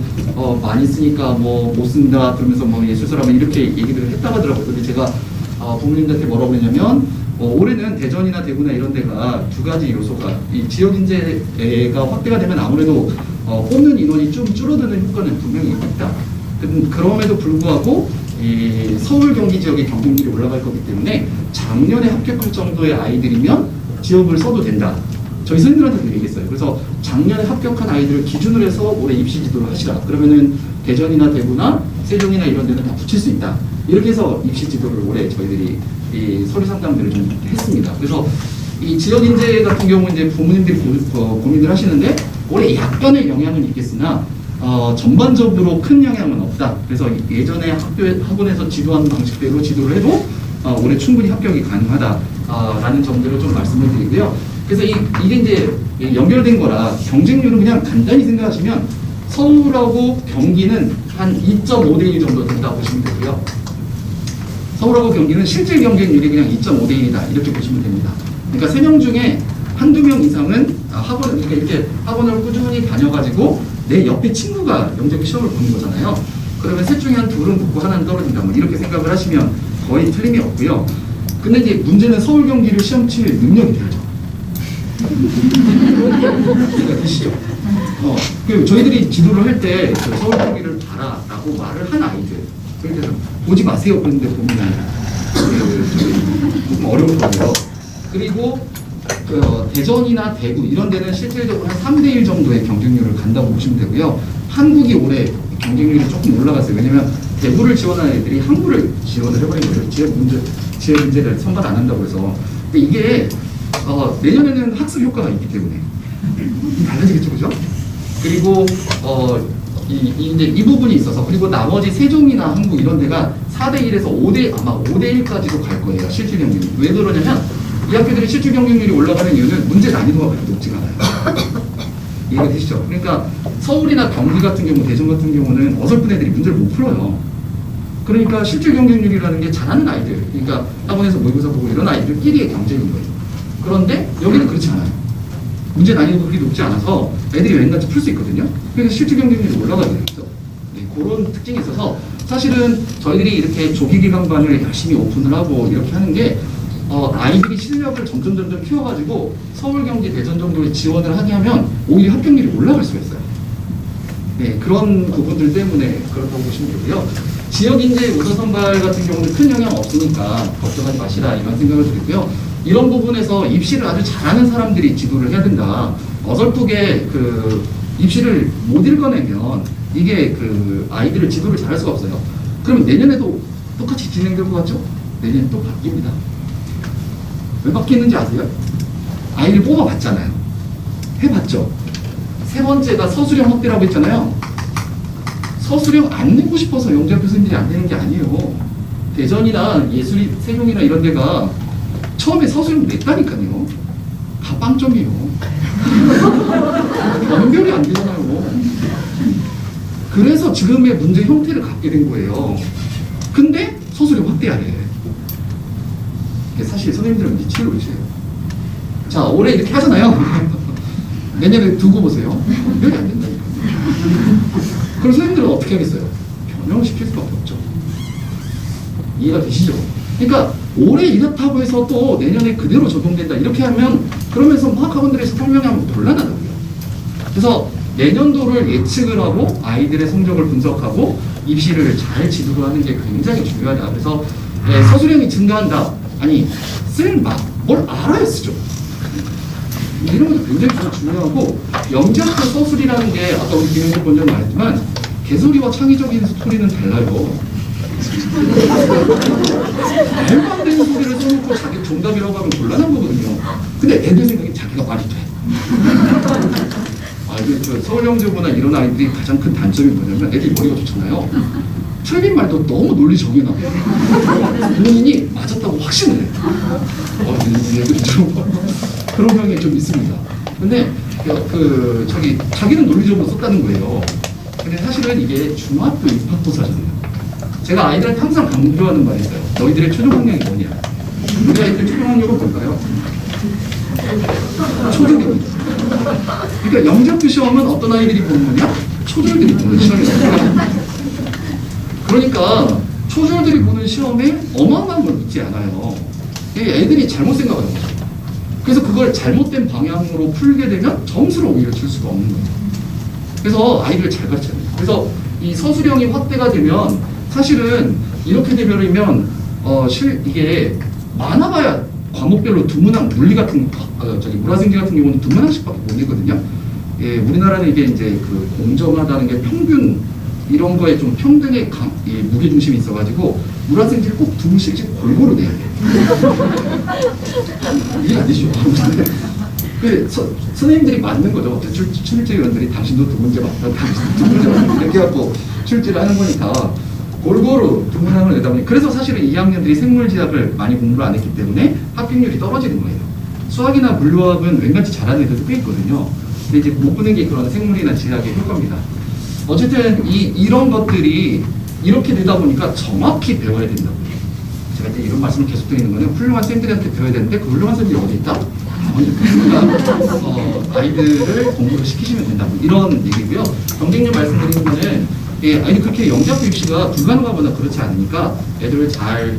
많이 쓰니까 못 쓴다 그러면서 예술사람은 이렇게 얘기들을 했다고 하더라고요. 근데 제가 부모님들한테 뭐라고 그랬냐면 올해는 대전이나 대구나 이런 데가 두 가지 요소가 이 지역 인재가 확대가 되면 아무래도 뽑는 인원이 좀 줄어드는 효과는 분명히 있다. 그럼에도 불구하고 이 서울 경기 지역의 경쟁률이 올라갈 거기 때문에 작년에 합격할 정도의 아이들이면 지역을 써도 된다. 저희 선생님들한테도 얘기했어요. 그래서 작년에 합격한 아이들을 기준으로 해서 올해 입시 지도를 하시라. 그러면은 대전이나 대구나 세종이나 이런 데는 다 붙일 수 있다. 이렇게 해서 입시 지도를 올해 저희들이 이 서류 상담들을 좀 했습니다. 그래서 이 지역 인재 같은 경우 이제 부모님들이 고민을 하시는데 올해 약간의 영향은 있겠으나 전반적으로 큰 영향은 없다. 그래서 예전에 학원에서 지도하는 방식대로 지도를 해도 올해 충분히 합격이 가능하다라는 점들을 좀 말씀을 드리고요. 그래서 이게 이제 연결된 거라 경쟁률은 그냥 간단히 생각하시면 서울하고 경기는 한 2.5대 1 정도 된다고 보시면 되고요. 서울하고 경기는 실질 경쟁률이 그냥 2.5대 1이다 이렇게 보시면 됩니다. 그러니까 3명 중에 한두 명 이상은 그러니까 이렇게 학원을 꾸준히 다녀가지고 내 옆에 친구가 영재고 시험을 보는 거잖아요. 그러면 셋 중에 한 둘은 붙고 하나는 떨어진다. 이렇게 생각을 하시면 거의 틀림이 없고요. 근데 이제 문제는 서울 경기를 시험 칠 능력이 되죠. 이해가 되시죠? 저희들이 지도를 할 때 서울 경기를 봐라라고 말을 한 아이들. 그래서 보지 마세요. 그런데 보면 조금 어려울 거고요. 그리고 대전이나 대구 이런 데는 실질적으로 한 3대 1 정도의 경쟁률을 간다고 보시면 되고요. 한국이 올해 경쟁률이 조금 올라갔어요. 왜냐면 대구를 지원하는 애들이 항구를 지원을 해버린 거예요. 지역 문제를 선발 안 한다고 해서. 근데 이게 내년에는 학습 효과가 있기 때문에 달라지겠죠, 그죠? 그리고 이제 이 부분이 있어서 그리고 나머지 세종이나 항구 이런 데가 4대 1에서 아마 5대 1까지도 갈 거예요. 실질 경쟁률. 왜 그러냐면 이 학교들이 실질 경쟁률이 올라가는 이유는 문제 난이도가 그렇게 높지가 않아요. 이해가 되시죠? 그러니까 서울이나 경기 같은 경우, 대전 같은 경우는 어설픈 애들이 문제를 못 풀어요. 그러니까 실질 경쟁률이라는 게 잘하는 아이들, 그러니까 학원에서 모의고사 보고 이런 아이들끼리의 경쟁인 거예요. 그런데 여기는 그렇지 않아요. 문제 난이도도 그렇게 높지 않아서 애들이 왠가지 풀 수 있거든요. 그래서 실질 경쟁률이 올라가게 되죠. 네, 그런 특징이 있어서 사실은 저희들이 이렇게 조기 기간반을 열심히 오픈을 하고 이렇게 하는 게 아이들이 실력을 점점 키워가지고 서울, 경기, 대전 정도에 지원을 하게 하면 오히려 합격률이 올라갈 수가 있어요. 네, 그런 부분들 때문에 그렇다고 보시면 되고요. 지역인재 우선 선발 같은 경우는 큰 영향 없으니까 걱정하지 마시라 이런 생각을 드리고요. 이런 부분에서 입시를 아주 잘하는 사람들이 지도를 해야 된다. 어설프게 그 입시를 못 읽어내면 이게 그 아이들을 지도를 잘할 수가 없어요. 그러면 내년에도 똑같이 진행될 것 같죠? 내년에 또 바뀝니다. 왜 바뀌는지 아세요? 아이를 뽑아봤잖아요. 해봤죠? 세 번째가 서술형 확대라고 했잖아요. 서술형 안 내고 싶어서 영재학 교수님들이 안 내는 게 아니에요. 대전이나 예술이 세종이나 이런 데가 처음에 서술형 냈다니까요. 다 빵점이에요. 연결이 안 되잖아요. 그래서 지금의 문제 형태를 갖게 된 거예요. 근데 서술형 확대하래. 사실 선생님들은 미치는 거예요. 자, 올해 이렇게 하잖아요. 내년에 두고 보세요. 연결이 안 된다니까. 그럼 선생님들은 어떻게 하겠어요? 변형을 시킬 수밖에 없죠. 이해가 되시죠? 그러니까 올해 이렇다고 해서 또 내년에 그대로 적용된다 이렇게 하면 그러면서 막 학원들에서 설명하면 곤란하다고요. 그래서 내년도를 예측을 하고 아이들의 성적을 분석하고 입시를 잘 지도를 하는 게 굉장히 중요하다. 그래서 서술형이 증가한다. 아니 뭘 알아야 쓰죠. 이런 것도 굉장히 중요하고 영재학교 서술이라는 게 아까 우리 김영재 본장 말했지만 개소리와 창의적인 스토리는 달라요. 말도 안 되는 소리를 써놓고 자기 정답이라고 하면 곤란한 거거든요. 근데 애들 생각에 자기가 말이 돼. 이게 서울영재고나 이런 아이들이 가장 큰 단점이 뭐냐면 애들이 머리가 좋잖아요. 틀린 말도 너무 논리 정해놔. 본인이 맞았다고 확신을 해. 얘들이 좀 그런 경향이 좀 있습니다. 근데 자기는 논리적으로 썼다는 거예요. 근데 사실은 이게 중학교 입학고사잖아요. 제가 아이들한테 항상 강조하는 말이 있어요. 너희들의 최종 학력이 뭐냐? 우리 아이들의 최종 학력은 뭘까요? 초졸입니다. 그러니까 영재학교 시험은 어떤 아이들이 보는 거냐? 초졸들이 보는 시험이에요. 그러니까 초졸들이 보는 시험에 어마어마한 걸 묻지 않아요. 애들이 잘못 생각하는 거죠. 그래서 그걸 잘못된 방향으로 풀게 되면 점수를 오히려 줄 수가 없는 거예요. 그래서 아이들을 잘 가르쳐야 돼요. 그래서 이 서술형이 확대가 되면 사실은 이렇게 되면 이게 많아봐야 과목별로 두 문항, 물리 같은 물화생지 같은 경우는 두 문항씩밖에 못 내거든요. 예, 우리나라는 이게 이제 그 공정하다는 게 평균 이런 거에 좀 평등의 무게 중심이 있어가지고 물화생지를 꼭 두 문씩씩 골고루 내야 돼요. 이해 안 되시죠? 선생님들이 맞는 거죠. 출제위원들이 당신도 두 문제 맞다, 당신도 두 문제 맞다 이렇게 해갖고 출제를 하는 거니까 골고루 두 문항을 내다 보니 그래서 사실은 2학년들이 생물지학을 많이 공부를 안 했기 때문에 합격률이 떨어지는 거예요. 수학이나 물리학은 왠가지 잘하는 애들도 꽤 있거든요. 근데 이제 못 보는 게 그런 생물이나 지학의 효과입니다. 어쨌든 이런 것들이 이렇게 되다 보니까 정확히 배워야 된다고요. 제가 이제 이런 말씀을 계속 드리는 거는 훌륭한 쌤들한테 배워야 되는데 그 훌륭한 쌤들이 어디 있다? 그러니까 아이들을 공부를 시키시면 된다. 이런 얘기고요. 경쟁률 말씀드리는 거는 아이들 그렇게 영재학교 입시가 불가능하거나 그렇지 않으니까 애들을 잘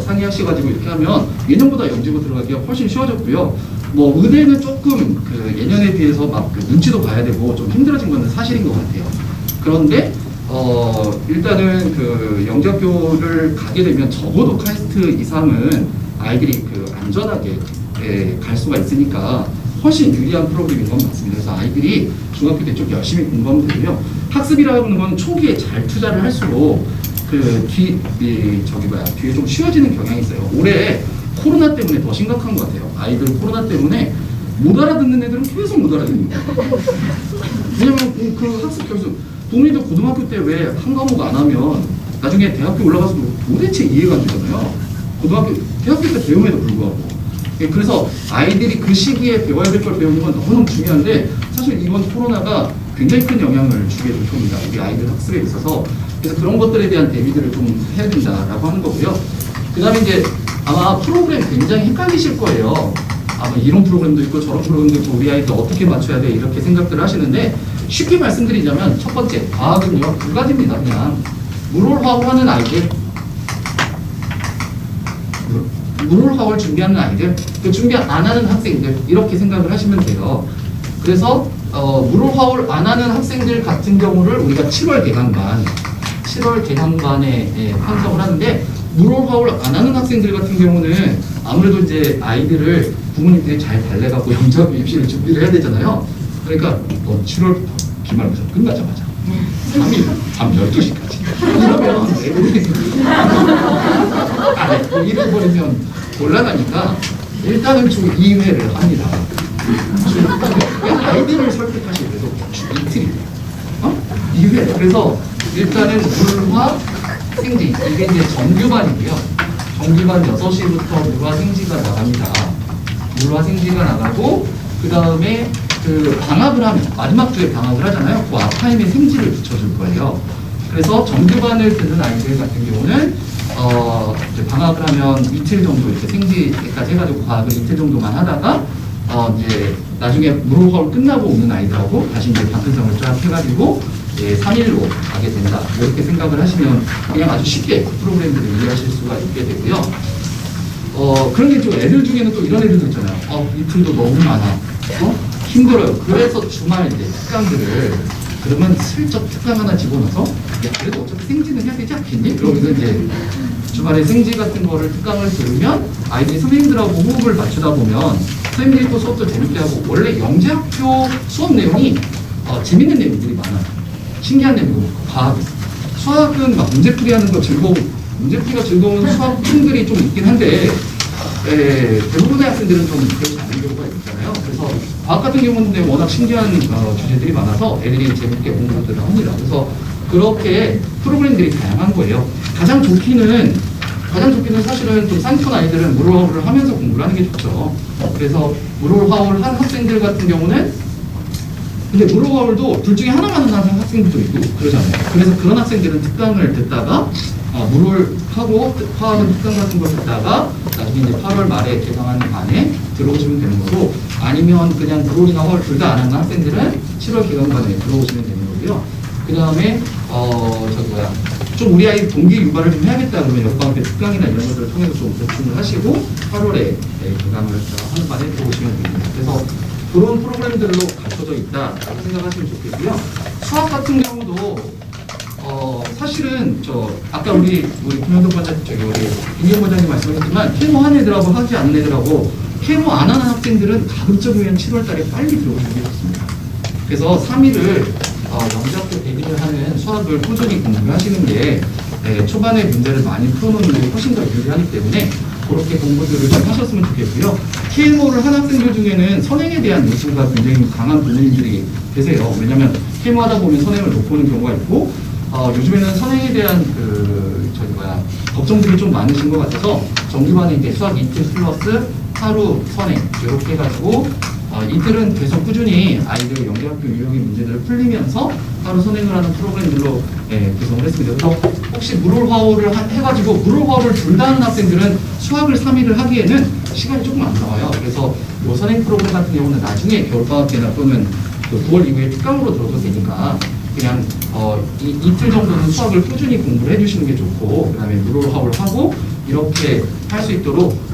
상의하셔가지고 이렇게 하면 예년보다 영재고 들어가기가 훨씬 쉬워졌고요. 뭐 의대는 조금 그 예년에 비해서 막 그 눈치도 봐야 되고 좀 힘들어진 건 사실인 것 같아요. 그런데 일단은 그 영재학교를 가게 되면 적어도 카이스트 이상은 아이들이 그 안전하게 갈 수가 있으니까 훨씬 유리한 프로그램인 건 맞습니다. 그래서 아이들이 중학교 때 좀 열심히 공부하면 되고요. 학습이라는 건 초기에 잘 투자를 할수록 뒤에 좀 쉬워지는 경향이 있어요. 올해 코로나 때문에 더 심각한 것 같아요. 아이들 코로나 때문에 못 알아듣는 애들은 계속 못 알아듣는 거예요. 왜냐면 그 학습 교수 동리도 고등학교 때 왜 한 과목 안 하면 나중에 대학교 올라가서도 도대체 이해가 안 되잖아요. 대학교 때 배움에도 불구하고. 그래서 아이들이 그 시기에 배워야 될 걸 배우는 건 너무너무 중요한데 사실 이번 코로나가 굉장히 큰 영향을 주게 될 겁니다. 우리 아이들 학습에 있어서 그래서 그런 것들에 대한 대비들을 좀 해야 된다라고 하는 거고요. 그 다음에 이제 아마 프로그램 굉장히 헷갈리실 거예요. 아마 이런 프로그램도 있고 저런 프로그램도 있고 우리 아이들 어떻게 맞춰야 돼 이렇게 생각들을 하시는데 쉽게 말씀드리자면 첫 번째 과학은요 두 가지입니다. 그냥 물홀화울 하는 아이들 물홀화울 준비하는 아이들 그 준비 안 하는 학생들 이렇게 생각을 하시면 돼요. 그래서 물홀화울 안 하는 학생들 같은 경우를 우리가 7월 개강반에 편성을 하는데 물홀화울 안 하는 학생들 같은 경우는 아무래도 이제 아이들을 부모님들이 잘 달래갖고 영접 입시를 준비를 해야 되잖아요. 그러니까 7월부터 기말고사 끝나자마자 밤 12시까지 이러면 애들이 이래버리면 곤란하니까 일단은 주 2회를 합니다. 아이들을 설득하시기 위해서 주 이틀이에요. 2회. 그래서 일단은 물화 생지 이게 이제 정규반이고요. 정규반 6시부터 물화 생지가 나갑니다. 물화 생지가 나가고 그 다음에 그 방학을 하면 마지막 주에 방학을 하잖아요. 그 앞타임에 생지를 붙여줄 거예요. 그래서 정규반을 듣는 아이들 같은 경우는 이제 방학을 하면 이틀 정도 이렇게 생지까지 해가지고 과학을 이틀 정도만 하다가 이제 나중에 물홀화울 끝나고 오는 아이들하고 다시 이제 방편성을 쫙 해가지고 3일로 가게 된다. 이렇게 생각을 하시면 그냥 아주 쉽게 프로그램들을 이해하실 수가 있게 되고요. 그런 게 좀 애들 중에는 또 이런 애들도 있잖아요. 이틀도 너무 많아. 힘들어요. 그래서 주말 이제 특강들을 그러면 슬쩍 특강 하나 집어넣어서 야, 그래도 어차피 생지는 해야 되지 않겠니? 그러면서 이제 주말에 생지 같은 거를 특강을 들으면 아이들이 선생님들하고 호흡을 맞추다 보면 선생님들이 또 수업도 재밌게 하고 원래 영재학교 수업 내용이 재밌는 내용들이 많아요. 신기한 내용, 과학. 수학은 막 문제풀이 하는 거 즐거운, 문제풀이가 즐거운 수학 팀들이 좀 있긴 한데 대부분의 학생들은 좀 그렇지 않은 경우가 있잖아요. 그래서 과학 같은 경우는 워낙 신기한 주제들이 많아서 애들이 재밌게 공부들을 합니다. 그래서 그렇게 프로그램들이 다양한 거예요. 가장 좋기는 사실은 좀 상촌 아이들은 물홀화울을 하면서 공부를 하는 게 좋죠. 그래서 물홀화울 한 학생들 같은 경우는 근데 물홀화울도 둘 중에 하나만 하는 학생들도 있고 그러잖아요. 그래서 그런 학생들은 특강을 듣다가 물홀하고 화학은 특강 같은 걸 듣다가 나중에 이제 8월 말에 개강하는 반에 들어오시면 되는 거고 아니면 그냥 물홀이나 화울 둘 다 안 하는 학생들은 7월 개강반에 들어오시면 되는 거고요. 그 다음에 좀 우리 아이 동기 유발을 좀 해야겠다 그러면 옆방 때 특강이나 이런 것들을 통해서 좀 보충을 하시고 8월에 개강을 하는 반에 들어오시면 됩니다. 그래서 그런 프로그램들로 갖춰져 있다라고 생각하시면 좋겠고요. 수학 같은 경우도 사실은 아까 우리 김현덕 반장님 우리 김현 반장님 말씀하셨지만 케모 한 애들하고 하지 않는 애들하고 케모 안 하는 학생들은 가급적이면 7월달에 빨리 들어오시는 게 좋습니다. 그래서 3일을 영재학교 대비를 하는 수학을 꾸준히 공부를 하시는 게 초반에 문제를 많이 풀어놓는 게 훨씬 더 유리하기 때문에 그렇게 공부들을 좀 하셨으면 좋겠고요. KMO를 한 학생들 중에는 선행에 대한 욕구가 굉장히 강한 부모님들이 계세요. 왜냐하면 KMO 하다 보면 선행을 못 보는 경우가 있고 요즘에는 선행에 대한 걱정들이 좀 많으신 것 같아서 정규반에 이제 수학 이틀 플러스 하루 선행 이렇게 해가지고 이틀은 계속 꾸준히 아이들 영재학교 유형의 문제들을 풀리면서 하루 선행을 하는 프로그램들로 구성을 했습니다. 그래서 혹시 물홀화울을 해가지고 물홀화울을 둘 다 하는 학생들은 수학을 3일을 하기에는 시간이 조금 안 나와요. 그래서 이 선행 프로그램 같은 경우는 나중에 겨울방학 때나 또는 9월 이후에 특강으로 들어도 되니까 그냥 이틀 정도는 수학을 꾸준히 공부를 해주시는 게 좋고 그 다음에 물홀화울 하고 이렇게 할 수 있도록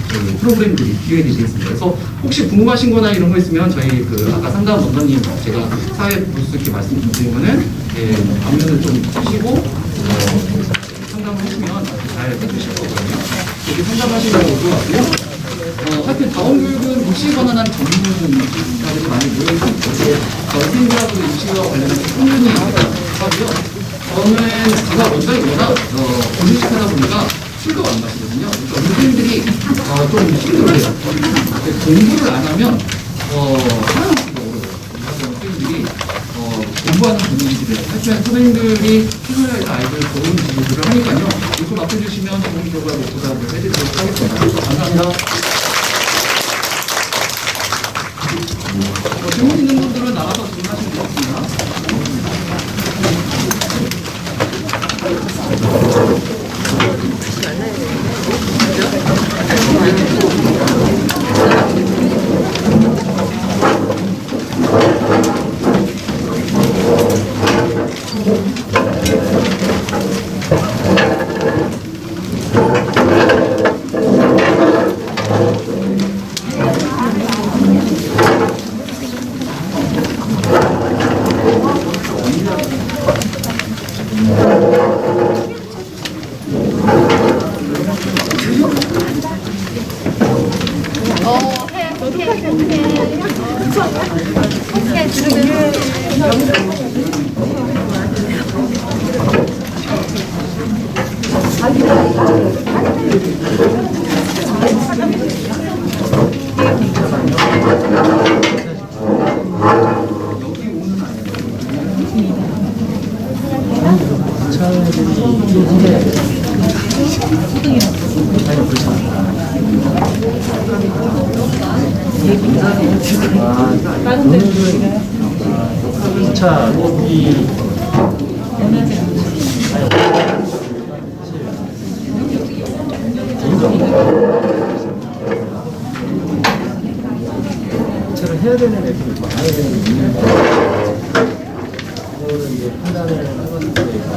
그 프로그램들이 기획이 되겠습니다. 그래서 혹시 궁금하신 거나 이런 거 있으면 저희 아까 상담 원장님 제가 사회 부스 이렇게 말씀 좀 드리면은 방면을 좀 푸시고 상담을 하시면 잘 해주실 거거든요. 이렇게 상담하시는 거고요. 하여튼 다원교육은 입시에 관한 전문가들이 많이 모여있습니다. 선생님들하고 입시와 관련해서 꾸준히 하고요. 저는 제가 원장이 워낙 고민식하다 보니까 술도 안 마시거든요. 그러니까 선생님들이 좀 힘들어요. 공부를 안 하면 살아남기가 어려워요. 그래서 선생님들이 공부하는 분위기들 하지만 선생님들이 필요할 아이들 좋은 지도를 하니까요. 이거 맡겨주시면 좋은 결과 보답을 해드리도록 하겠습니다. 감사합니다. 질문 있는 분들은 나가서 질문하시면 되겠습니다. 차 이 차를 해야 되는 애들이 있고 안 해야 되는 애들이 있는데 그거를 이제 판단을 해봤을 때 그냥